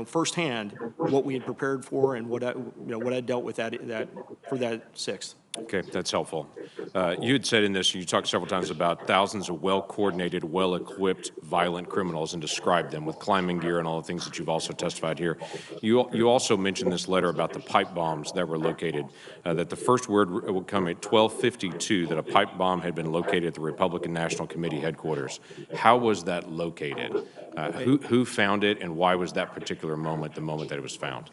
firsthand what we had prepared for and what I dealt with that for that 6th. Okay, that's helpful. You had said in this, you talked several times about thousands of well-coordinated, well-equipped, violent criminals and described them with climbing gear and all the things that you've also testified here. You also mentioned this letter about the pipe bombs that were located, that the first word would come at 12:52 that a pipe bomb had been located at the Republican National Committee headquarters. How was that located? Who found it, and why was that particular moment the moment that it was found?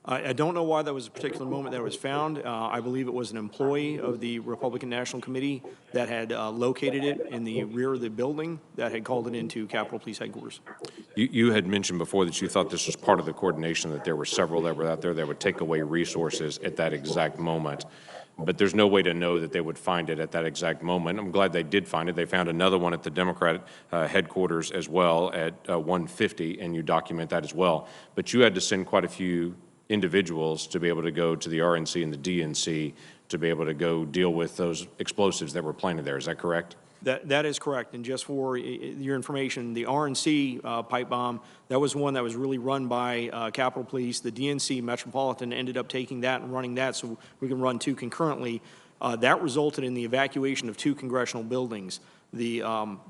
I don't know why that was a particular moment that it was found. I believe it was an employee of the Republican National Committee that had located it in the rear of the building that had called it into Capitol Police Headquarters. You had mentioned before that you thought this was part of the coordination, that there were several that were out there that would take away resources at that exact moment. But there's no way to know that they would find it at that exact moment. I'm glad they did find it. They found another one at the Democrat headquarters as well at 1:50, and you document that as well. But you had to send quite a few individuals to be able to go to the RNC and the DNC to be able to go deal with those explosives that were planted there. Is that correct? That is correct. And just for your information, the RNC pipe bomb, that was one that was really run by Capitol Police. The DNC Metropolitan ended up taking that and running that so we can run two concurrently. That resulted in the evacuation of 2 congressional buildings, the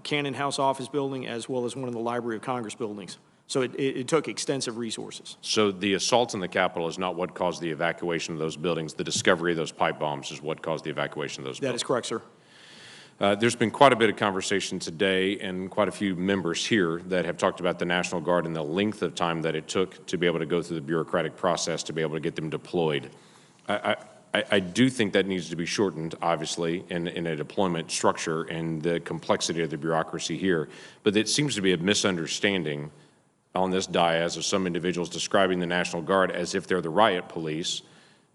Cannon House Office building as well as one of the Library of Congress buildings. So it took extensive resources. So the assault on the Capitol is not what caused the evacuation of those buildings. The discovery of those pipe bombs is what caused the evacuation of those buildings. That is correct, sir. There's been quite a bit of conversation today and quite a few members here that have talked about the National Guard and the length of time that it took to be able to go through the bureaucratic process to be able to get them deployed. I do think that needs to be shortened, obviously, in a deployment structure and the complexity of the bureaucracy here. But it seems to be a misunderstanding on this dais of some individuals describing the National Guard as if they're the riot police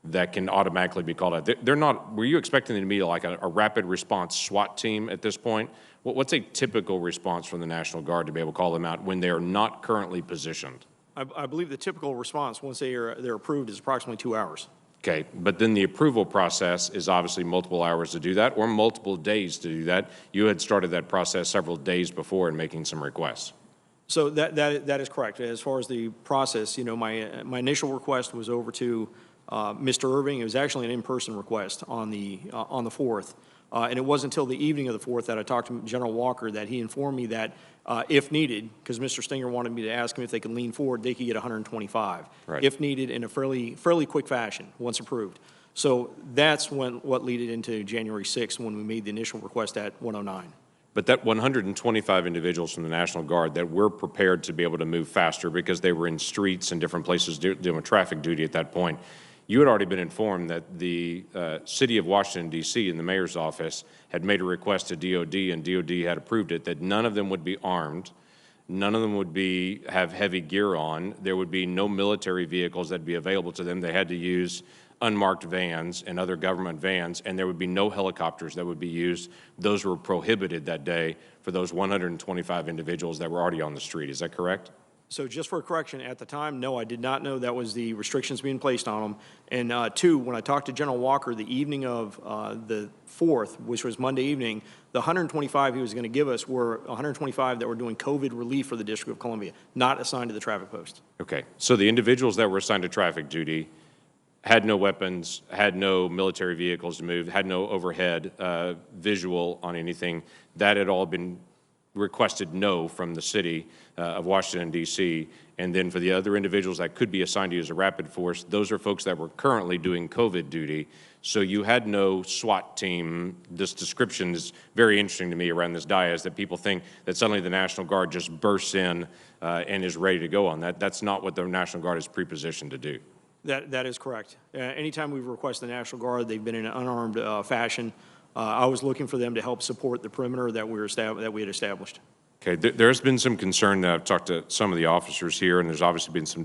that can automatically be called out. They're not. Were you expecting them to be like a rapid response SWAT team at this point? What's a typical response from the National Guard to be able to call them out when they are not currently positioned? I believe the typical response, once they're approved, is approximately 2 hours. Okay, but then the approval process is obviously multiple hours to do that or multiple days to do that. You had started that process several days before in making some requests. So that is correct. As far as the process, you know, my initial request was over to Mr. Irving. It was actually an in-person request on the 4th. And it wasn't until the evening of the 4th that I talked to General Walker that he informed me that if needed, because Mr. Stenger wanted me to ask him if they could lean forward, they could get 125, right, if needed, in a fairly quick fashion, once approved. So that's what led into January 6th when we made the initial request at 109. But that 125 individuals from the National Guard that were prepared to be able to move faster because they were in streets and different places doing traffic duty at that point, you had already been informed that the city of Washington, D.C. and the mayor's office had made a request to DOD, and DOD had approved it, that none of them would be armed, none of them would have heavy gear on, there would be no military vehicles that would be available to them. They had to use unmarked vans and other government vans, and there would be no helicopters that would be used. Those were prohibited that day for those 125 individuals that were already on the street. Is that correct? So just for a correction, at the time, no, I did not know that was the restrictions being placed on them. And two, when I talked to General Walker the evening of the 4th, which was Monday evening, the 125 he was going to give us were 125 that were doing COVID relief for the District of Columbia, not assigned to the traffic post. Okay, so the individuals that were assigned to traffic duty had no weapons, had no military vehicles to move, had no overhead visual on anything. That had all been requested no from the city of Washington, D.C. And then for the other individuals that could be assigned to you as a rapid force, those are folks that were currently doing COVID duty. So you had no SWAT team. This description is very interesting to me around this dais, that people think that suddenly the National Guard just bursts in and is ready to go on that. That's not what the National Guard is prepositioned to do. That is correct. Anytime we've requested the National Guard, they've been in an unarmed fashion. I was looking for them to help support the perimeter that we had established. Okay, there's been some concern that I've talked to some of the officers here, and there's obviously been some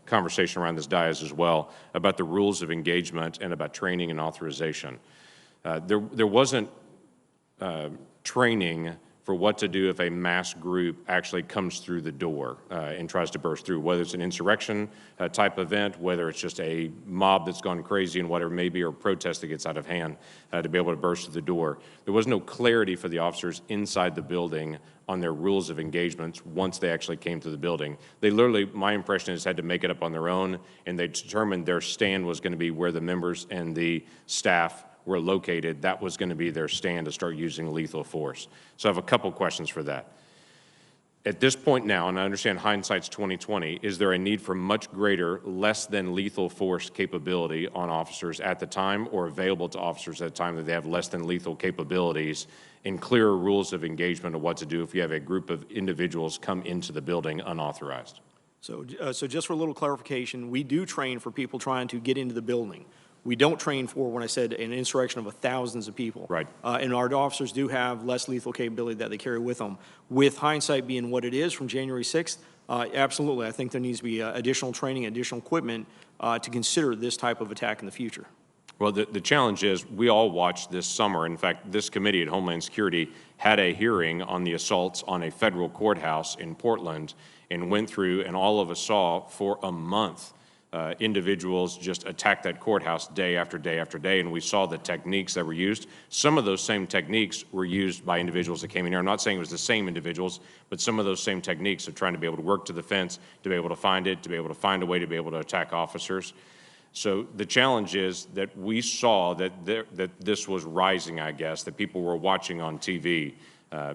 conversation around this dais as well about the rules of engagement and about training and authorization. There wasn't training for what to do if a mass group actually comes through the door and tries to burst through, whether it's an insurrection type event, whether it's just a mob that's gone crazy and whatever it may be, or a protest that gets out of hand to be able to burst through the door. There was no clarity for the officers inside the building on their rules of engagements once they actually came to the building. They literally, my impression is, had to make it up on their own, and they determined their stand was going to be where the members and the staff were located. That was going to be their stand to start using lethal force. So I have a couple questions for that. At this point now, and I understand hindsight's 2020, is there a need for much greater, less than lethal force capability on officers at the time, or available to officers at the time, that they have less than lethal capabilities and clearer rules of engagement of what to do if you have a group of individuals come into the building unauthorized? So just for a little clarification, we do train for people trying to get into the building. We don't train for, when I said, an insurrection of thousands of people. Right. And our officers do have less lethal capability that they carry with them. With hindsight being what it is from January 6th, absolutely, I think there needs to be additional training, additional equipment to consider this type of attack in the future. Well, the challenge is we all watched this summer. In fact, this committee at Homeland Security had a hearing on the assaults on a federal courthouse in Portland and went through, and all of us saw for a month individuals just attack that courthouse day after day after day, and we saw the techniques that were used. Some of those same techniques were used by individuals that came in here. I'm not saying it was the same individuals, but some of those same techniques of trying to be able to work to the fence, to be able to find it, to be able to find a way to be able to attack officers. So the challenge is that we saw that this was rising, I guess, that people were watching on TV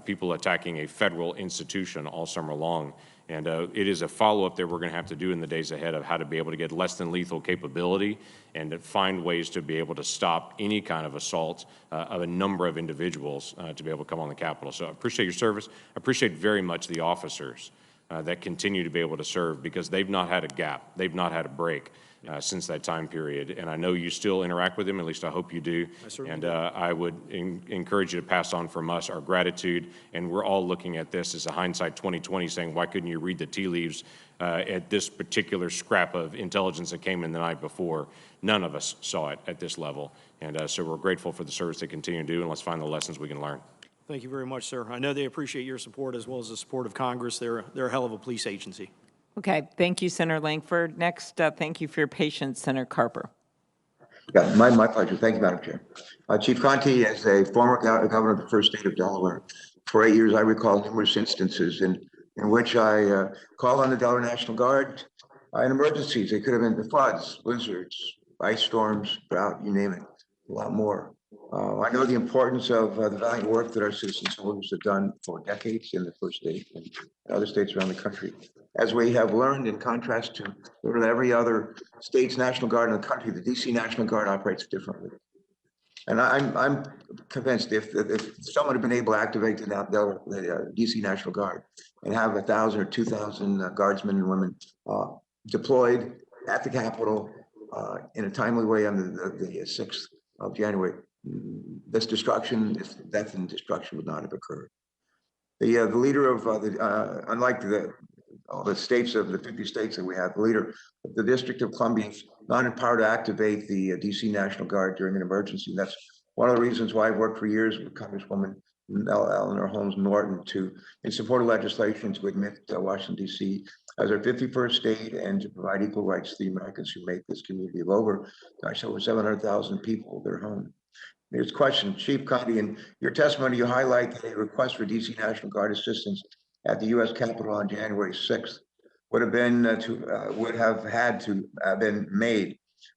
people attacking a federal institution all summer long. And it is a follow-up that we're going to have to do in the days ahead of how to be able to get less than lethal capability and to find ways to be able to stop any kind of assault of a number of individuals to be able to come on the Capitol. So I appreciate your service. I appreciate very much the officers that continue to be able to serve, because they've not had a gap. They've not had a break since that time period. And I know you still interact with them, at least I hope you do. And I would encourage you to pass on from us our gratitude. And we're all looking at this as a hindsight 2020, saying, why couldn't you read the tea leaves at this particular scrap of intelligence that came in the night before? None of us saw it at this level. And so we're grateful for the service they continue to do, and let's find the lessons we can learn. Thank you very much, sir. I know they appreciate your support as well as the support of Congress. They're a hell of a police agency. Okay, thank you, Senator Langford. Next, thank you for your patience, Senator Carper. Yeah, my pleasure. Thank you, Madam Chair. Chief Conte, as a former governor of the first state of Delaware, for 8 years I recall numerous instances in which I called on the Delaware National Guard in emergencies. They could have been the floods, blizzards, ice storms, drought, you name it, a lot more. I know the importance of the valiant work that our citizen soldiers have done for decades in the first state and other states around the country. As we have learned, in contrast to literally every other state's National Guard in the country, the DC National Guard operates differently. And I'm convinced if someone had been able to activate the DC National Guard and have 1,000 or 2,000 guardsmen and women deployed at the Capitol in a timely way on the 6th of January, this destruction, this death and destruction would not have occurred. The leader of unlike all the states of the 50 states that we have, the leader of the District of Columbia is not empowered to activate the DC National Guard during an emergency. That's one of the reasons why I've worked for years with Congresswoman Eleanor Holmes Norton in support of legislation to admit Washington, D.C. as our 51st state and to provide equal rights to the Americans who make this community of over 700,000 people their home. Here's a question, Chief Conte, in your testimony, you highlight that a request for DC National Guard assistance at the U.S. Capitol on January 6th would have had to have been made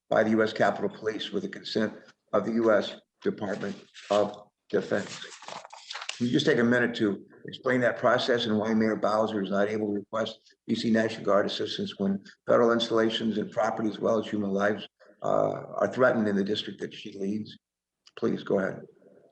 by the U.S. Capitol Police with the consent of the U.S. Department of Defense. Can you just take a minute to explain that process and why Mayor Bowser is not able to request DC National Guard assistance when federal installations and property as well as human lives are threatened in the district that she leads? Please go ahead.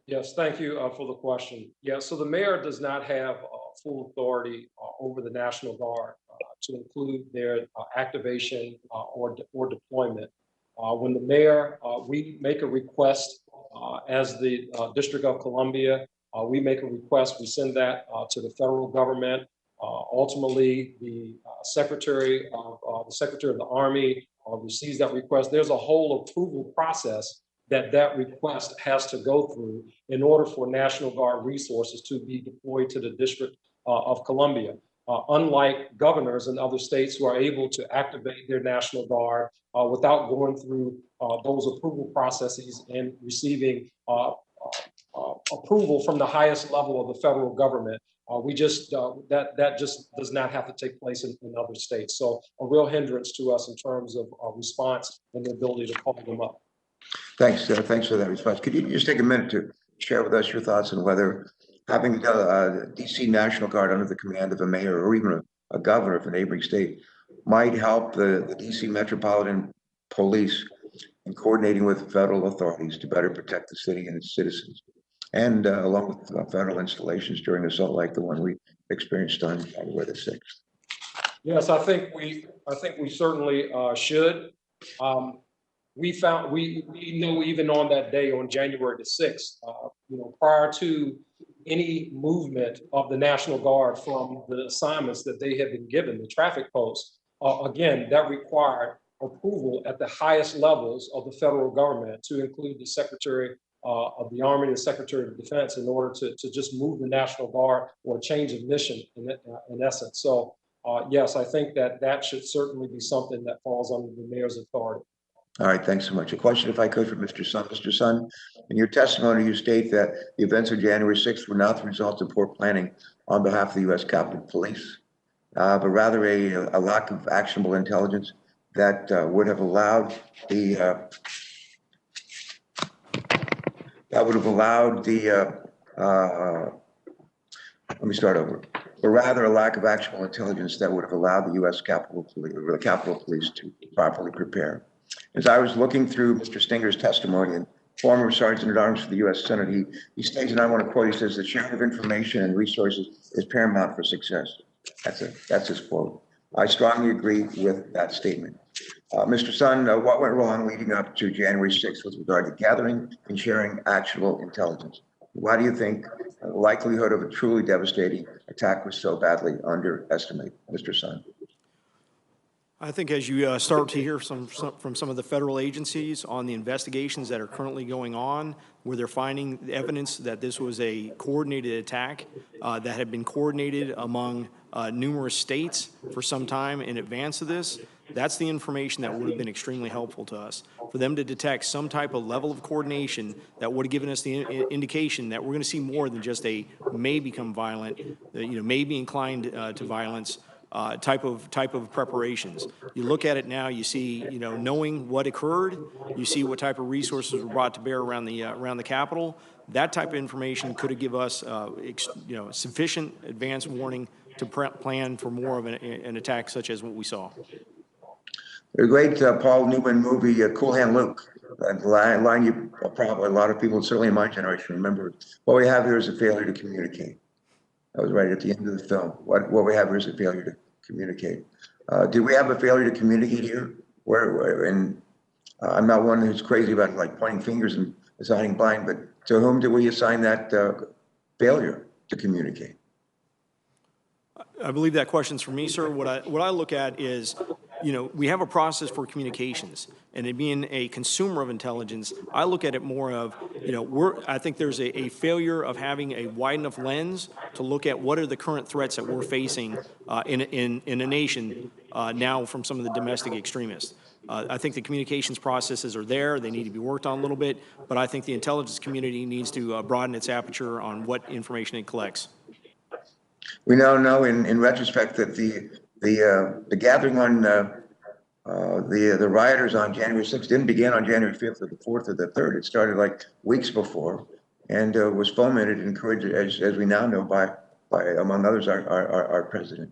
Yes, thank you for the question. Yeah, so the mayor does not have full authority over the National Guard to include their activation or deployment. When the mayor, we make a request as the District of Columbia, we make a request, we send that to the federal government. Ultimately, the Secretary of the Army receives that request. There's a whole approval process that request has to go through in order for National Guard resources to be deployed to the District of Columbia. Unlike governors in other states who are able to activate their National Guard without going through those approval processes and receiving approval from the highest level of the federal government. That just does not have to take place in other states. So a real hindrance to us in terms of response and the ability to call them up. Thanks. Thanks for that response. Could you just take a minute to share with us your thoughts on whether having the DC National Guard under the command of a mayor or even a governor of a neighboring state might help the DC Metropolitan Police in coordinating with federal authorities to better protect the city and its citizens, and along with federal installations during an assault like the one we experienced on January the 6th? Yes, I think we certainly should. We know even on that day, on January the 6th, prior to any movement of the National Guard from the assignments that they had been given, the traffic posts, again, that required approval at the highest levels of the federal government to include the Secretary of the Army and the Secretary of Defense in order to just move the National Guard or change of mission in essence. So yes, I think that should certainly be something that falls under the mayor's authority. All right, thanks so much. A question, if I could, for Mr. Sun. Mr. Sun, in your testimony, you state that the events of January 6th were not the result of poor planning on behalf of the U.S. Capitol Police, but rather a lack of actionable intelligence that would have allowed the let me start over, but rather a lack of actual intelligence that would have allowed the U.S. Capitol Police, or the Capitol Police to properly prepare. As I was looking through Mr. Stinger's testimony, and former Sergeant at Arms for the U.S. Senate, he states, and I want to quote, he says, "The sharing of information and resources is paramount for success." That's his quote. I strongly agree with that statement. Mr. Sun, what went wrong leading up to January 6th with regard to gathering and sharing actual intelligence? Why do you think the likelihood of a truly devastating attack was so badly underestimated, Mr. Sun? I think as you start to hear from some of the federal agencies on the investigations that are currently going on, where they're finding evidence that this was a coordinated attack that had been coordinated among numerous states for some time in advance of this, that's the information that would have been extremely helpful to us. For them to detect some type of level of coordination that would have given us the indication that we're going to see more than just a may become violent, may be inclined to violence, type of preparations. You look at it now, you see, knowing what occurred, you see what type of resources were brought to bear around the Capitol. That type of information could have given us, sufficient advance warning to plan for more of an attack such as what we saw. The great Paul Newman movie, Cool Hand Luke. That line you probably, a lot of people, certainly in my generation, remember. What we have here is a failure to communicate. That was right at the end of the film. What we have here is a failure to communicate. Do we have a failure to communicate here? And I'm not one who's crazy about like pointing fingers and assigning blame, but to whom do we assign that failure to communicate? I believe that question's for me, sir. What I look at is, we have a process for communications, and it being a consumer of intelligence, I look at it more of, I think there's a failure of having a wide enough lens to look at what are the current threats that we're facing in a nation now from some of the domestic extremists. I think the communications processes are there. They need to be worked on a little bit, but I think the intelligence community needs to broaden its aperture on what information it collects. We now know in retrospect that the gathering on the rioters on January 6th didn't begin on January 5th or the 4th or the 3rd. It started like weeks before and was fomented and encouraged, as we now know, by among others, our president.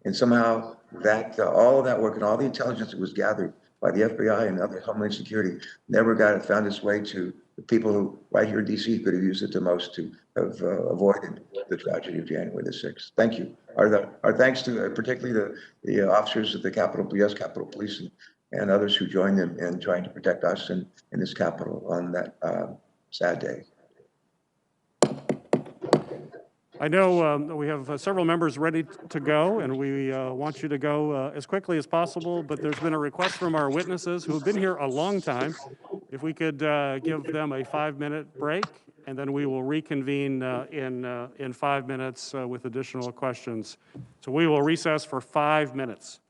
And somehow that all of that work and all the intelligence that was gathered by the FBI and other Homeland Security never found its way to the people who right here in DC could have used it the most to have avoided the tragedy of January the 6th. Thank you. Our thanks to particularly the officers of the U.S. Capitol Police and others who joined in trying to protect us in this Capitol on that sad day. I know we have several members ready to go, and we want you to go as quickly as possible, but there's been a request from our witnesses who have been here a long time. If we could give them a 5-minute break, and then we will reconvene in 5 minutes with additional questions. So we will recess for 5 minutes.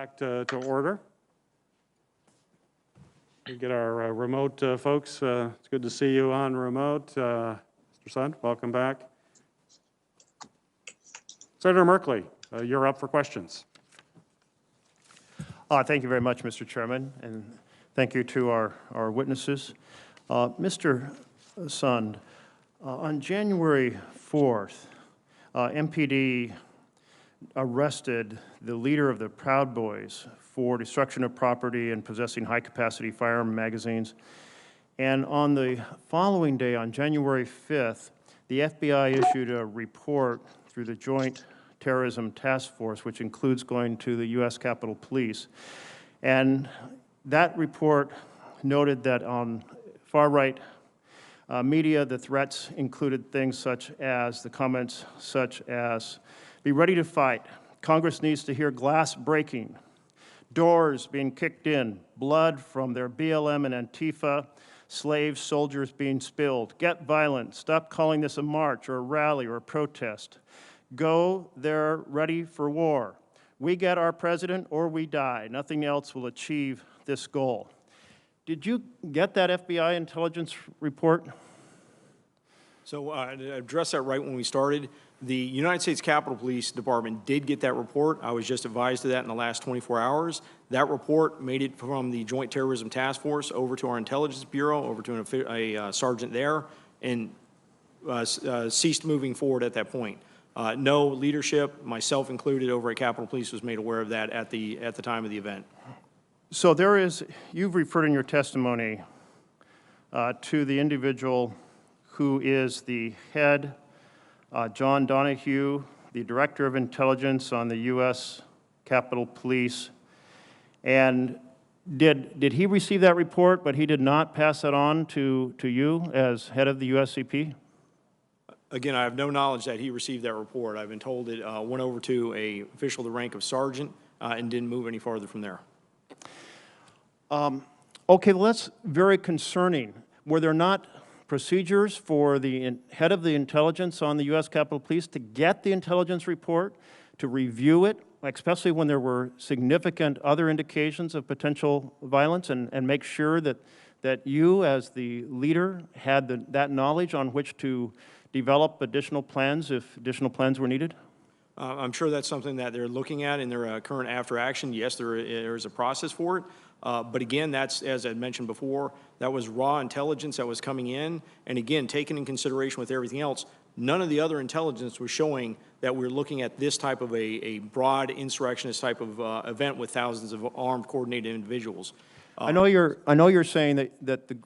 back to order. We get our remote folks. It's good to see you on remote. Mr. Sund, welcome back. Senator Merkley, you're up for questions. Thank you very much, Mr. Chairman, and thank you to our witnesses. Mr. Sund, on January 4th, MPD arrested the leader of the Proud Boys for destruction of property and possessing high-capacity firearm magazines. And on the following day, on January 5th, the FBI issued a report through the Joint Terrorism Task Force, which includes going to the U.S. Capitol Police. And that report noted that on far-right media, the threats included things such as, the comments such as, be ready to fight. Congress needs to hear glass breaking, doors being kicked in, blood from their BLM and Antifa, slaves, soldiers being spilled. Get violent. Stop calling this a march or a rally or a protest. Go, they're ready for war. We get our president or we die. Nothing else will achieve this goal. Did you get that FBI intelligence report? So to address that right when we started, the United States Capitol Police Department did get that report. I was just advised of that in the last 24 hours. That report made it from the Joint Terrorism Task Force over to our Intelligence Bureau, over to a sergeant there, and ceased moving forward at that point. No leadership, myself included, over at Capitol Police was made aware of that at the time of the event. So there is, you've referred in your testimony to the individual who is the head, John Donahue, the Director of Intelligence on the U.S. Capitol Police. And did he receive that report, but he did not pass that on to you as head of the USCP? Again, I have no knowledge that he received that report. I've been told it went over to an official of the rank of sergeant and didn't move any farther from there. Okay, well, that's very concerning. Were there not procedures for the head of the intelligence on the U.S. Capitol Police to get the intelligence report, to review it, especially when there were significant other indications of potential violence, and make sure that you, as the leader, had that knowledge on which to develop additional plans if additional plans were needed? I'm sure that's something that they're looking at in their current after action. Yes, there is a process for it. But again, that's, as I mentioned before, that was raw intelligence that was coming in. And again, taken in consideration with everything else, none of the other intelligence was showing that we're looking at this type of a broad insurrectionist type of event with thousands of armed, coordinated individuals. I know you're saying that the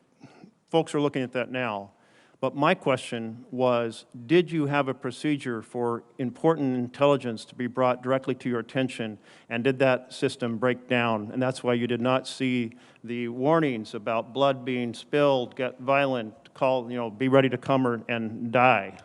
folks are looking at that now. But my question was, did you have a procedure for important intelligence to be brought directly to your attention, and did that system break down? And that's why you did not see the warnings about blood being spilled, get violent, call, be ready to come and die.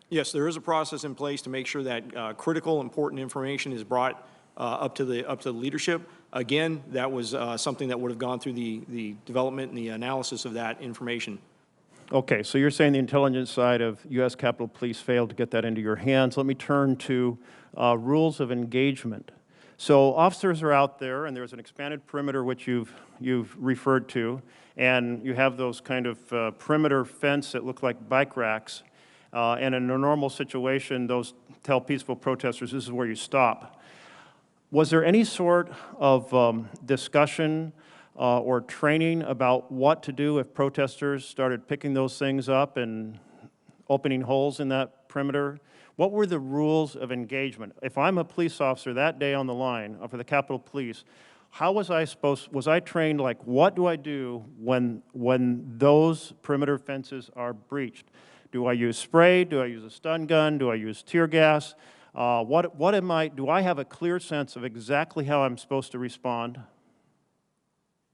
Yes, there is a process in place to make sure that critical, important information is brought up to the leadership. Again, that was something that would have gone through the development and the analysis of that information. Okay, so you're saying the intelligence side of U.S. Capitol Police failed to get that into your hands. Let me turn to rules of engagement. So officers are out there, and there's an expanded perimeter which you've referred to, and you have those kind of perimeter fence that look like bike racks. And in a normal situation, those tell peaceful protesters this is where you stop. Was there any sort of discussion or training about what to do if protesters started picking those things up and opening holes in that perimeter? What were the rules of engagement? If I'm a police officer that day on the line for the Capitol Police, how was I trained, like, what do I do when those perimeter fences are breached? Do I use spray? Do I use a stun gun? Do I use tear gas? Do I have a clear sense of exactly how I'm supposed to respond?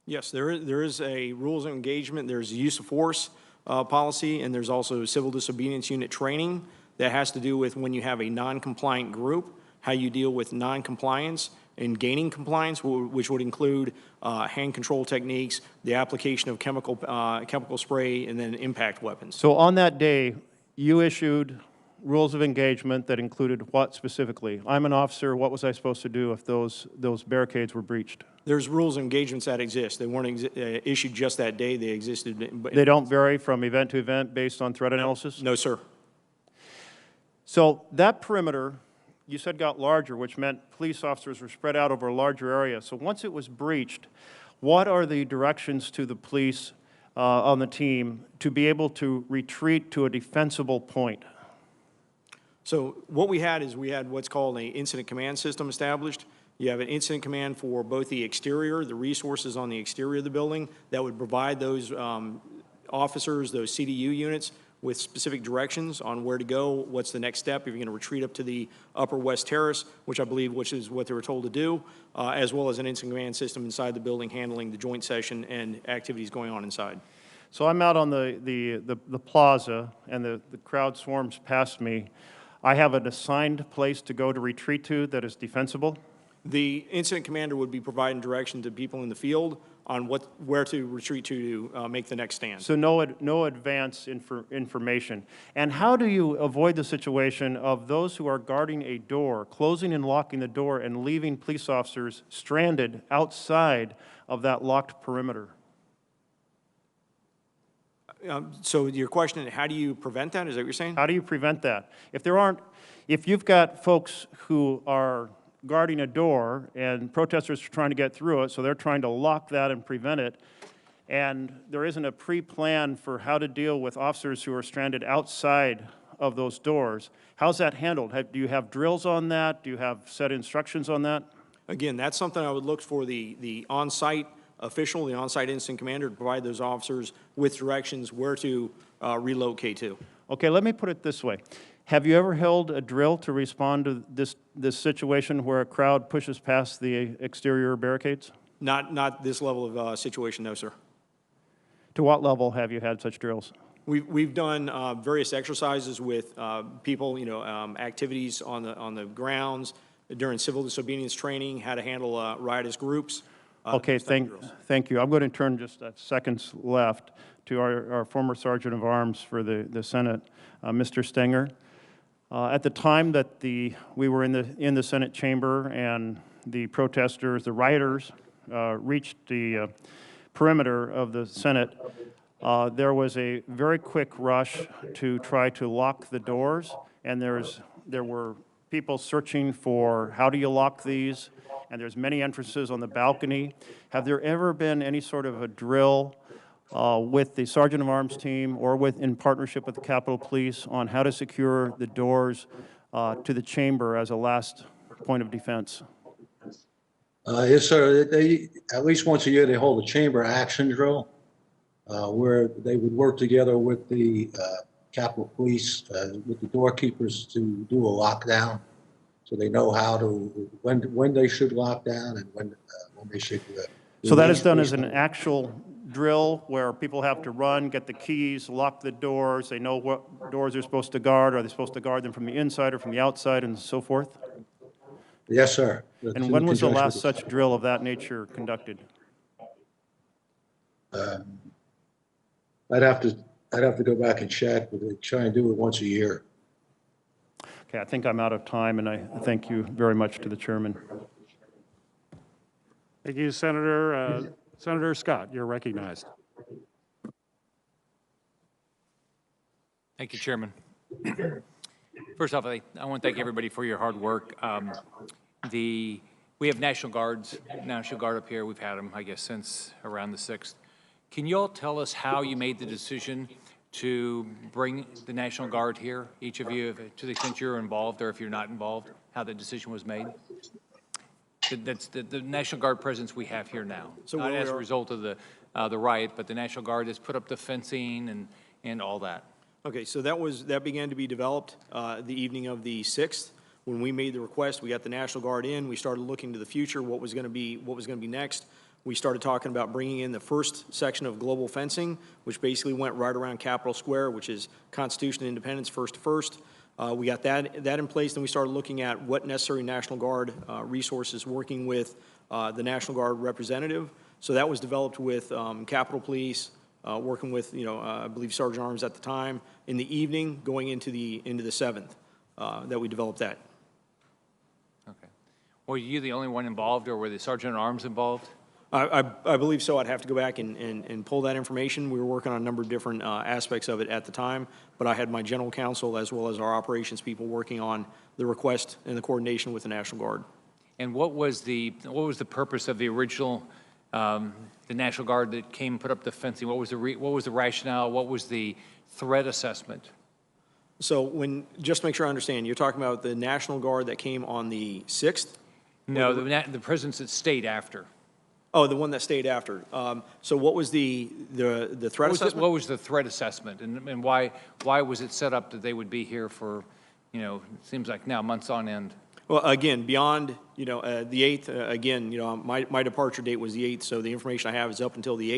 Yes, there is a rules of engagement. There's a use of force policy, and there's also civil disobedience unit training that has to do with when you have a non-compliant group, how you deal with non-compliance and gaining compliance, which would include hand control techniques, the application of chemical spray, and then impact weapons. So on that day, you issued rules of engagement that included what specifically? I'm an officer, what was I supposed to do if those barricades were breached? There's rules and engagements that exist. They weren't issued just that day. They existed. They don't vary from event to event based on threat analysis? No, sir. So that perimeter, you said got larger, which meant police officers were spread out over a larger area. So once it was breached, what are the directions to the police on the team to be able to retreat to a defensible point? So what we had is we had what's called an incident command system established. You have an incident command for both the exterior, the resources on the exterior of the building that would provide those officers, those CDU units, with specific directions on where to go, what's the next step, if you're going to retreat up to the Upper West Terrace, which is what they were told to do, as well as an incident command system inside the building handling the joint session and activities going on inside. So I'm out on the plaza, and the crowd swarms past me. I have an assigned place to go to retreat to that is defensible? The incident commander would be providing direction to people in the field on where to retreat to make the next stand. So no advance information. And how do you avoid the situation of those who are guarding a door, closing and locking the door, and leaving police officers stranded outside of that locked perimeter? So your question, how do you prevent that? Is that what you're saying? How do you prevent that? If you've got folks who are guarding a door and protesters are trying to get through it, so they're trying to lock that and prevent it, and there isn't a pre-plan for how to deal with officers who are stranded outside of those doors, how's that handled? Do you have drills on that? Do you have set instructions on that? Again, that's something I would look for the on-site official, the on-site incident commander, to provide those officers with directions where to relocate to. Okay, let me put it this way. Have you ever held a drill to respond to this situation where a crowd pushes past the exterior barricades? Not this level of situation, no, sir. To what level have you had such drills? We've done various exercises with people, activities on the grounds during civil disobedience training, how to handle riotous groups. Okay, thank you. I'm going to turn just seconds left to our former Sergeant of Arms for the Senate, Mr. Stenger. At the time that we were in the Senate chamber and the protesters, the rioters, reached the perimeter of the Senate, there was a very quick rush to try to lock the doors, and there were people searching for how do you lock these, and there's many entrances on the balcony. Have there ever been any sort of a drill with the Sergeant of Arms team or in partnership with the Capitol Police on how to secure the doors to the chamber as a last point of defense? Yes, sir. At least once a year, they hold a chamber action drill where they would work together with the Capitol Police, with the doorkeepers to do a lockdown. So they know how to, when they should lock down and when they should. So that is done as an actual drill where people have to run, get the keys, lock the doors, they know what doors they're supposed to guard, are they supposed to guard them from the inside or from the outside and so forth? Yes, sir. And when was the last such drill of that nature conducted? I'd have to go back and check, but they try and do it once a year. Okay, I think I'm out of time, and I thank you very much to the chairman. Thank you, Senator. Senator Scott, you're recognized. Thank you, Chairman. First off, I want to thank everybody for your hard work. We have National Guard up here. We've had them, I guess, since around the 6th. Can you all tell us how you made the decision to bring the National Guard here, each of you, to the extent you're involved or if you're not involved, how the decision was made? That's the National Guard presence we have here now, so not as a result of the riot, but the National Guard has put up the fencing and all that. Okay, so that began to be developed the evening of the 6th. When we made the request, we got the National Guard in. We started looking to the future, what was going to be next. We started talking about bringing in the first section of global fencing, which basically went right around Capitol Square, which is Constitution and Independence first to first. We got that in place. Then we started looking at what necessary National Guard resources, working with the National Guard representative. So that was developed with Capitol Police, working with, I believe Sergeant Arms at the time, in the evening, going into the 7th, that we developed that. Okay. Were you the only one involved, or were the Sergeant at Arms involved? I believe so. I'd have to go back and pull that information. We were working on a number of different aspects of it at the time, but I had my general counsel as well as our operations people working on the request and the coordination with the National Guard. And what was the purpose of the original, the National Guard that came and put up the fencing? What was the rationale? What was the threat assessment? So just to make sure I understand, you're talking about the National Guard that came on the 6th? No, the presence that stayed after. Oh, the one that stayed after. So what was the threat assessment? What was the threat assessment, and why was it set up that they would be here for, it seems like now months on end? Well, again, beyond, the 8th, again, my departure date was the 8th, so the information I have is up until the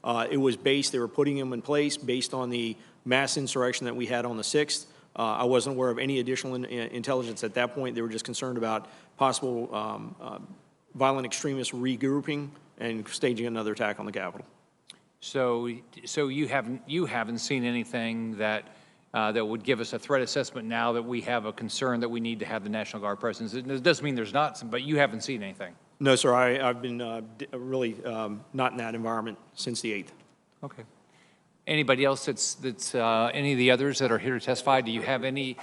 8th. It was they were putting them in place based on the mass insurrection that we had on the 6th. I wasn't aware of any additional intelligence at that point. They were just concerned about possible violent extremists regrouping and staging another attack on the Capitol. So you haven't seen anything that would give us a threat assessment now that we have a concern that we need to have the National Guard presence. It doesn't mean there's not some, but you haven't seen anything. No, sir. I've been really not in that environment since the 8th. Okay. Anybody else that's any of the others that are here to testify? Do you have any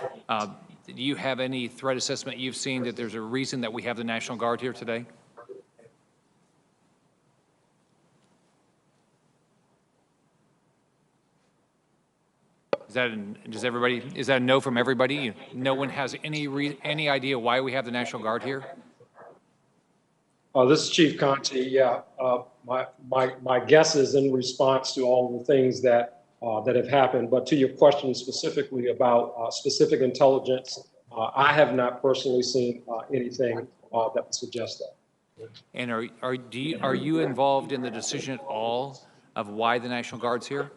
threat assessment you've seen that there's a reason that we have the National Guard here today? Is that a no from everybody? No one has any idea why we have the National Guard here? This is Chief Conte. Yeah, my guess is in response to all the things that have happened, but to your question specifically about specific intelligence, I have not personally seen anything that would suggest that. And are you involved in the decision at all of why the National Guard's here?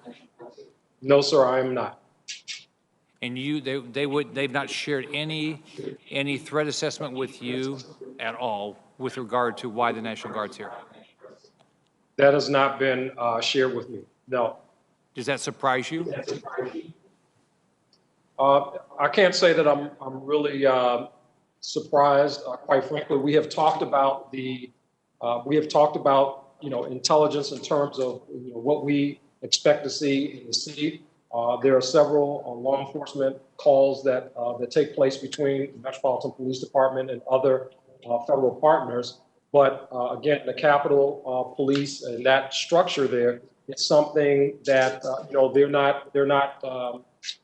No, sir, I am not. And they've not shared any threat assessment with you at all with regard to why the National Guard's here? That has not been shared with me, no. Does that surprise you? I can't say that I'm really surprised. Quite frankly, we have talked about intelligence in terms of what we expect to see in the city. There are several law enforcement calls that take place between the Metropolitan Police Department and other federal partners. But again, the Capitol Police and that structure there, it's something that they're not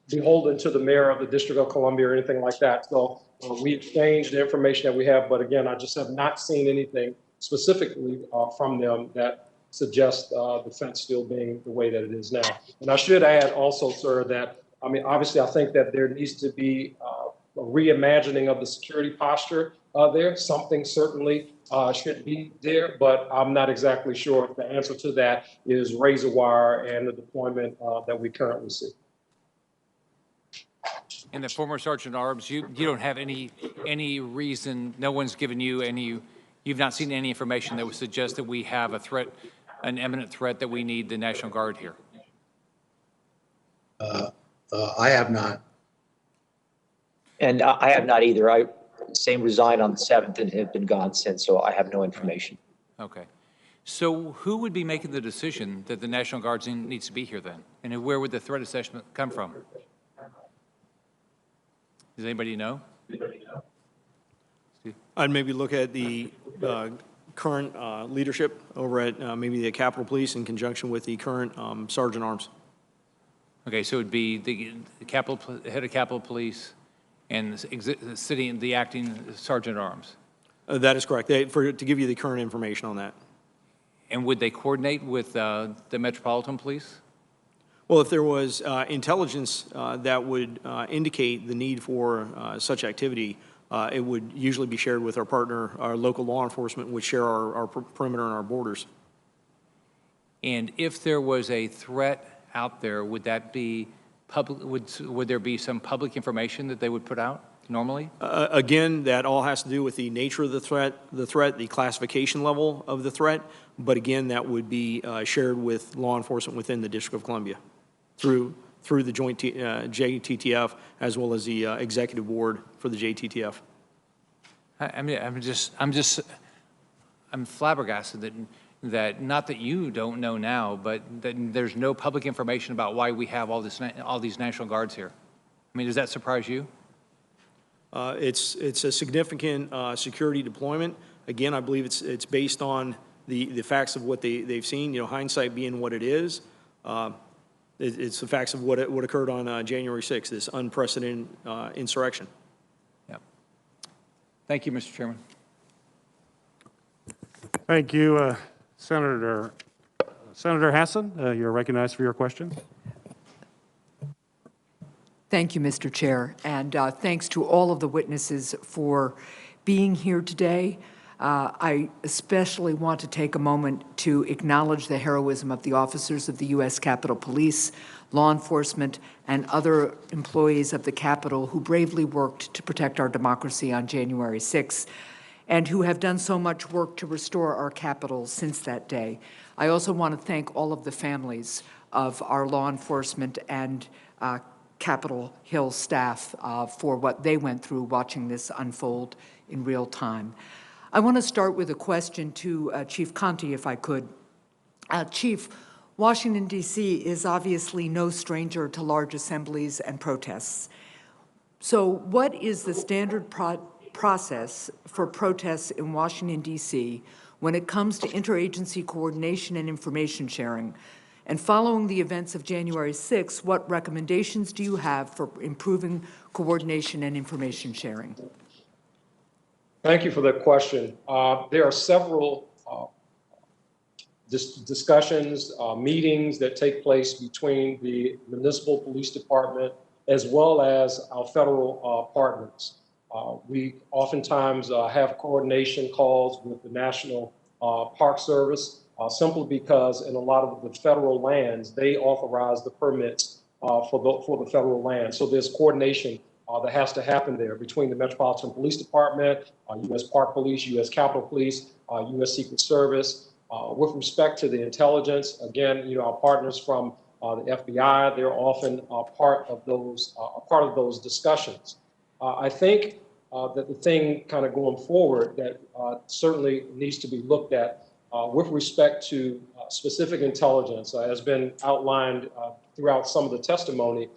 beholden to the mayor of the District of Columbia or anything like that. So we exchanged the information that we have, but again, I just have not seen anything specifically from them that suggests the fence still being the way that it is now. And I should add also, sir, that obviously I think that there needs to be a reimagining of the security posture there. Something certainly should be there, but I'm not exactly sure if the answer to that is razor wire and the deployment that we currently see. And the former Sergeant at Arms, you don't have any reason, no one's given you you've not seen any information that would suggest that we have a threat, an imminent threat that we need the National Guard here? I have not. And I have not either. I resigned on the 7th and have been gone since, so I have no information. Okay. So who would be making the decision that the National Guard needs to be here then? And where would the threat assessment come from? Does anybody know? I'd maybe look at the current leadership over at maybe the Capitol Police in conjunction with the current Sergeant at Arms. Okay, so it would be the head of Capitol Police and the acting Sergeant at Arms. That is correct. To give you the current information on that. And would they coordinate with the Metropolitan Police? Well, if there was intelligence that would indicate the need for such activity, it would usually be shared with our partner, our local law enforcement, would share our perimeter and our borders. And if there was a threat out there, would that be would there be some public information that they would put out normally? Again, that all has to do with the nature of the threat, the classification level of the threat. But again, that would be shared with law enforcement within the District of Columbia through the joint JTTF as well as the executive board for the JTTF. I'm flabbergasted that not that you don't know now, but that there's no public information about why we have all these National Guards here. I mean, does that surprise you? It's a significant security deployment. Again, I believe it's based on the facts of what they've seen. You know, hindsight being what it is. It's the facts of what occurred on January 6th, this unprecedented insurrection. Yeah. Thank you, Mr. Chairman. Thank you, Senator Hassan. You're recognized for your question. Thank you, Mr. Chair, and thanks to all of the witnesses for being here today. I especially want to take a moment to acknowledge the heroism of the officers of the U.S. Capitol Police, law enforcement, and other employees of the Capitol who bravely worked to protect our democracy on January 6th, and who have done so much work to restore our Capitol since that day. I also want to thank all of the families of our law enforcement and Capitol Hill staff for what they went through watching this unfold in real time. I want to start with a question to Chief Conte, if I could. Chief, Washington, D.C. is obviously no stranger to large assemblies and protests. So what is the standard process for protests in Washington, D.C. when it comes to interagency coordination and information sharing? And following the events of January 6th, what recommendations do you have for improving coordination and information sharing? Thank you for that question. There are several discussions, meetings that take place between the municipal police department as well as our federal partners. We oftentimes have coordination calls with the National Park Service simply because in a lot of the federal lands, they authorize the permits for the federal land. So there's coordination that has to happen there between the Metropolitan Police Department, U.S. Park Police, U.S. Capitol Police, U.S. Secret Service. With respect to the intelligence, again, you know, our partners from the FBI, they're often part of those discussions. I think that the thing kind of going forward that certainly needs to be looked at with respect to specific intelligence has been outlined throughout some of the testimony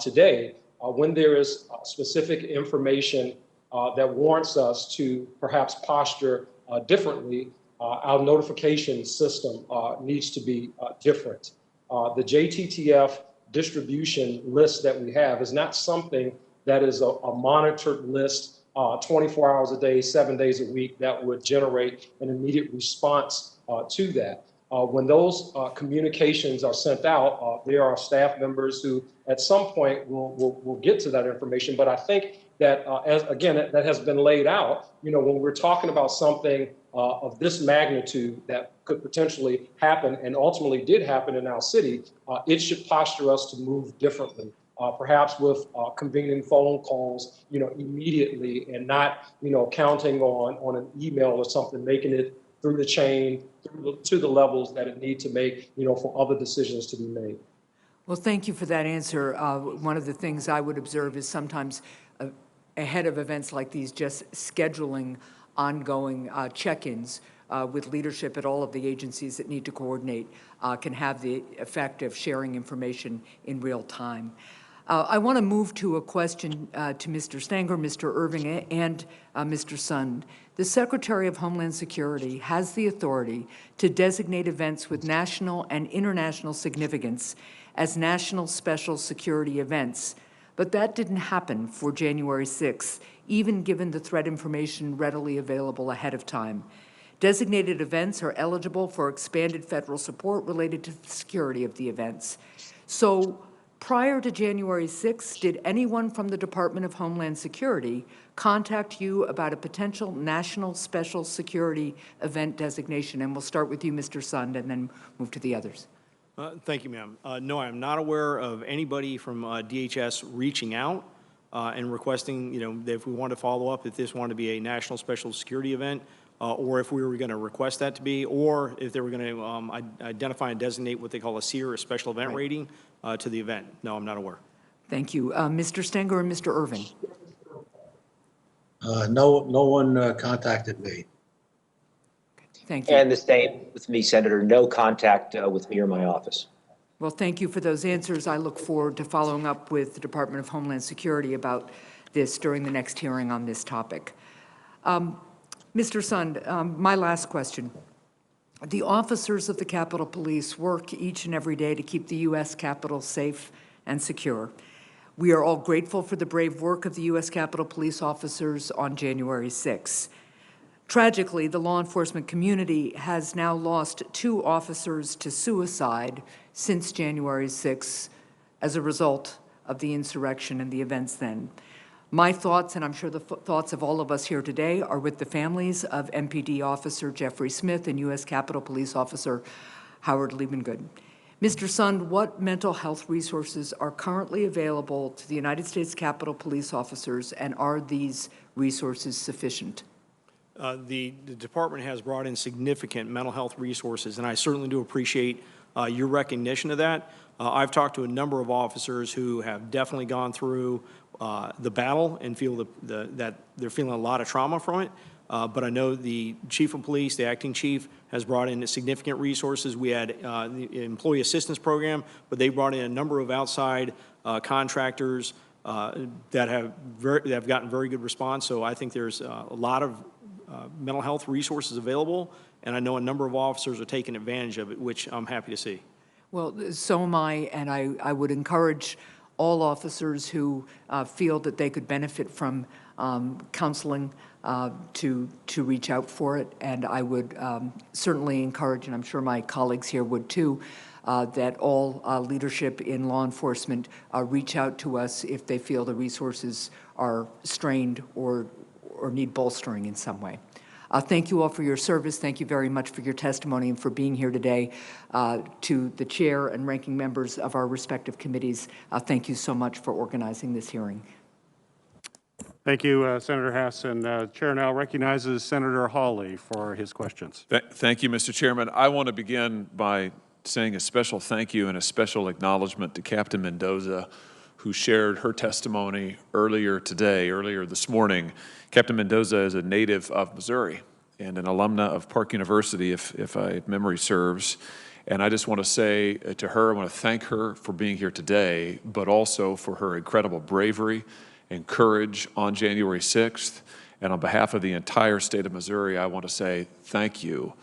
today. When there is specific information that warrants us to perhaps posture differently, our notification system needs to be different. The JTTF distribution list that we have is not something that is a monitored list 24 hours a day, 7 days a week that would generate an immediate response to that. When those communications are sent out, there are staff members who at some point will get to that information. But I think that, that has been laid out, you know, when we're talking about something of this magnitude that could potentially happen and ultimately did happen in our city, it should posture us to move differently. Perhaps with convening phone calls, you know, immediately and not, you know, counting on an email or something, making it through the chain, to the levels that it need to make, you know, for other decisions to be made. Well, thank you for that answer. One of the things I would observe is sometimes ahead of events like these, just scheduling ongoing check-ins with leadership at all of the agencies that need to coordinate can have the effect of sharing information in real time. I want to move to a question to Mr. Stenger, Mr. Irving, and Mr. Sund. The Secretary of Homeland Security has the authority to designate events with national and international significance as national special security events, but that didn't happen for January 6th, even given the threat information readily available ahead of time. Designated events are eligible for expanded federal support related to the security of the events. So, prior to January 6th, did anyone from the Department of Homeland Security contact you about a potential national special security event designation? And we'll start with you, Mr. Sund, and then move to the others. Thank you, ma'am. No, I'm not aware of anybody from DHS reaching out and requesting, that if we want to follow up, if this wanted to be a national special security event, or if we were going to request that to be, or if they were going to identify and designate what they call a SEER, a special event rating, to the event. No, I'm not aware. Thank you. Mr. Stenger and Mr. Irving. No one contacted me. Thank you. And the same with me, Senator. No contact with me or my office. Well, thank you for those answers. I look forward to following up with the Department of Homeland Security about this during the next hearing on this topic. Mr. Sund, my last question. The officers of the Capitol Police work each and every day to keep the U.S. Capitol safe and secure. We are all grateful for the brave work of the U.S. Capitol Police officers on January 6th. Tragically, the law enforcement community has now lost 2 officers to suicide since January 6th as a result of the insurrection and the events then. My thoughts, and I'm sure the thoughts of all of us here today, are with the families of MPD Officer Jeffrey Smith and U.S. Capitol Police Officer Howard Lehmanngood. Mr. Sund, what mental health resources are currently available to the United States Capitol Police officers, and are these resources sufficient? The department has brought in significant mental health resources, and I certainly do appreciate your recognition of that. I've talked to a number of officers who have definitely gone through the battle and feel that they're feeling a lot of trauma from it. But I know the chief of police, the acting chief, has brought in significant resources. We had the employee assistance program, but they brought in a number of outside contractors that have gotten very good response. So I think there's a lot of mental health resources available, and I know a number of officers are taking advantage of it, which I'm happy to see. Well, so am I, and I would encourage all officers who feel that they could benefit from counseling to reach out for it. And I would certainly encourage, and I'm sure my colleagues here would too, that all leadership in law enforcement reach out to us if they feel the resources are strained or need bolstering in some way. Thank you all for your service. Thank you very much for your testimony and for being here today. To the chair and ranking members of our respective committees, thank you so much for organizing this hearing. Thank you, Senator Hess. And Chair now recognizes Senator Hawley for his questions. Thank you, Mr. Chairman. I want to begin by saying a special thank you and a special acknowledgement to Captain Mendoza, who shared her testimony earlier this morning. Captain Mendoza is a native of Missouri and an alumna of Park University, if memory serves. And I just want to say to her, I want to thank her for being here today, but also for her incredible bravery and courage on January 6th. And on behalf of the entire state of Missouri, I want to say thank you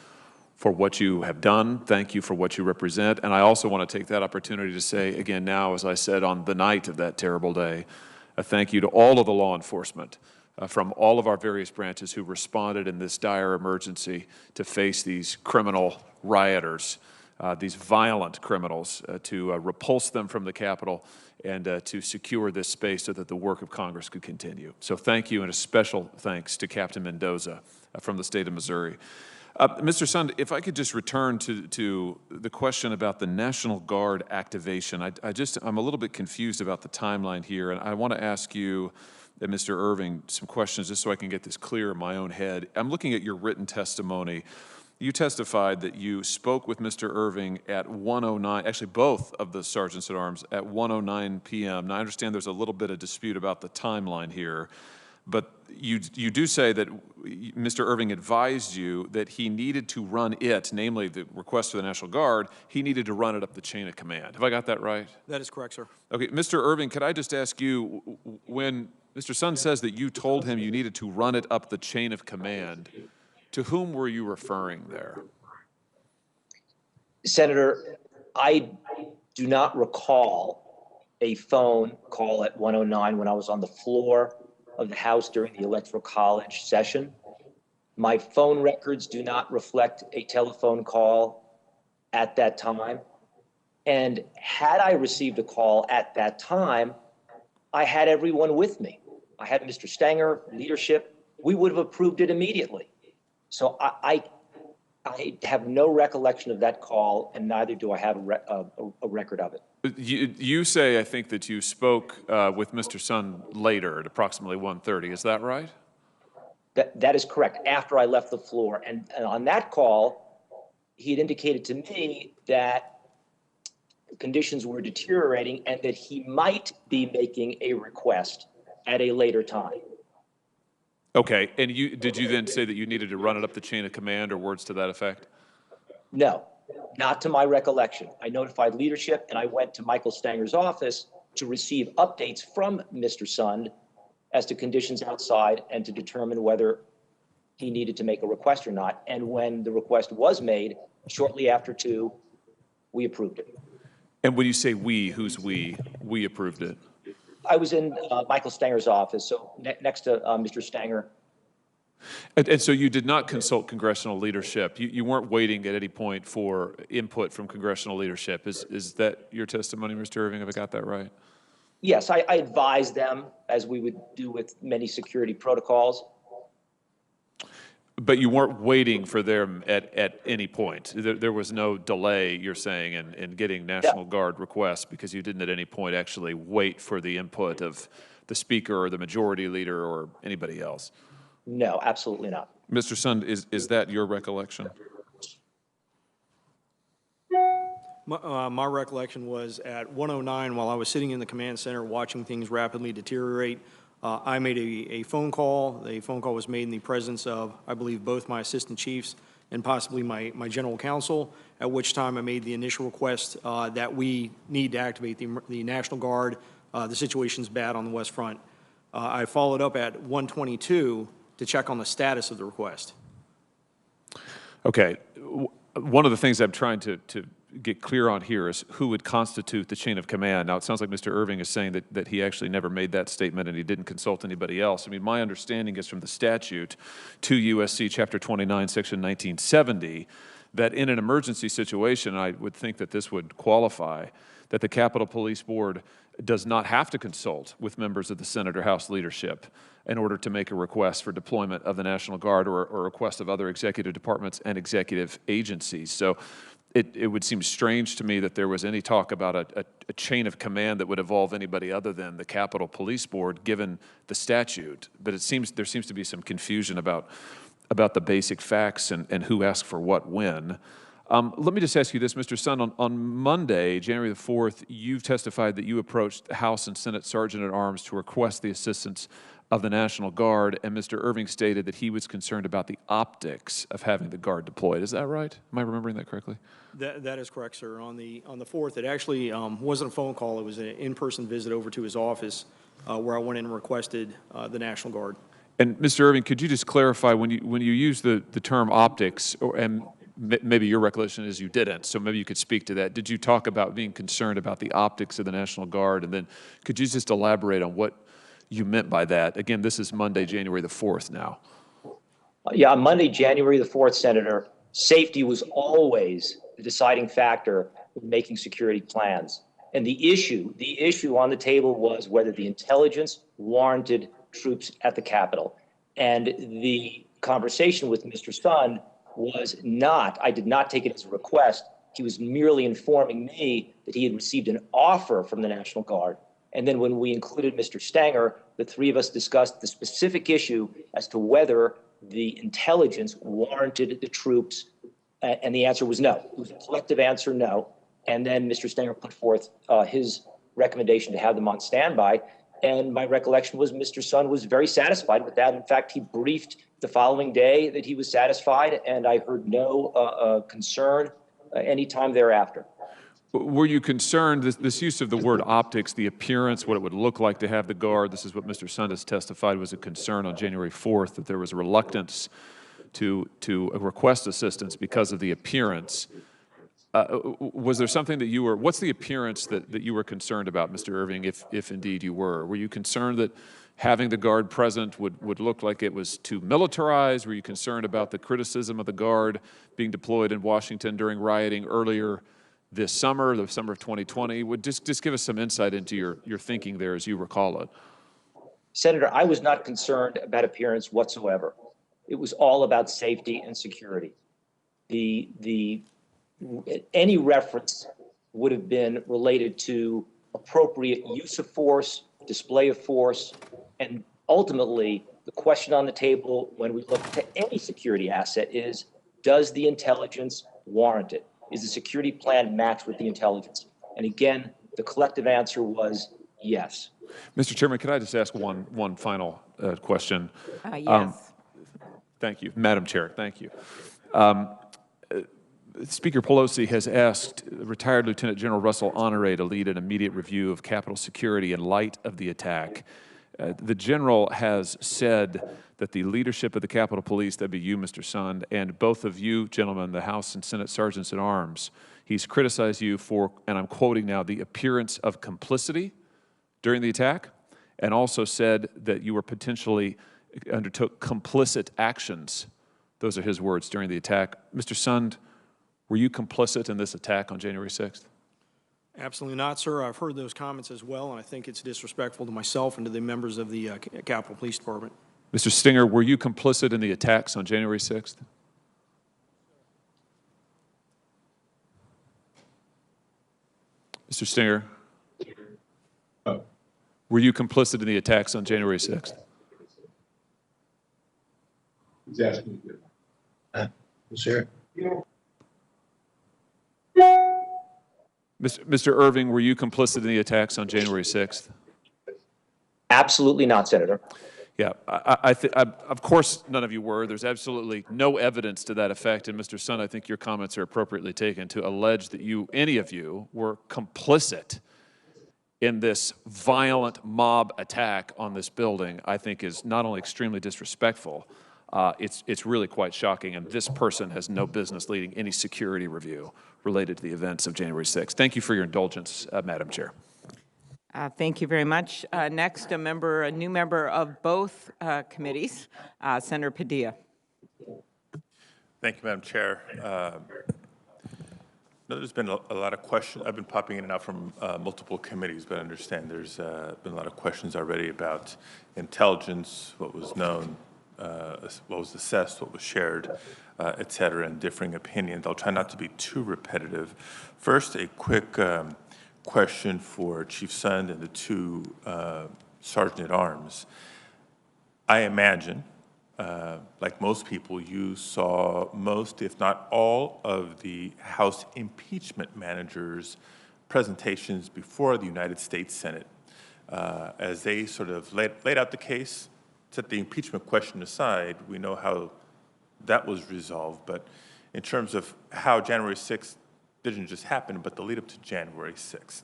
for what you have done. Thank you for what you represent. And I also want to take that opportunity to say again now, as I said on the night of that terrible day, a thank you to all of the law enforcement from all of our various branches who responded in this dire emergency to face these criminal rioters, these violent criminals, to repulse them from the Capitol and to secure this space so that the work of Congress could continue. So thank you, and a special thanks to Captain Mendoza from the state of Missouri. Mr. Sund, if I could just return to the question about the National Guard activation. I'm a little bit confused about the timeline here, and I want to ask you and Mr. Irving some questions just so I can get this clear in my own head. I'm looking at your written testimony. You testified that you spoke with Mr. Irving at 1:09, actually both of the sergeants at arms, at 1:09 p.m. Now, I understand there's a little bit of dispute about the timeline here, but you do say that Mr. Irving advised you that he needed to run it, namely the request for the National Guard, he needed to run it up the chain of command. Have I got that right? That is correct, sir. Okay, Mr. Irving, could I just ask you, when Mr. Sund says that you told him you needed to run it up the chain of command, to whom were you referring there? Senator, I do not recall a phone call at 1:09 when I was on the floor of the House during the Electoral College session. My phone records do not reflect a telephone call at that time. And had I received a call at that time, I had everyone with me. I had Mr. Stenger, leadership. We would have approved it immediately. So I have no recollection of that call, and neither do I have a record of it. You say, I think, that you spoke with Mr. Sun later at approximately 1:30. Is that right? That is correct, after I left the floor. And on that call, he had indicated to me that conditions were deteriorating and that he might be making a request at a later time. Okay, and did you then say that you needed to run it up the chain of command or words to that effect? No, not to my recollection. I notified leadership and I went to Michael Stenger's office to receive updates from Mr. Sund as to conditions outside and to determine whether he needed to make a request or not. And when the request was made, shortly after 2, we approved it. And when you say we, who's we? We approved it. I was in Michael Stenger's office, so next to Mr. Stenger. And so you did not consult congressional leadership. You weren't waiting at any point for input from congressional leadership. Is that your testimony, Mr. Irving? Have I got that right? Yes, I advised them, as we would do with many security protocols. But you weren't waiting for them at any point. There was no delay, you're saying, in getting National Guard requests because you didn't at any point actually wait for the input of the Speaker or the Majority Leader or anybody else. No, absolutely not. Mr. Sund, is that your recollection? My recollection was at 1:09, while I was sitting in the command center watching things rapidly deteriorate, I made a phone call. The phone call was made in the presence of, I believe, both my assistant chiefs and possibly my general counsel, at which time I made the initial request that we need to activate the National Guard. The situation's bad on the West Front. I followed up at 1:22 to check on the status of the request. Okay. One of the things I'm trying to get clear on here is who would constitute the chain of command. Now, it sounds like Mr. Irving is saying that he actually never made that statement and he didn't consult anybody else. I mean, my understanding is from the statute, 2 U.S.C. Chapter 29, Section 1970, that in an emergency situation, I would think that this would qualify, that the Capitol Police Board does not have to consult with members of the Senate or House leadership in order to make a request for deployment of the National Guard or a request of other executive departments and executive agencies. So it would seem strange to me that there was any talk about a chain of command that would involve anybody other than the Capitol Police Board, given the statute. But there seems to be some confusion about the basic facts and who asked for what when. Let me just ask you this, Mr. Sund. On Monday, January the 4th, you've testified that you approached the House and Senate Sergeant-at-Arms to request the assistance of the National Guard, and Mr. Irving stated that he was concerned about the optics of having the Guard deployed. Is that right? Am I remembering that correctly? That is correct, sir. On the 4th, it actually wasn't a phone call. It was an in-person visit over to his office where I went in and requested the National Guard. And Mr. Irving, could you just clarify when you use the term optics, and maybe your recollection is you didn't, so maybe you could speak to that. Did you talk about being concerned about the optics of the National Guard? And then could you just elaborate on what you meant by that? Again, this is Monday, January the 4th now. Yeah, on Monday, January the 4th, Senator, safety was always the deciding factor in making security plans. And the issue on the table was whether the intelligence warranted troops at the Capitol. And the conversation with Mr. Sund was not, I did not take it as a request. He was merely informing me that he had received an offer from the National Guard. And then when we included Mr. Stenger, the three of us discussed the specific issue as to whether the intelligence warranted the troops, and the answer was no. It was a collective answer, no. And then Mr. Stenger put forth his recommendation to have them on standby, and my recollection was Mr. Sund was very satisfied with that. In fact, he briefed the following day that he was satisfied, and I heard no concern any time thereafter. Were you concerned, this use of the word optics, the appearance, what it would look like to have the Guard, this is what Mr. Sund has testified was a concern on January 4th, that there was a reluctance to request assistance because of the appearance. Was there something that you were, what's the appearance that you were concerned about, Mr. Irving, if indeed you were? Were you concerned that having the Guard present would look like it was too militarized? Were you concerned about the criticism of the Guard being deployed in Washington during rioting earlier this summer, the summer of 2020? Would just give us some insight into your thinking there as you recall it. Senator, I was not concerned about appearance whatsoever. It was all about safety and security. any reference would have been related to appropriate use of force, display of force, and ultimately the question on the table when we look to any security asset is, does the intelligence warrant it? Is the security plan matched with the intelligence? And again, the collective answer was yes. Mr. Chairman, could I just ask one final question? Yes. Thank you. Madam Chair, thank you. Speaker Pelosi has asked retired Lieutenant General Russell Honore to lead an immediate review of Capitol security in light of the attack. The general has said that the leadership of the Capitol Police, that'd be you, Mr. Sund, and both of you, gentlemen, the House and Senate Sergeants at Arms, he's criticized you for, and I'm quoting now, the appearance of complicity during the attack, and also said that you were potentially undertook complicit actions. Those are his words during the attack. Mr. Sund, were you complicit in this attack on January 6th? Absolutely not, sir. I've heard those comments as well, and I think it's disrespectful to myself and to the members of the Capitol Police Department. Mr. Stenger, were you complicit in the attacks on January 6th? Mr. Stenger, were you complicit in the attacks on January 6th? He's asking you. Sir? Mr. Irving, were you complicit in the attacks on January 6th? Absolutely not, Senator. Yeah, of course none of you were. There's absolutely no evidence to that effect. And Mr. Sund, I think your comments are appropriately taken to allege that any of you, were complicit in this violent mob attack on this building, I think is not only extremely disrespectful, it's really quite shocking. And this person has no business leading any security review related to the events of January 6th. Thank you for your indulgence, Madam Chair. Thank you very much. Next, a new member of both committees, Senator Padilla. Thank you, Madam Chair. There's been a lot of questions. I've been popping in and out from multiple committees, but I understand there's been a lot of questions already about intelligence, what was known, what was assessed, what was shared, et cetera, and differing opinions. I'll try not to be too repetitive. First, a quick question for Chief Sund and the two Sergeant-at-Arms. I imagine, like most people, you saw most, if not all, of the House impeachment managers' presentations before the United States Senate as they sort of laid out the case. Set the impeachment question aside, we know how that was resolved, but in terms of how January 6th didn't just happen, but the lead up to January 6th,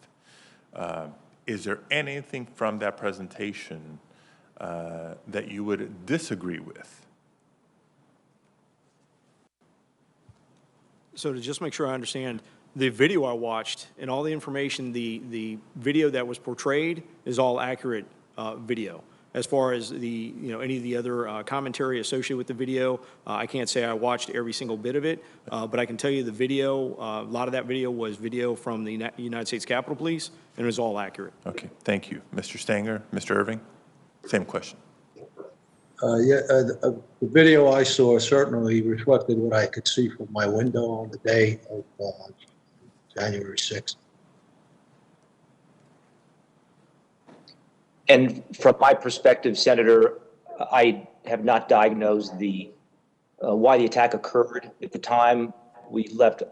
is there anything from that presentation that you would disagree with? So to just make sure I understand, the video I watched and all the information, the video that was portrayed is all accurate video. As far as any of the other commentary associated with the video, I can't say I watched every single bit of it, but I can tell you the video, a lot of that video was video from the United States Capitol Police, and it was all accurate. Okay, thank you. Mr. Stenger, Mr. Irving, same question. The video I saw certainly reflected what I could see from my window on the day of January 6th. And from my perspective, Senator, I have not diagnosed why the attack occurred. At the time, we left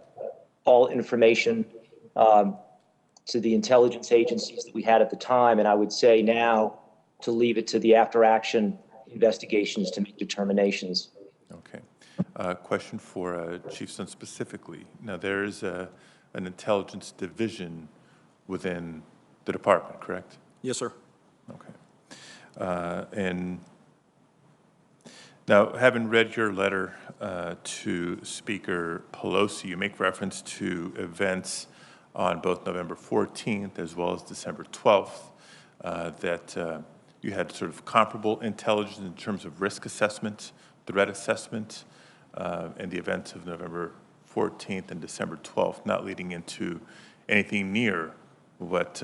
all information to the intelligence agencies that we had at the time, and I would say now to leave it to the after-action investigations to make determinations. Okay. Question for Chief Sund specifically. Now, there is an intelligence division within the department, correct? Yes, sir. Okay. And now, having read your letter to Speaker Pelosi, you make reference to events on both November 14th as well as December 12th that you had sort of comparable intelligence in terms of risk assessment, threat assessment, and the events of November 14th and December 12th, not leading into anything near what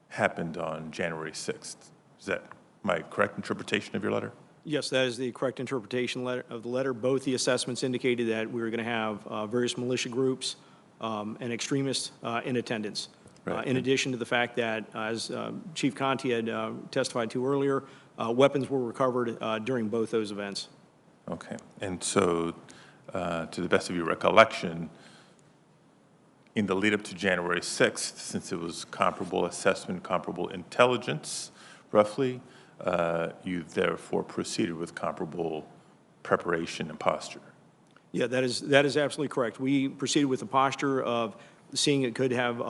happened on January 6th. Is that my correct interpretation of your letter? Yes, that is the correct interpretation of the letter. Both the assessments indicated that we were going to have various militia groups and extremists in attendance. Right. In addition to the fact that, as Chief Conte had testified to earlier, weapons were recovered during both those events. Okay. And so, to the best of your recollection, in the lead up to January 6th, since it was comparable assessment, comparable intelligence, roughly, you therefore proceeded with comparable preparation and posture. Yeah, that is absolutely correct. We proceeded with the posture of seeing it could have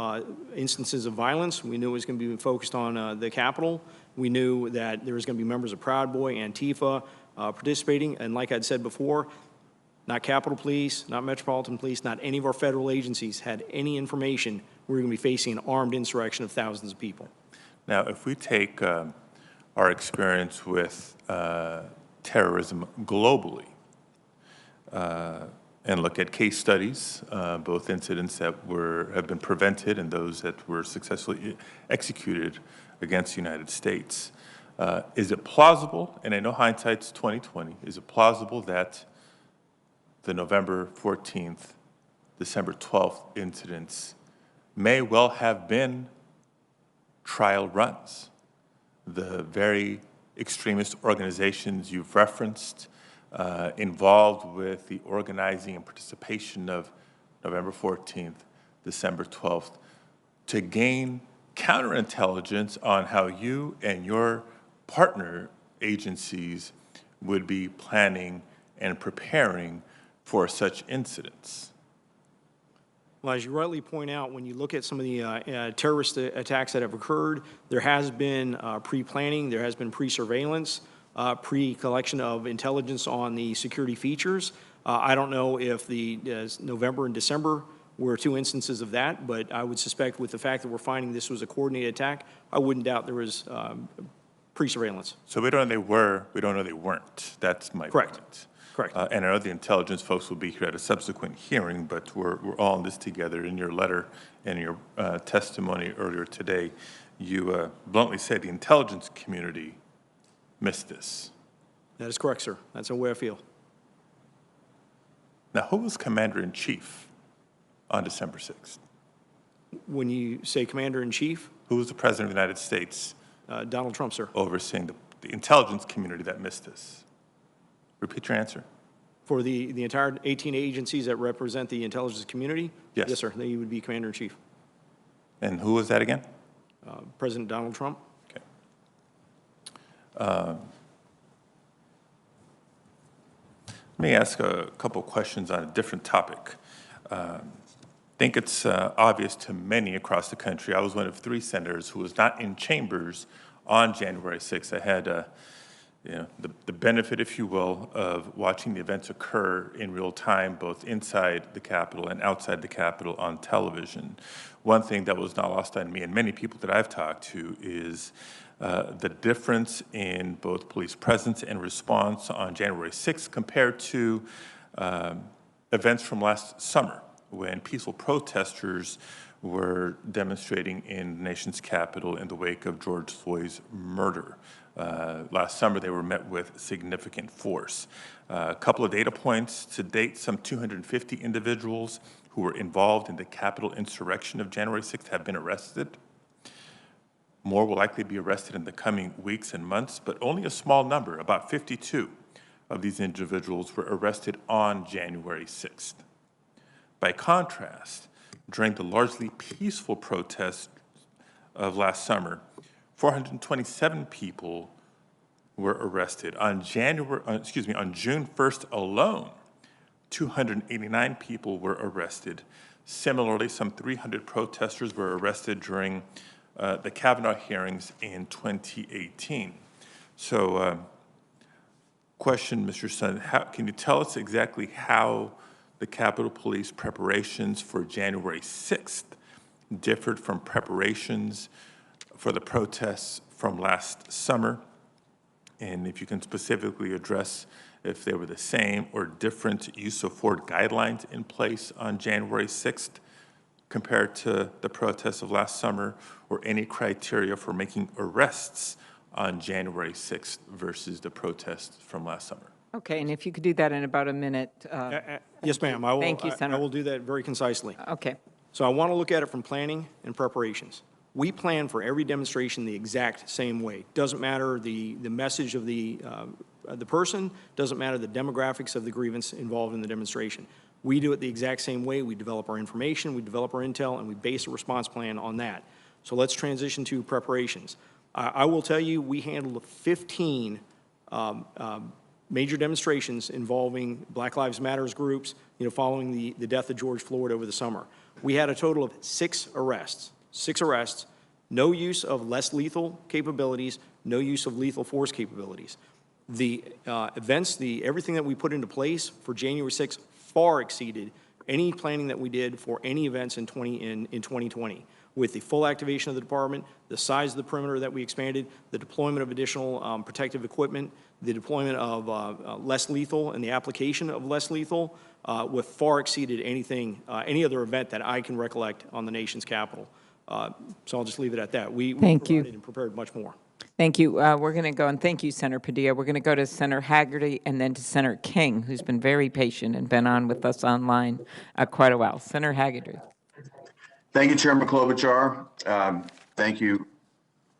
instances of violence. We knew it was going to be focused on the Capitol. We knew that there was going to be members of Proud Boy, Antifa participating. And like I'd said before, not Capitol Police, not Metropolitan Police, not any of our federal agencies had any information we were going to be facing an armed insurrection of thousands of people. Now, if we take our experience with terrorism globally and look at case studies, both incidents that have been prevented and those that were successfully executed against the United States, is it plausible, and I know hindsight's 20/20, is it plausible that the November 14th, December 12th incidents may well have been trial runs? The very extremist organizations you've referenced involved with the organizing and participation of November 14th, December 12th, to gain counterintelligence on how you and your partner agencies would be planning and preparing for such incidents. Well, as you rightly point out, when you look at some of the terrorist attacks that have occurred, there has been pre-planning, there has been pre-surveillance, pre-collection of intelligence on the security features. I don't know if the November and December were two instances of that, but I would suspect with the fact that we're finding this was a coordinated attack, I wouldn't doubt there was pre-surveillance. So we don't know they were, we don't know they weren't. That's my point. Correct. And I know the intelligence folks will be here at a subsequent hearing, but we're all in this together. In your letter and your testimony earlier today, you bluntly said the intelligence community missed this. That is correct, sir. That's the way I feel. Now, who was commander-in-chief on December 6th? When you say commander-in-chief? Who was the president of the United States? Donald Trump, sir. Overseeing the intelligence community that missed this. Repeat your answer. For the entire 18 agencies that represent the intelligence community? Yes. Yes, sir. They would be commander-in-chief. And who was that again? President Donald Trump. Okay. Let me ask a couple questions on a different topic. I think it's obvious to many across the country. I was one of 3 senators who was not in chambers on January 6th. I had the benefit, if you will, of watching the events occur in real time, both inside the Capitol and outside the Capitol on television. One thing that was not lost on me and many people that I've talked to is the difference in both police presence and response on January 6th compared to events from last summer when peaceful protesters were demonstrating in the nation's capital in the wake of George Floyd's murder. Last summer, they were met with significant force. A couple of data points. To date, some 250 individuals who were involved in the Capitol insurrection of January 6th have been arrested. More will likely be arrested in the coming weeks and months, but only a small number, about 52 of these individuals were arrested on January 6th. By contrast, during the largely peaceful protests of last summer, 427 people were arrested. On June 1st alone, 289 people were arrested. Similarly, some 300 protesters were arrested during the Kavanaugh hearings in 2018. So, question, Mr. Sun, can you tell us exactly how the Capitol Police preparations for January 6th differed from preparations for the protests from last summer? And if you can specifically address if they were the same or different use of force guidelines in place on January 6th compared to the protests of last summer, or any criteria for making arrests on January 6th versus the protest from last summer? Okay, and if you could do that in about a minute. Yes, ma'am. I will. Thank you, Senator. I will do that very concisely. Okay. So I want to look at it from planning and preparations. We plan for every demonstration the exact same way. Doesn't matter the message of the person, doesn't matter the demographics of the grievance involved in the demonstration. We do it the exact same way. We develop our information, we develop our intel, and we base a response plan on that. So let's transition to preparations. I will tell you, we handled 15 major demonstrations involving Black Lives Matters groups, following the death of George Floyd over the summer. We had a total of 6 arrests. 6 arrests, no use of less lethal capabilities, no use of lethal force capabilities. The events, everything that we put into place for January 6th far exceeded any planning that we did for any events in 2020. With the full activation of the department, the size of the perimeter that we expanded, the deployment of additional protective equipment, the deployment of less lethal and the application of less lethal, with far exceeded anything, any other event that I can recollect on the nation's capital. So I'll just leave it at that. We provided and prepared much more. Thank you. We're going to go, and thank you, Senator Padilla. We're going to go to Senator Haggerty and then to Senator King, who's been very patient and been on with us online quite a while. Senator Haggerty. Thank you, Chairman Klobuchar. Thank you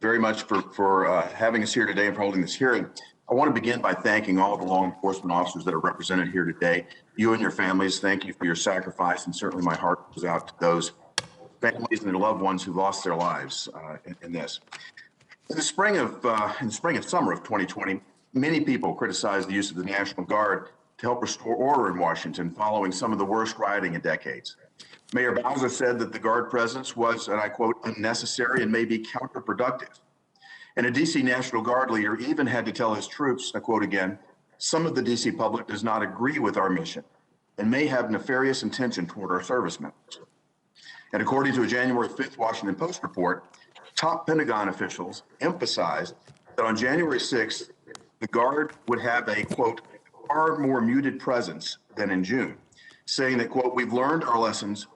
very much for having us here today and for holding this hearing. I want to begin by thanking all of the law enforcement officers that are represented here today. You and your families, thank you for your sacrifice, and certainly my heart goes out to those families and their loved ones who lost their lives in this. In the spring and summer of 2020, many people criticized the use of the National Guard to help restore order in Washington following some of the worst rioting in decades. Mayor Bowser said that the Guard presence was, and I quote, unnecessary and may be counterproductive. And a DC National Guard leader even had to tell his troops, I quote again, some of the DC public does not agree with our mission and may have nefarious intention toward our service members. And according to a January 5th Washington Post report, top Pentagon officials emphasized that on January 6th, the Guard would have a, quote, far more muted presence than in June, saying that, quote, we've learned our lessons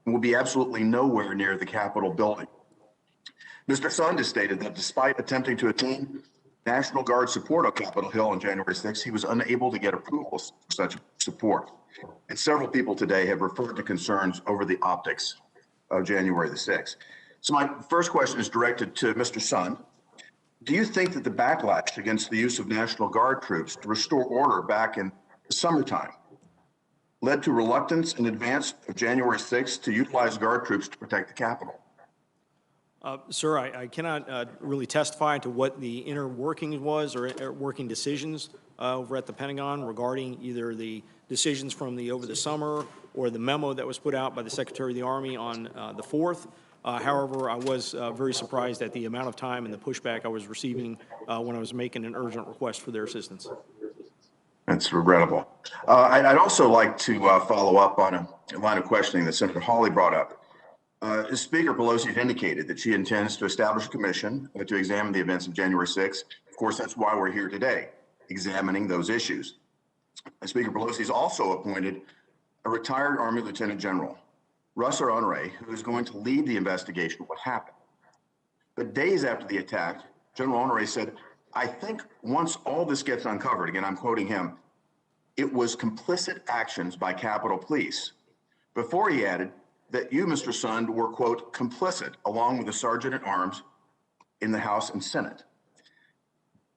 and will be absolutely nowhere near the Capitol building. Mr. Sund has stated that despite attempting to attain National Guard support on Capitol Hill on January 6th, he was unable to get approval for such support. And several people today have referred to concerns over the optics of January the 6th. So my first question is directed to Mr. Sund. Do you think that the backlash against the use of National Guard troops to restore order back in the summertime led to reluctance in advance of January 6th to utilize Guard troops to protect the Capitol? Sir, I cannot really testify to what the inner workings was or working decisions over at the Pentagon regarding either the decisions from over the summer or the memo that was put out by the Secretary of the Army on the 4th. However, I was very surprised at the amount of time and the pushback I was receiving when I was making an urgent request for their assistance. That's regrettable. I'd also like to follow up on a line of questioning that Senator Hawley brought up. Speaker Pelosi had indicated that she intends to establish a commission to examine the events of January 6th. Of course, that's why we're here today, examining those issues. Speaker Pelosi has also appointed a retired Army Lieutenant General, Russ Honore, who is going to lead the investigation of what happened. But days after the attack, General Honore said, I think once all this gets uncovered, again, I'm quoting him, it was complicit actions by Capitol Police. Before he added that you, Mr. Sund, were, quote, complicit along with the Sergeant at Arms in the House and Senate.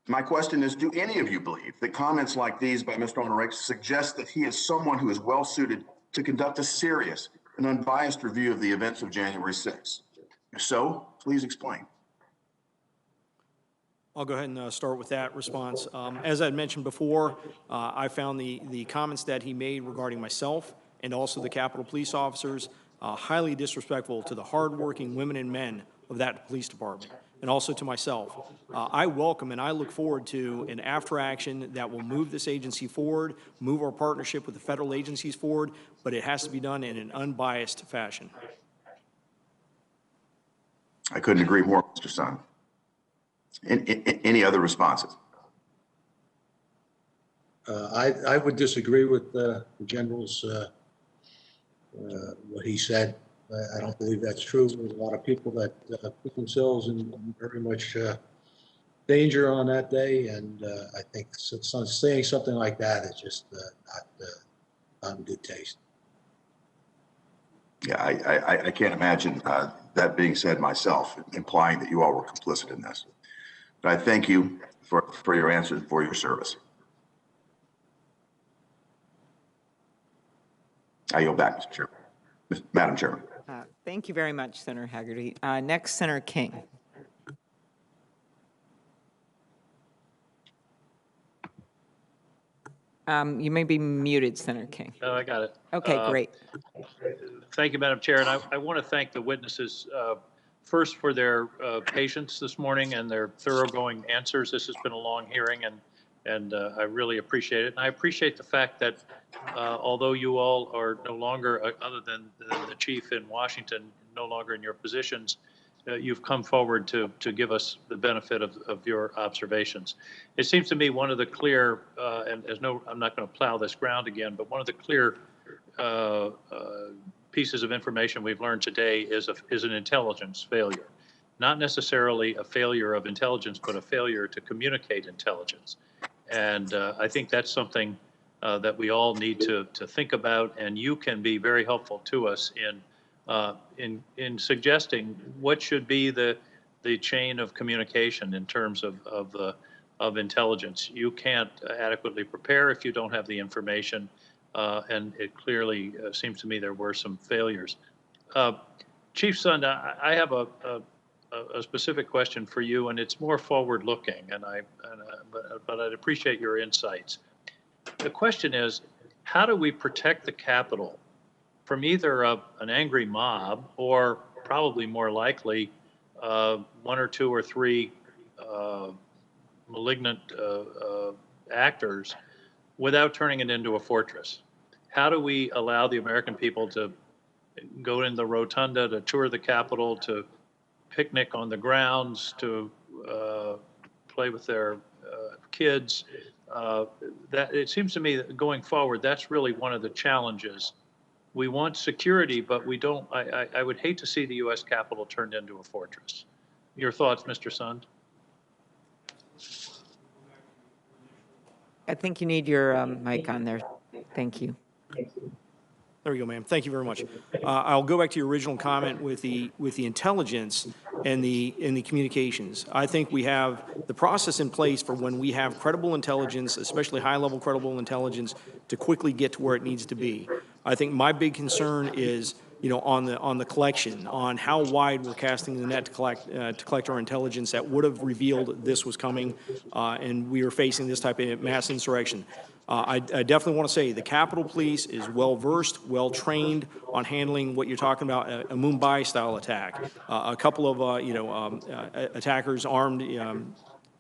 My question is, do any of you believe that comments like these by Mr. Honore suggest that he is someone who is well suited to conduct a serious and unbiased review of the events of January 6th? If so, please explain. I'll go ahead and start with that response. As I mentioned before, I found the comments that he made regarding myself and also the Capitol Police officers highly disrespectful to the hardworking women and men of that police department, and also to myself. I welcome and I look forward to an after action that will move this agency forward, move our partnership with the federal agencies forward, but it has to be done in an unbiased fashion. I couldn't agree more, Mr. Sund. Any other responses? I would disagree with the General's what he said. I don't believe that's true. There's a lot of people that put themselves in very much danger on that day, and I think saying something like that is just not in good taste. Yeah, I can't imagine that being said myself, implying that you all were complicit in this. But I thank you for your answers, for your service. I yield back, Mr. Chair. Madam Chairman. Thank you very much, Senator Haggerty. Next, Senator King. You may be muted, Senator King. No, I got it. Okay, great. Thank you, Madam Chair. And I want to thank the witnesses first for their patience this morning and their thoroughgoing answers. This has been a long hearing, and I really appreciate it. And I appreciate the fact that although you all are no longer, other than the chief in Washington, no longer in your positions, you've come forward to give us the benefit of your observations. It seems to me one of the clear, and I'm not going to plow this ground again, but one of the clear pieces of information we've learned today is an intelligence failure. Not necessarily a failure of intelligence, but a failure to communicate intelligence. And I think that's something that we all need to think about, and you can be very helpful to us in suggesting what should be the chain of communication in terms of intelligence. You can't adequately prepare if you don't have the information, and it clearly seems to me there were some failures. Chief Sund, I have a specific question for you, and it's more forward-looking, but I'd appreciate your insights. The question is, how do we protect the Capitol from either an angry mob or, probably more likely, one or two or three malignant actors without turning it into a fortress? How do we allow the American people to go in the rotunda, to tour the Capitol, to picnic on the grounds, to play with their kids? That it seems to me that going forward, that's really one of the challenges. We want security, but we don't. I would hate to see the U.S. Capitol turned into a fortress. Your thoughts, Mr. Sund? I think you need your mic on there. Thank you. There we go, ma'am. Thank you very much. I'll go back to your original comment with the intelligence and the communications. I think we have the process in place for when we have credible intelligence, especially high-level credible intelligence, to quickly get to where it needs to be. I think my big concern is, on the collection, on how wide we're casting the net to collect our intelligence that would have revealed this was coming, and we are facing this type of mass insurrection. I definitely want to say the Capitol Police is well-versed, well-trained on handling what you're talking about, a Mumbai-style attack. A couple of, attackers armed,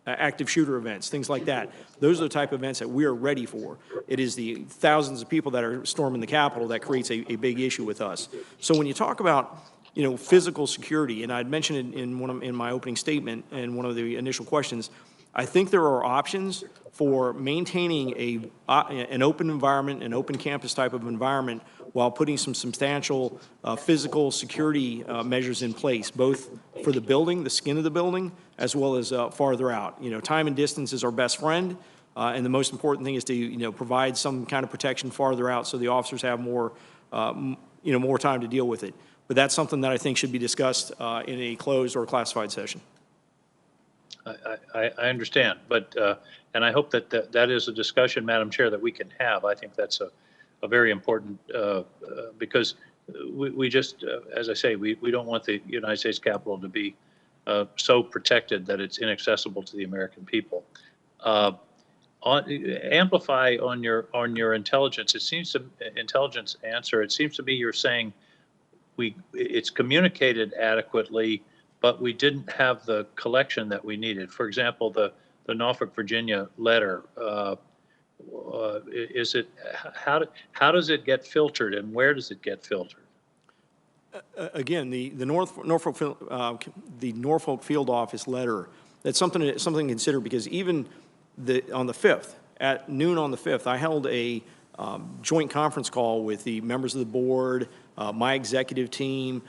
active shooter events, things like that. Those are the type of events that we are ready for. It is the thousands of people that are storming the Capitol that creates a big issue with us. So when you talk about, physical security, and I'd mentioned it in my opening statement and one of the initial questions, I think there are options for maintaining an open environment, an open campus type of environment, while putting some substantial physical security measures in place, both for the building, the skin of the building, as well as farther out. Time and distance is our best friend, and the most important thing is to provide some kind of protection farther out so the officers have more more time to deal with it. But that's something that I think should be discussed in a closed or classified session. I understand, but and I hope that is a discussion, Madam Chair, that we can have. I think that's a very important because we just, as I say, we don't want the United States Capitol to be so protected that it's inaccessible to the American people. Amplify on your intelligence. It seems to intelligence answer. It seems to me you're saying it's communicated adequately, but we didn't have the collection that we needed. For example, the Norfolk, Virginia letter. Is it how does it get filtered, and where does it get filtered? Again, the Norfolk Field Office letter. That's something to consider, because even on the 5th, at noon on the 5th, I held a joint conference call with the members of the board, my executive team,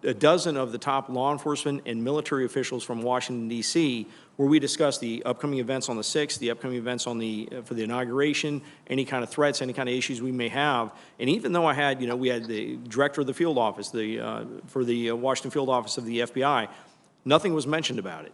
a dozen of the top law enforcement and military officials from Washington, D.C., where we discussed the upcoming events on the 6th, the upcoming events on for the inauguration, any kind of threats, any kind of issues we may have. And even though I had, we had the director of the field office, for the Washington field office of the FBI, nothing was mentioned about it.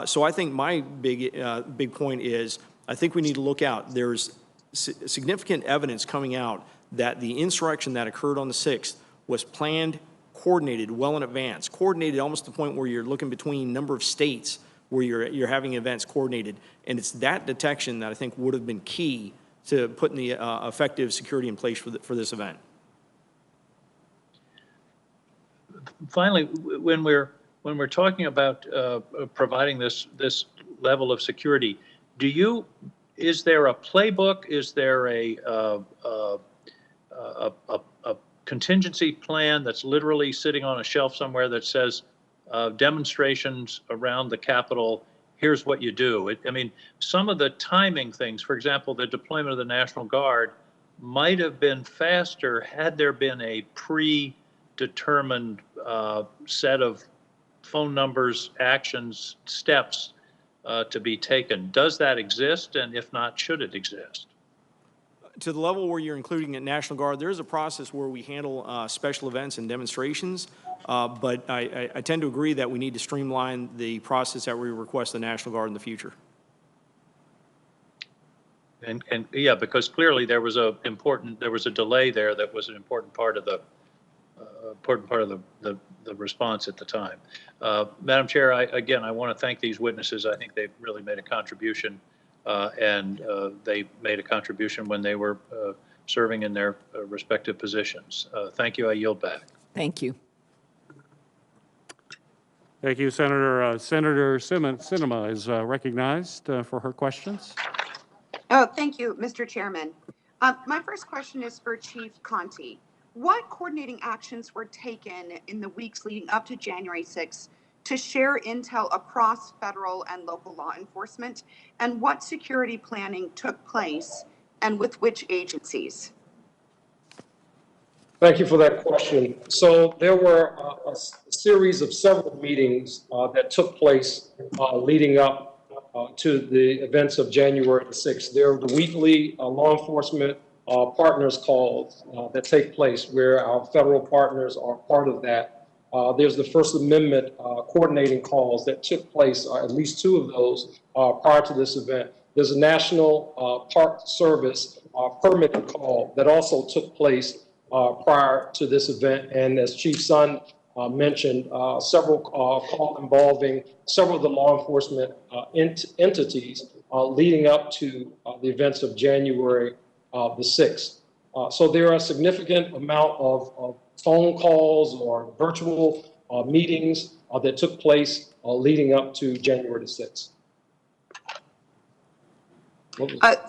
So I think my big point is, I think we need to look out. There's significant evidence coming out that the insurrection that occurred on the 6th was planned, coordinated well in advance, coordinated almost to the point where you're looking between a number of states where you're having events coordinated. And it's that detection that I think would have been key to putting the effective security in place for this event. Finally, when we're talking about providing this level of security, is there a playbook? Is there a contingency plan that's literally sitting on a shelf somewhere that says demonstrations around the Capitol, here's what you do? I mean, some of the timing things, for example, the deployment of the National Guard might have been faster had there been a predetermined set of phone numbers, actions, steps to be taken. Does that exist? And if not, should it exist? To the level where you're including the National Guard, there is a process where we handle special events and demonstrations, but I tend to agree that we need to streamline the process that we request the National Guard in the future. And yeah, because clearly there was a delay there that was an important part of the response at the time. Madam Chair, I want to thank these witnesses. I think they've really made a contribution, and they made a contribution when they were serving in their respective positions. Thank you. I yield back. Thank you. Thank you, Senator. Senator Sinema is recognized for her questions. Oh, thank you, Mr. Chairman. My first question is for Chief Conte. What coordinating actions were taken in the weeks leading up to January 6th to share intel across federal and local law enforcement? And what security planning took place and with which agencies? Thank you for that question. So there were a series of several meetings that took place leading up to the events of January the 6th. There are the weekly law enforcement partners calls that take place where our federal partners are part of that. There's the First Amendment coordinating calls that took place, at least two of those prior to this event. There's a National Park Service permitting call that also took place prior to this event. And as Chief Sun mentioned, several calls involving several of the law enforcement entities leading up to the events of January the 6th. So there are a significant amount of phone calls or virtual meetings that took place leading up to January the 6th.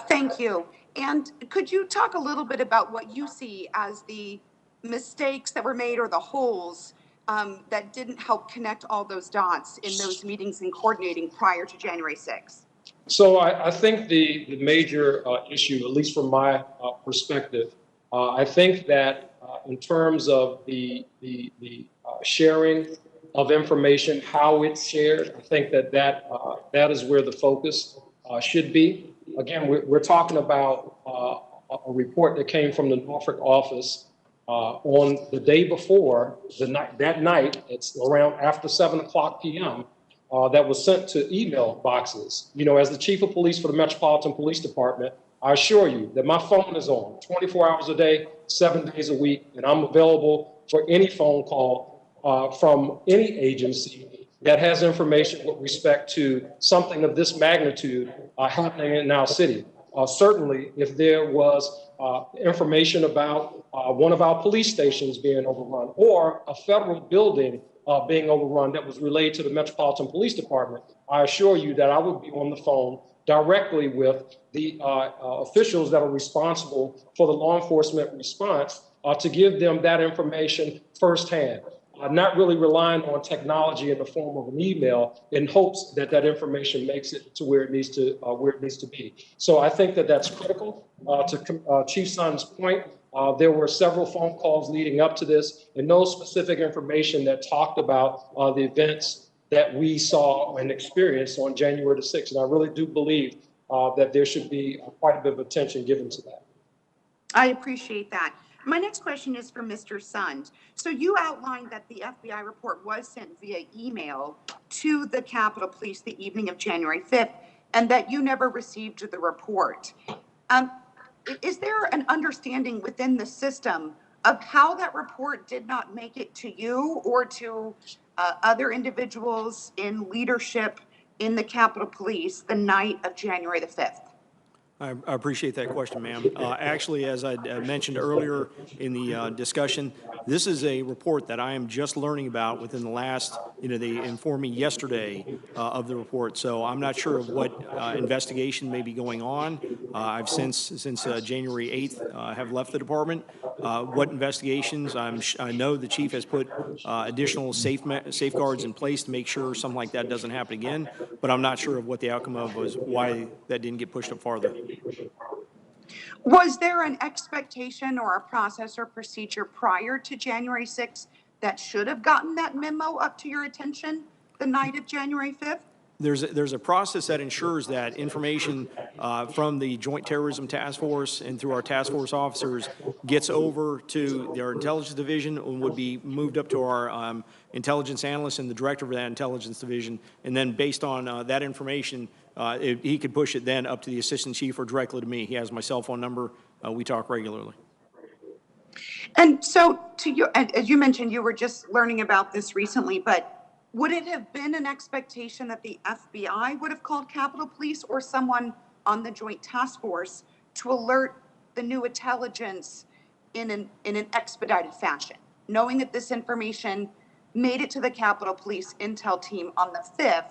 Thank you. And could you talk a little bit about what you see as the mistakes that were made or the holes that didn't help connect all those dots in those meetings and coordinating prior to January 6th? So I think the major issue, at least from my perspective, I think that in terms of the sharing of information, how it's shared, I think that is where the focus should be. Again, we're talking about a report that came from the Norfolk office on the day before, that night, it's around after 7:00 p.m., that was sent to email boxes. You know, as the chief of police for the Metropolitan Police Department, I assure you that my phone is on 24 hours a day, 7 days a week, and I'm available for any phone call from any agency that has information with respect to something of this magnitude happening in our city. Certainly, if there was information about one of our police stations being overrun or a federal building being overrun that was relayed to the Metropolitan Police Department, I assure you that I would be on the phone directly with the officials that are responsible for the law enforcement response to give them that information firsthand. Not really relying on technology in the form of an email in hopes that that information makes it to where it needs to be. So I think that that's critical. To Chief Sun's point, There were several phone calls leading up to this and no specific information that talked about the events that we saw and experienced on January the 6th. And I really do believe that there should be quite a bit of attention given to that. I appreciate that. My next question is for Mr. Sund. So you outlined that the FBI report was sent via email to the Capitol Police the evening of January 5th, and that you never received the report. Is there an understanding within the system of how that report did not make it to you or to other individuals in leadership in the Capitol Police the night of January the 5th? I appreciate that question, ma'am. Actually, as I mentioned earlier in the discussion, this is a report that I am just learning about within the last, they informed me yesterday of the report. So I'm not sure of what investigation may be going on. I've since January 8th have left the department. What investigations, I know the chief has put additional safeguards in place to make sure something like that doesn't happen again, but I'm not sure of what the outcome of was, why that didn't get pushed up farther. Was there an expectation or a process or procedure prior to January 6th that should have gotten that memo up to your attention the night of January 5th? There's a process that ensures that information from the Joint Terrorism Task Force and through our task force officers gets over to their intelligence division and would be moved up to our intelligence analyst and the director of that intelligence division. And then based on that information, he could push it then up to the assistant chief or directly to me. He has my cell phone number. We talk regularly. And so, as you mentioned, you were just learning about this recently, but would it have been an expectation that the FBI would have called Capitol Police or someone on the Joint Task Force to alert the new intelligence in an expedited fashion, knowing that this information made it to the Capitol Police intel team on the 5th?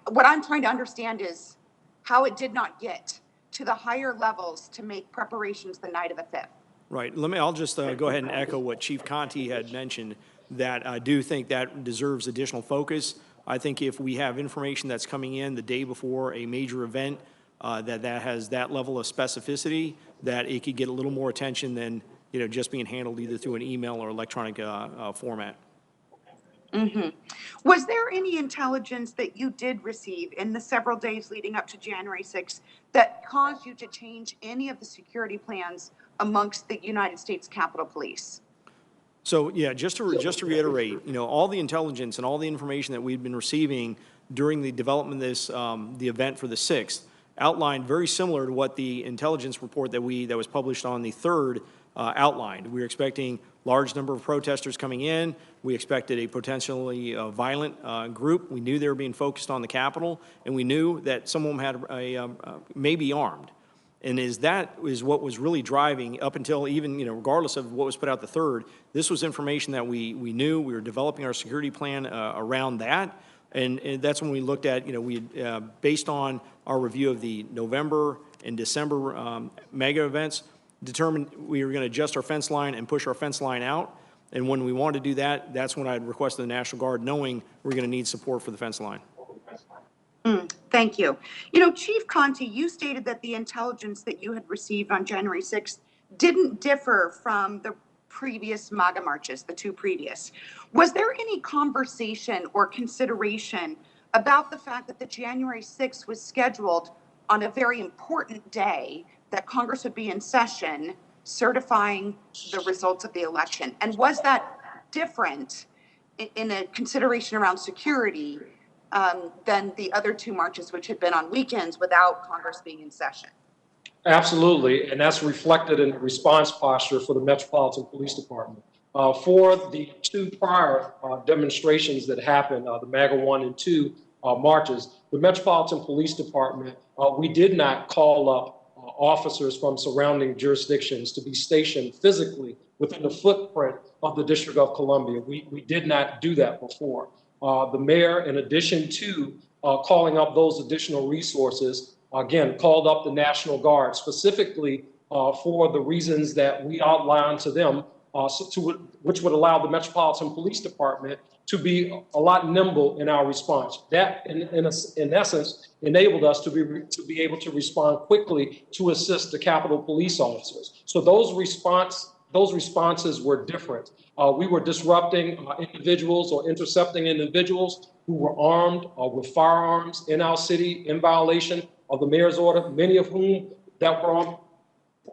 What I'm trying to understand is how it did not get to the higher levels to make preparations the night of the 5th. Right. I'll just go ahead and echo what Chief Conte had mentioned, that I do think that deserves additional focus. I think if we have information that's coming in the day before a major event that has that level of specificity, that it could get a little more attention than just being handled either through an email or electronic format. Mm-hmm. Was there any intelligence that you did receive in the several days leading up to January 6th that caused you to change any of the security plans amongst the United States Capitol Police? So yeah, just to reiterate, all the intelligence and all the information that we've been receiving during the development of this, the event for the 6th, outlined very similar to what the intelligence report that was published on the 3rd outlined. We were expecting large number of protesters coming in. We expected a potentially violent group. We knew they were being focused on the Capitol, and we knew that some of them had may be armed. And that is what was really driving up until even, regardless of what was put out the 3rd, this was information that we knew. We were developing our security plan around that. And that's when we looked at, based on our review of the November and December mega events, determined we were going to adjust our fence line and push our fence line out. And when we wanted to do that, that's when I requested the National Guard, knowing we're going to need support for the fence line. Thank you. Chief Conte, you stated that the intelligence that you had received on January 6th didn't differ from the previous MAGA marches, the 2 previous. Was there any conversation or consideration about the fact that the January 6th was scheduled on a very important day that Congress would be in session certifying the results of the election? And was that different in a consideration around security than the other 2 marches, which had been on weekends without Congress being in session? Absolutely, and that's reflected in the response posture for the Metropolitan Police Department. For the 2 prior demonstrations that happened, the MAGA 1 and 2 marches, the Metropolitan Police Department, we did not call up officers from surrounding jurisdictions to be stationed physically within the footprint of the District of Columbia. We did not do that before. The mayor, in addition to calling up those additional resources, again, called up the National Guard specifically for the reasons that we outlined to them which would allow the Metropolitan Police Department to be a lot nimble in our response. That, in essence, enabled us to be able to respond quickly to assist the Capitol Police officers. So those responses were different. We were disrupting individuals or intercepting individuals who were armed with firearms in our city in violation of the mayor's order, many of whom that were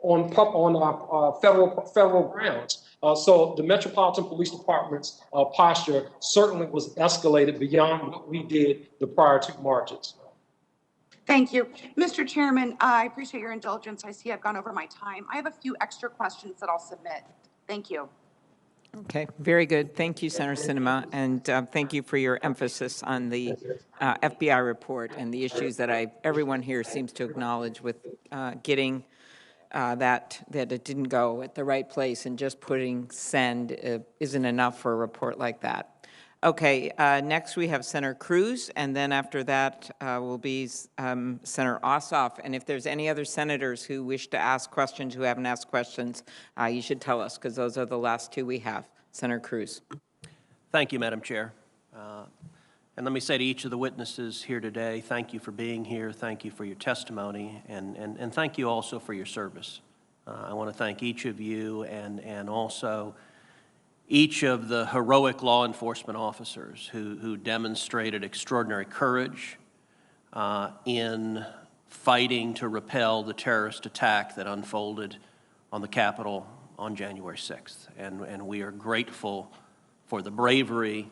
on federal grounds. So the Metropolitan Police Department's posture certainly was escalated beyond what we did the prior two marches. Thank you. Mr. Chairman, I appreciate your indulgence. I see I've gone over my time. I have a few extra questions that I'll submit. Thank you. Okay, very good. Thank you, Senator Sinema, and thank you for your emphasis on the FBI report and the issues that everyone here seems to acknowledge with getting that it didn't go at the right place, and just putting send isn't enough for a report like that. Okay, next we have Senator Cruz, and then after that will be Senator Ossoff. And if there's any other senators who wish to ask questions, who haven't asked questions, you should tell us, because those are the last two we have. Senator Cruz. Thank you, Madam Chair. And let me say to each of the witnesses here today, thank you for being here, thank you for your testimony, and thank you also for your service. I want to thank each of you and also each of the heroic law enforcement officers who demonstrated extraordinary courage in fighting to repel the terrorist attack that unfolded on the Capitol on January 6th. And we are grateful for the bravery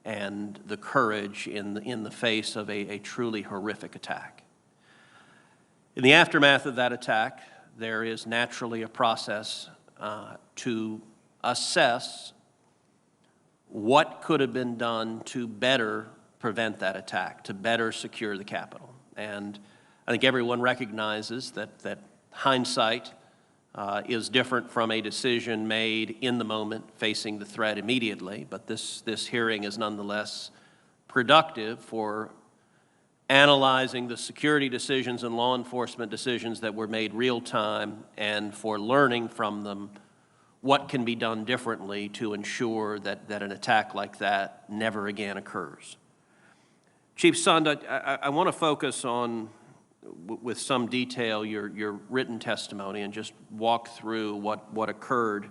and the courage in the face of a truly horrific attack. In the aftermath of that attack, there is naturally a process to assess what could have been done to better prevent that attack, to better secure the Capitol. And I think everyone recognizes that hindsight is different from a decision made in the moment facing the threat immediately, but this hearing is nonetheless productive for analyzing the security decisions and law enforcement decisions that were made real time, and for learning from them what can be done differently to ensure that an attack like that never again occurs. Chief Sund, I want to focus on, with some detail, your written testimony, and just walk through what occurred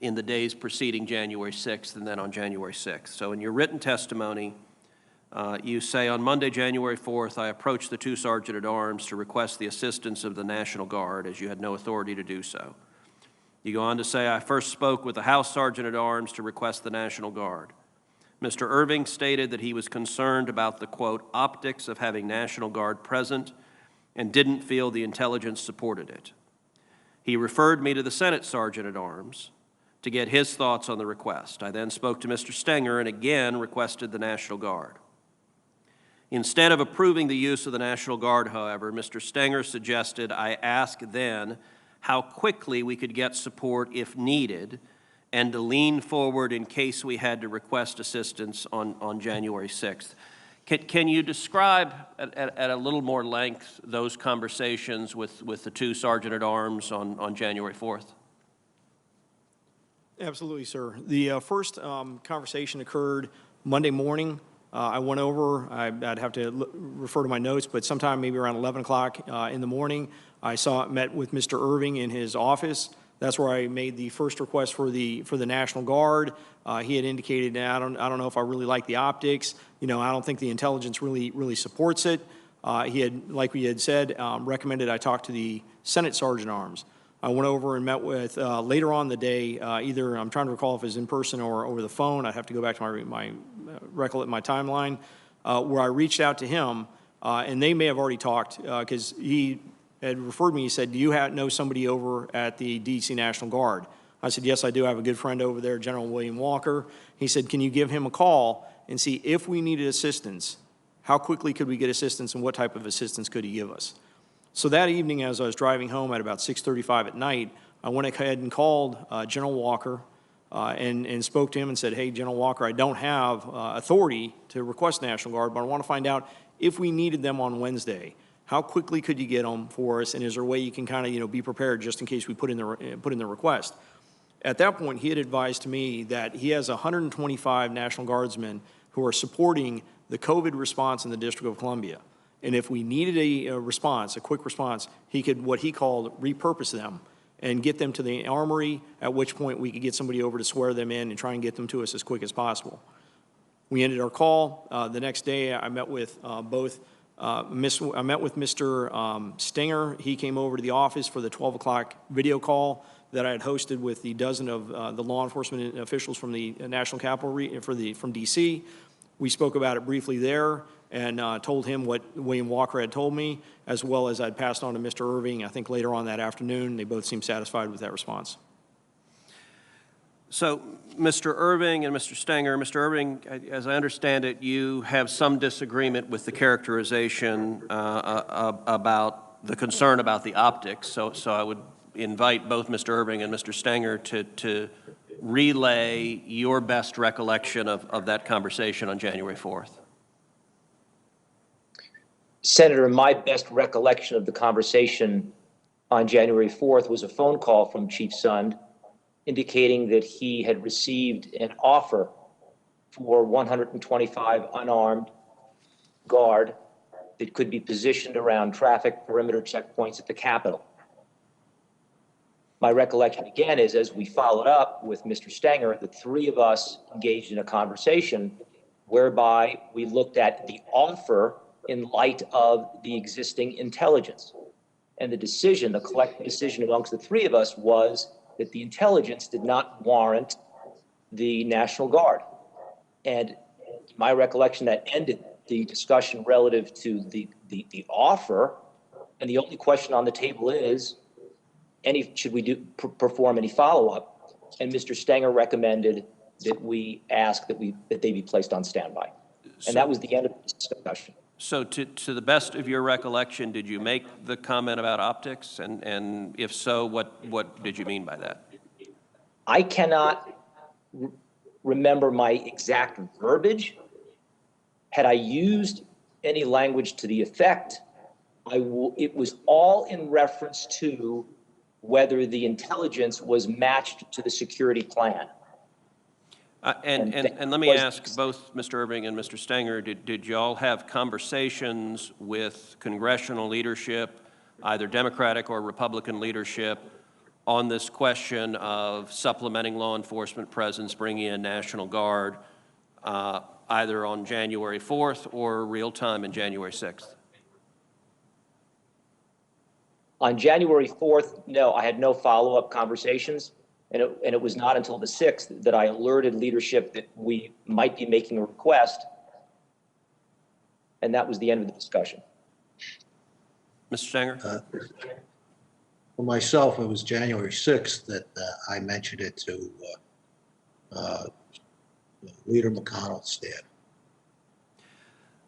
in the days preceding January 6th and then on January 6th. So in your written testimony, you say, on Monday, January 4th, I approached the two Sergeant-at-Arms to request the assistance of the National Guard, as you had no authority to do so. You go on to say, I first spoke with the House Sergeant-at-Arms to request the National Guard. Mr. Irving stated that he was concerned about the, quote, optics of having National Guard present and didn't feel the intelligence supported it. He referred me to the Senate Sergeant-at-Arms to get his thoughts on the request. I then spoke to Mr. Stenger and again requested the National Guard. Instead of approving the use of the National Guard, however, Mr. Stenger suggested I ask then how quickly we could get support if needed, and to lean forward in case we had to request assistance on January 6th. Can you describe at a little more length those conversations with the two Sergeant-at-Arms on January 4th? Absolutely, sir. The first conversation occurred Monday morning. I went over, I'd have to refer to my notes, but sometime maybe around 11 o'clock in the morning, I met with Mr. Irving in his office. That's where I made the first request for the National Guard. He had indicated, I don't know if I really like the optics. I don't think the intelligence really supports it. He had, like we had said, recommended I talk to the Senate Sergeant-at-Arms. I went over and met with, later on the day, either, I'm trying to recall if it was in person or over the phone. I'd have to go back to my timeline, where I reached out to him, and they may have already talked, because he had referred me. He said, do you know somebody over at the D.C. National Guard? I said, yes, I do. I have a good friend over there, General William Walker. He said, can you give him a call and see if we needed assistance, how quickly could we get assistance, and what type of assistance could he give us? So that evening, as I was driving home at about 6:35 at night, I went ahead and called General Walker and spoke to him and said, hey, General Walker, I don't have authority to request National Guard, but I want to find out if we needed them on Wednesday. How quickly could you get them for us, and is there a way you can kind of be prepared just in case we put in the request? At that point, he had advised to me that he has 125 National Guardsmen who are supporting the COVID response in the District of Columbia. And if we needed a response, a quick response, he could, what he called, repurpose them and get them to the armory, at which point we could get somebody over to swear them in and try and get them to us as quick as possible. We ended our call. The next day, I met with I met with Mr. Stenger. He came over to the office for the 12 o'clock video call that I had hosted with the dozen of the law enforcement officials from the National Capital from D.C. We spoke about it briefly there and told him what William Walker had told me, as well as I'd passed on to Mr. Irving, I think later on that afternoon. They both seemed satisfied with that response. So, Mr. Irving and Mr. Stenger, Mr. Irving, as I understand it, you have some disagreement with the characterization about the concern about the optics. So I would invite both Mr. Irving and Mr. Stenger to relay your best recollection of that conversation on January 4th. Senator, my best recollection of the conversation on January 4th was a phone call from Chief Sund indicating that he had received an offer for 125 unarmed guard that could be positioned around traffic perimeter checkpoints at the Capitol. My recollection, again, is as we followed up with Mr. Stenger, the three of us engaged in a conversation whereby we looked at the offer in light of the existing intelligence. And the decision, the collective decision amongst the three of us was that the intelligence did not warrant the National Guard. And my recollection, that ended the discussion relative to the offer. And the only question on the table is, should we perform any follow-up? And Mr. Stenger recommended that we ask that they be placed on standby. And that was the end of the discussion. So to the best of your recollection, did you make the comment about optics? And if so, what did you mean by that? I cannot remember my exact verbiage. Had I used any language to the effect, it was all in reference to whether the intelligence was matched to the security plan. And let me ask both Mr. Irving and Mr. Stenger, did you all have conversations with congressional leadership, either Democratic or Republican leadership, on this question of supplementing law enforcement presence, bringing in National Guard, either on January 4th or real time in January 6th? On January 4th, no, I had no follow-up conversations. And it was not until the 6th that I alerted leadership that we might be making a request. And that was the end of the discussion. Mr. Stenger? For myself, it was January 6th that I mentioned it to Leader McConnell's staff.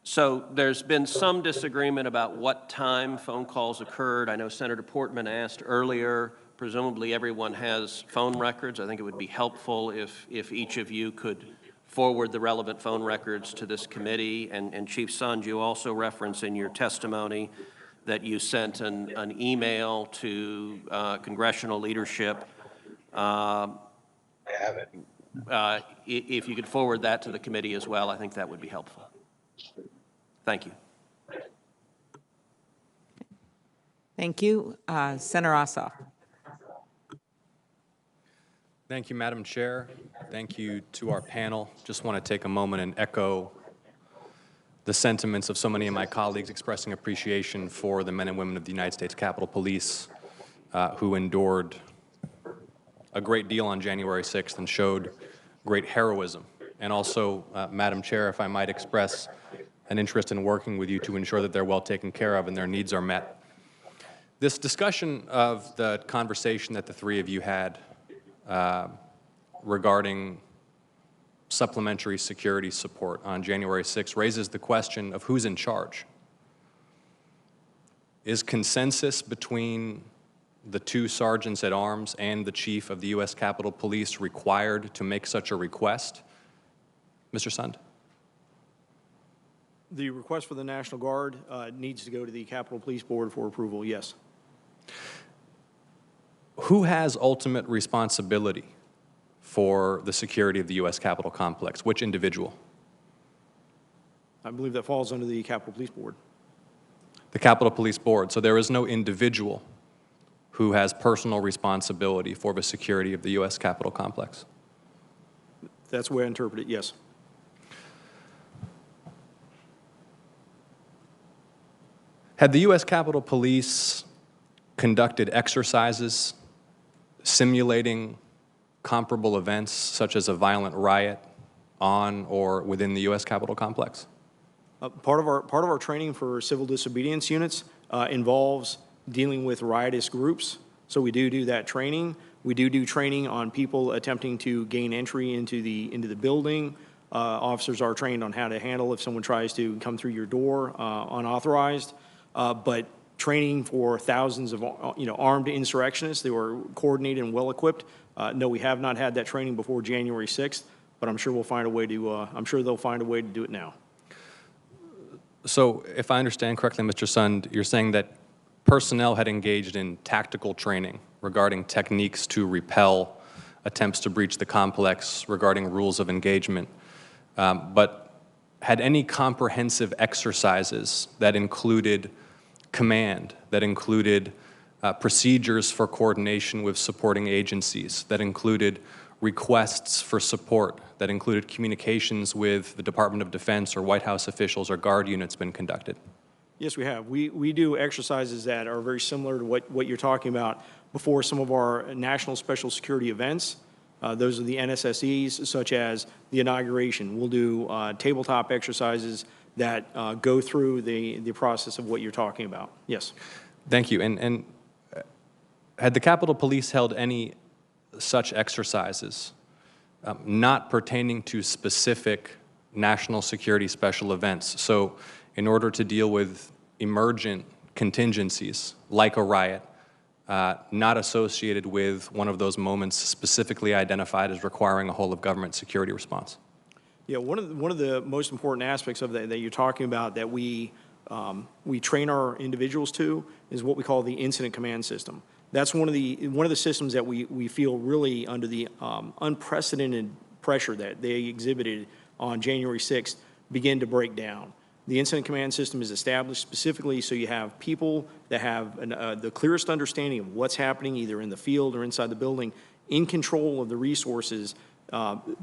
So there's been some disagreement about what time phone calls occurred. I know Senator Portman asked earlier. Presumably everyone has phone records. I think it would be helpful if each of you could forward the relevant phone records to this committee. And Chief Sund, you also reference in your testimony that you sent an email to congressional leadership. I have it. If you could forward that to the committee as well, I think that would be helpful. Thank you. Thank you. Senator Ossoff. Thank you, Madam Chair. Thank you to our panel. Just want to take a moment and echo the sentiments of so many of my colleagues expressing appreciation for the men and women of the United States Capitol Police who endured a great deal on January 6th and showed great heroism. And also, Madam Chair, if I might express an interest in working with you to ensure that they're well taken care of and their needs are met. This discussion of the conversation that the three of you had regarding supplementary security support on January 6th raises the question of who's in charge. Is consensus between the two sergeants at arms and the chief of the U.S. Capitol Police required to make such a request? Mr. Sund? The request for the National Guard needs to go to the Capitol Police Board for approval, yes. Who has ultimate responsibility for the security of the U.S. Capitol complex? Which individual? I believe that falls under the Capitol Police Board. The Capitol Police Board. So there is no individual who has personal responsibility for the security of the U.S. Capitol complex. That's the way I interpret it, yes. Had the U.S. Capitol Police conducted exercises simulating comparable events such as a violent riot on or within the U.S. Capitol complex? Part of our training for civil disobedience units involves dealing with riotous groups. So we do that training. We do training on people attempting to gain entry into the building. Officers are trained on how to handle if someone tries to come through your door unauthorized. But training for thousands of armed insurrectionists that were coordinated and well equipped. No, we have not had that training before January 6th, but I'm sure we'll find a way to. I'm sure they'll find a way to do it now. So if I understand correctly, Mr. Sund, you're saying that personnel had engaged in tactical training regarding techniques to repel attempts to breach the complex, regarding rules of engagement, but had any comprehensive exercises that included command, that included procedures for coordination with supporting agencies, that included requests for support, that included communications with the Department of Defense or White House officials or Guard units been conducted? Yes, we have. We do exercises that are very similar to what you're talking about before some of our national special security events. Those are the NSSEs, such as the inauguration. We'll do tabletop exercises that go through the process of what you're talking about. Yes. Thank you. And had the Capitol Police held any such exercises not pertaining to specific national security special events? So in order to deal with emergent contingencies like a riot, not associated with one of those moments specifically identified as requiring a whole of government security response? Yeah, one of the most important aspects of that you're talking about that we train our individuals to is what we call the incident command system. That's one of the systems that we feel really under the unprecedented pressure that they exhibited on January 6th begin to break down. The incident command system is established specifically so you have people that have the clearest understanding of what's happening either in the field or inside the building, in control of the resources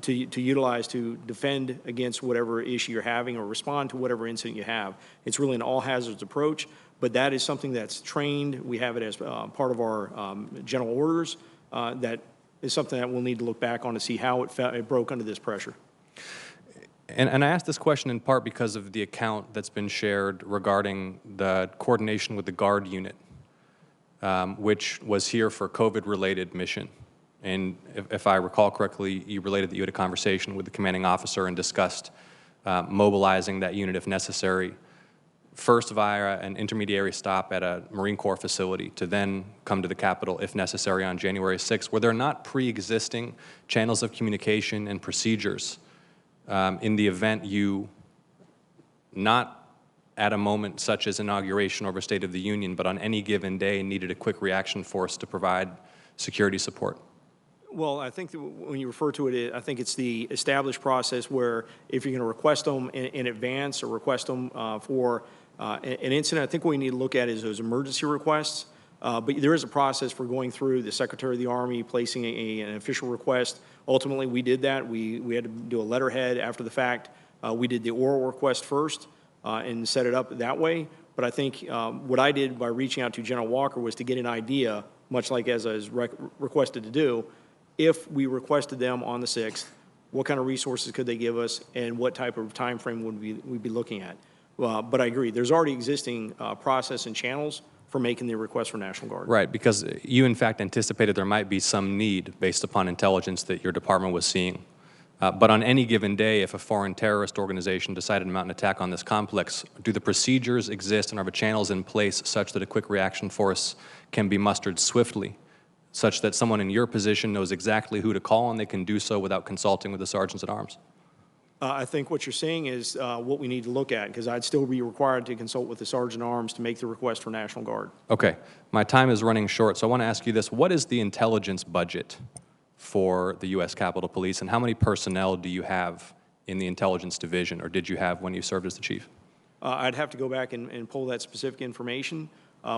to utilize to defend against whatever issue you're having or respond to whatever incident you have. It's really an all-hazards approach, but that is something that's trained. We have it as part of our general orders. That is something that we'll need to look back on to see how it broke under this pressure. And I asked this question in part because of the account that's been shared regarding the coordination with the Guard unit, which was here for COVID-related mission. And if I recall correctly, you related that you had a conversation with the commanding officer and discussed mobilizing that unit if necessary, first via an intermediary stop at a Marine Corps facility to then come to the Capitol if necessary on January 6th. Were there not pre-existing channels of communication and procedures in the event you, not at a moment such as inauguration or a State of the Union, but on any given day needed a quick reaction force to provide security support? Well, I think that when you refer to it, I think it's the established process where if you're going to request them in advance or request them for an incident, I think what we need to look at is those emergency requests. But there is a process for going through the Secretary of the Army, placing an official request. Ultimately, we did that. We had to do a letterhead after the fact. We did the oral request first and set it up that way. But I think what I did by reaching out to General Walker was to get an idea, much like as I was requested to do, if we requested them on the 6th, what kind of resources could they give us and what type of time frame would we be looking at? But I agree, there's already existing process and channels for making the request for National Guard. Right, because you in fact anticipated there might be some need based upon intelligence that your department was seeing. But on any given day, if a foreign terrorist organization decided to mount an attack on this complex, do the procedures exist and are the channels in place such that a quick reaction force can be mustered swiftly, such that someone in your position knows exactly who to call and they can do so without consulting with the sergeants at arms? I think what you're saying is what we need to look at, because I'd still be required to consult with the Sergeant at Arms to make the request for National Guard. Okay. My time is running short, so I want to ask you this. What is the intelligence budget for the U.S. Capitol Police, and how many personnel do you have in the Intelligence Division, or did you have when you served as the chief? I'd have to go back and pull that specific information.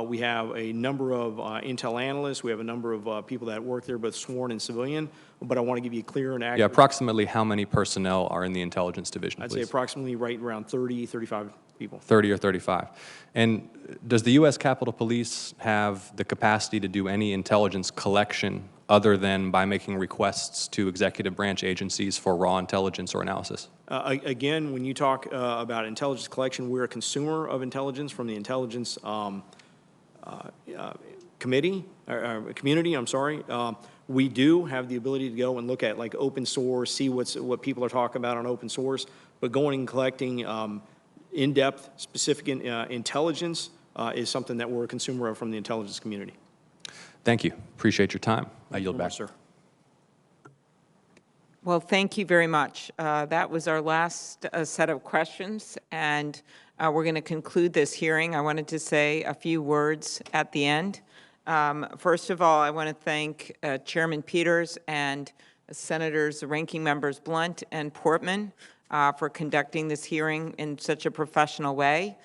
We have a number of intel analysts. We have a number of people that work there, both sworn and civilian. But I want to give you clear and accurate. Yeah, approximately how many personnel are in the Intelligence Division, I'd please? say approximately right around 30, 35 people. 30 or 35. And does the U.S. Capitol Police have the capacity to do any intelligence collection other than by making requests to executive branch agencies for raw intelligence or analysis? Again, when you talk about intelligence collection, we're a consumer of intelligence from the intelligence community. I'm sorry. We do have the ability to go and look at like open source, see what people are talking about on open source, but going and collecting in-depth, specific intelligence is something that we're a consumer of from the intelligence community. Thank you. Appreciate your time. I yield back. Sir. Well, thank you very much. That was our last set of questions, and we're going to conclude this hearing. I wanted to say a few words at the end. First of all, I want to thank Chairman Peters and Senators, Ranking Members Blunt and Portman for conducting this hearing in such a professional way.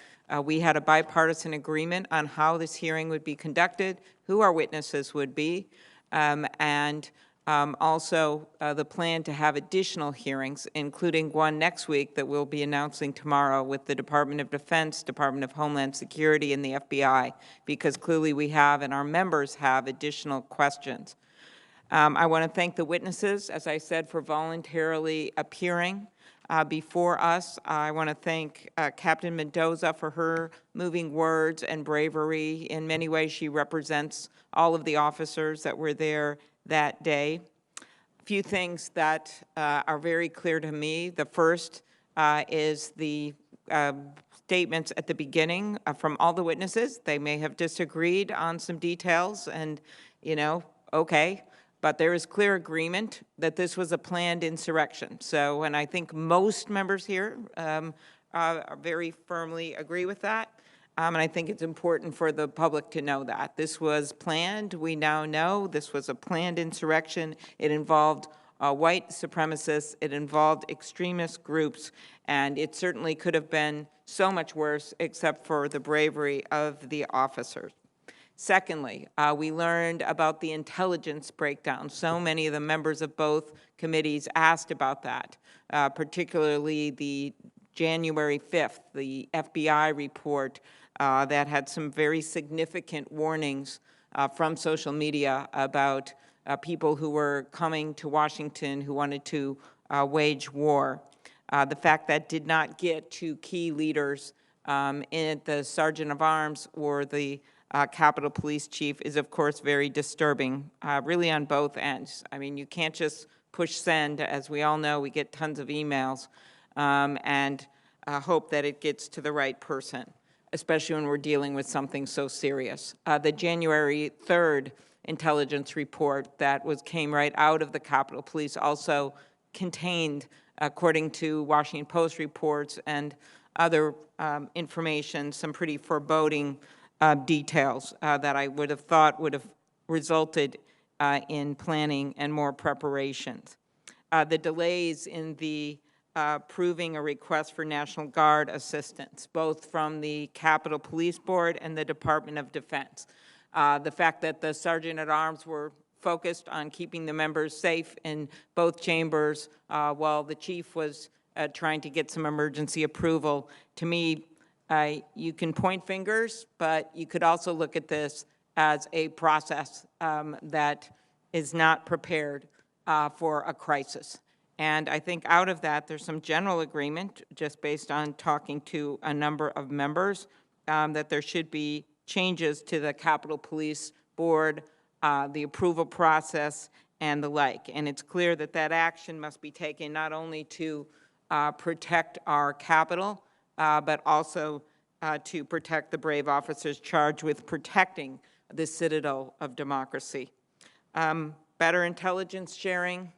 We had a bipartisan agreement on how this hearing would be conducted, who our witnesses would be, and also the plan to have additional hearings, including one next week that we'll be announcing tomorrow with the Department of Defense, Department of Homeland Security, and the FBI, because clearly we have and our members have additional questions. I want to thank the witnesses, as I said, for voluntarily appearing before us. I want to thank Captain Mendoza for her moving words and bravery. In many ways, she represents all of the officers that were there that day. A few things that are very clear to me. The first is the statements at the beginning from all the witnesses. They may have disagreed on some details, and, okay. But there is clear agreement that this was a planned insurrection. So, and I think most members here very firmly agree with that. And I think it's important for the public to know that. This was planned. We now know this was a planned insurrection. It involved white supremacists. It involved extremist groups. And it certainly could have been so much worse except for the bravery of the officers. Secondly, we learned about the intelligence breakdown. So many of the members of both committees asked about that, particularly the January 5th, the FBI report that had some very significant warnings from social media about people who were coming to Washington who wanted to wage war. The fact that did not get to key leaders in the Sergeant of Arms or the Capitol Police Chief is, of course, very disturbing, really on both ends. I mean, you can't just push send. As we all know, we get tons of emails and hope that it gets to the right person, especially when we're dealing with something so serious. The January 3rd intelligence report that came right out of the Capitol Police also contained, according to Washington Post reports and other information, some pretty foreboding details that I would have thought would have resulted in planning and more preparations. The delays in the approving a request for National Guard assistance, both from the Capitol Police Board and the Department of Defense. The fact that the Sergeant at Arms were focused on keeping the members safe in both chambers while the chief was trying to get some emergency approval, to me, you can point fingers, but you could also look at this as a process that is not prepared for a crisis. And I think out of that, there's some general agreement, just based on talking to a number of members, that there should be changes to the Capitol Police Board, the approval process, and the like. And it's clear that that action must be taken not only to protect our Capitol, but also to protect the brave officers charged with protecting the citadel of democracy. Better intelligence sharing,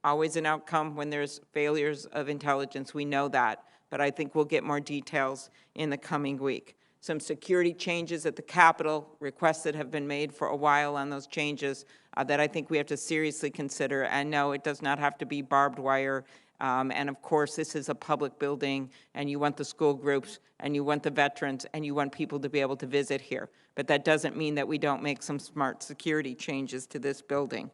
always an outcome when there's failures of intelligence. We know that, but I think we'll get more details in the coming week. some security changes at the Capitol, requests that have been made for a while on those changes that I think we have to seriously consider. And no, it does not have to be barbed wire. And of course, this is a public building, and you want the school groups, and you want the veterans, and you want people to be able to visit here. But that doesn't mean that we don't make some smart security changes to this building.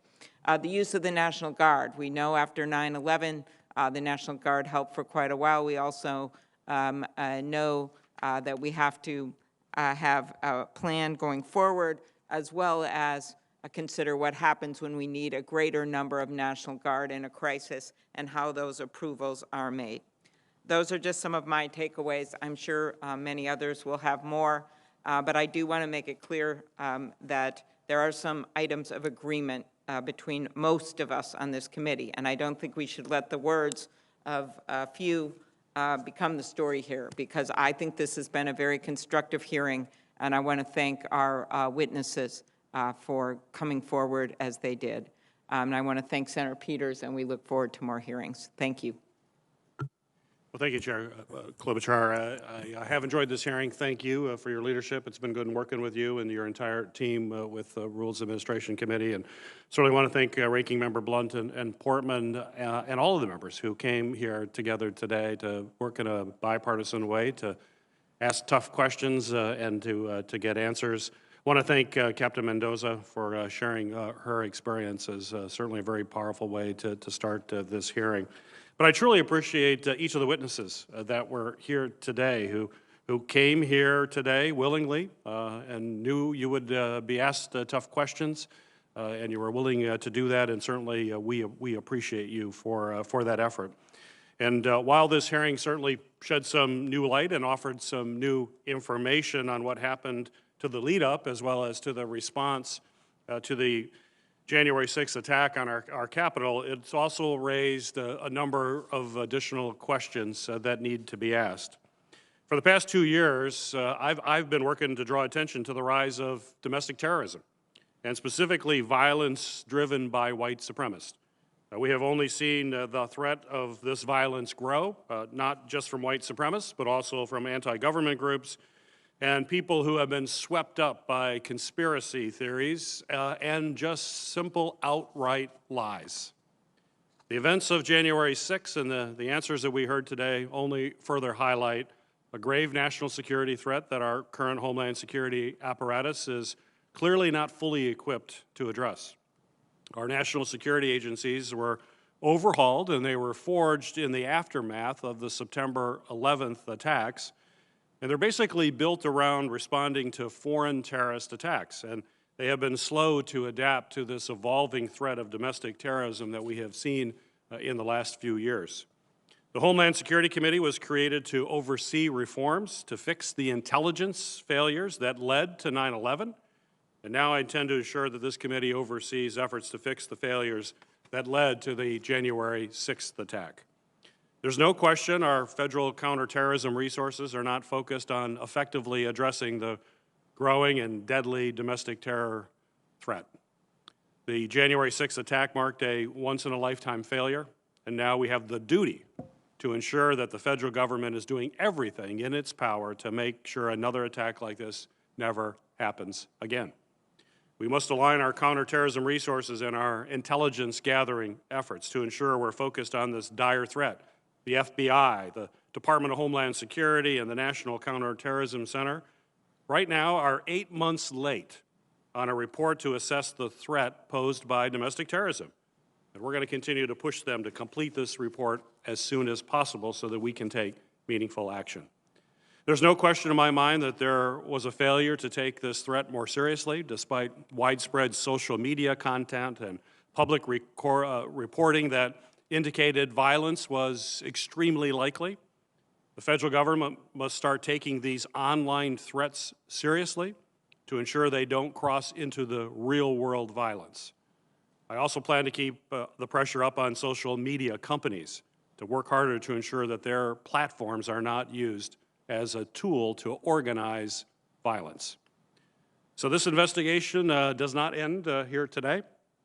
The use of the National Guard. We know after 9/11, the National Guard helped for quite a while. We also know that we have to have a plan going forward, as well as consider what happens when we need a greater number of National Guard in a crisis and how those approvals are made. Those are just some of my takeaways. I'm sure many others will have more, but I do want to make it clear that there are some items of agreement between most of us on this committee, and I don't think we should let the words of a few become the story here, because I think this has been a very constructive hearing, and I want to thank our witnesses for coming forward as they did. And I want to thank Senator Peters, and we look forward to more hearings. Thank you. Well, thank you, Chair Klobuchar. I have enjoyed this hearing. Thank you for your leadership. It's been good in working with you and your entire team with the Rules Administration Committee. And certainly want to thank Ranking Member Blunt and Portman and all of the members who came here together today to work in a bipartisan way to ask tough questions and to get answers. I want to thank Captain Mendoza for sharing her experiences. Certainly a very powerful way to start this hearing. But I truly appreciate each of the witnesses that were here today, who came here today willingly and knew you would be asked tough questions, and you were willing to do that. And certainly we appreciate you for that effort. And while this hearing certainly shed some new light and offered some new information on what happened to the lead up, as well as to the response to the January 6th attack on our Capitol, it's also raised a number of additional questions that need to be asked. For the past 2 years, I've been working to draw attention to the rise of domestic terrorism, and specifically violence driven by white supremacists. We have only seen the threat of this violence grow, not just from white supremacists, but also from anti-government groups and people who have been swept up by conspiracy theories and just simple outright lies. The events of January 6th and the answers that we heard today only further highlight a grave national security threat that our current Homeland Security apparatus is clearly not fully equipped to address. Our national security agencies were overhauled, and they were forged in the aftermath of the September 11th attacks. And they're basically built around responding to foreign terrorist attacks. And they have been slow to adapt to this evolving threat of domestic terrorism that we have seen in the last few years. The Homeland Security Committee was created to oversee reforms to fix the intelligence failures that led to 9/11. And now I intend to ensure that this committee oversees efforts to fix the failures that led to the January 6th attack. There's no question our federal counterterrorism resources are not focused on effectively addressing the growing and deadly domestic terror threat. The January 6th attack marked a once-in-a-lifetime failure, and now we have the duty to ensure that the federal government is doing everything in its power to make sure another attack like this never happens again. We must align our counterterrorism resources and our intelligence gathering efforts to ensure we're focused on this dire threat. The FBI, the Department of Homeland Security, and the National Counterterrorism Center right now are 8 months late on a report to assess the threat posed by domestic terrorism. And we're going to continue to push them to complete this report as soon as possible so that we can take meaningful action. There's no question in my mind that there was a failure to take this threat more seriously, despite widespread social media content and public reporting that indicated violence was extremely likely. The federal government must start taking these online threats seriously to ensure they don't cross into the real-world violence. I also plan to keep the pressure up on social media companies to work harder to ensure that their platforms are not used as a tool to organize violence. So this investigation does not end here today,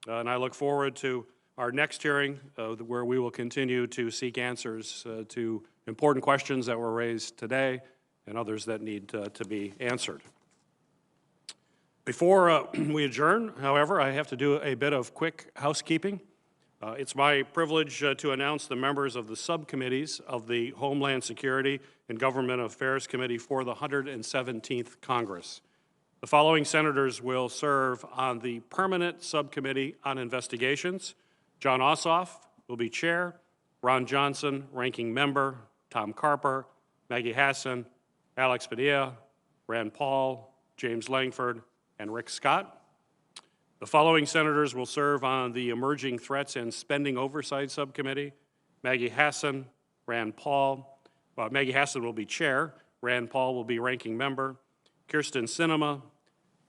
and I look forward to our next hearing where we will continue to seek answers to important questions that were raised today and others that need to be answered. Before we adjourn, however, I have to do a bit of quick housekeeping. It's my privilege to announce the members of the subcommittees of the Homeland Security and Government Affairs Committee for the 117th Congress. The following senators will serve on the Permanent Subcommittee on Investigations. John Ossoff will be chair, Ron Johnson, ranking member, Tom Carper, Maggie Hassan, Alex Padilla, Rand Paul, James Langford, and Rick Scott. The following senators will serve on the Emerging Threats and Spending Oversight Subcommittee. Maggie Hassan, Rand Paul. Maggie Hassan will be chair. Rand Paul will be ranking member. Kirsten Sinema,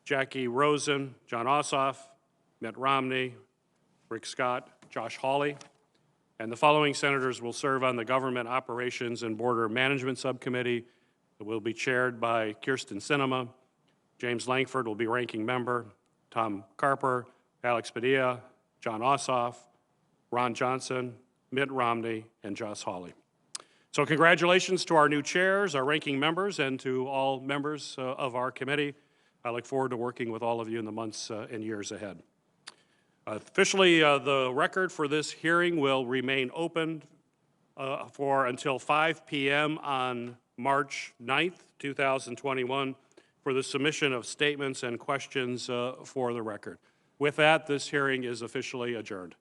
Jackie Rosen, John Ossoff, Mitt Romney, Rick Scott, Josh Hawley. And the following senators will serve on the Government Operations and Border Management Subcommittee. It will be chaired by Kirsten Sinema. James Langford will be ranking member. Tom Carper, Alex Padilla, John Ossoff, Ron Johnson, Mitt Romney, and Josh Hawley. So congratulations to our new chairs, our ranking members, and to all members of our committee. I look forward to working with all of you in the months and years ahead. Officially, the record for this hearing will remain open for until 5 p.m. on March 9th, 2021, for the submission of statements and questions for the record. With that, this hearing is officially adjourned.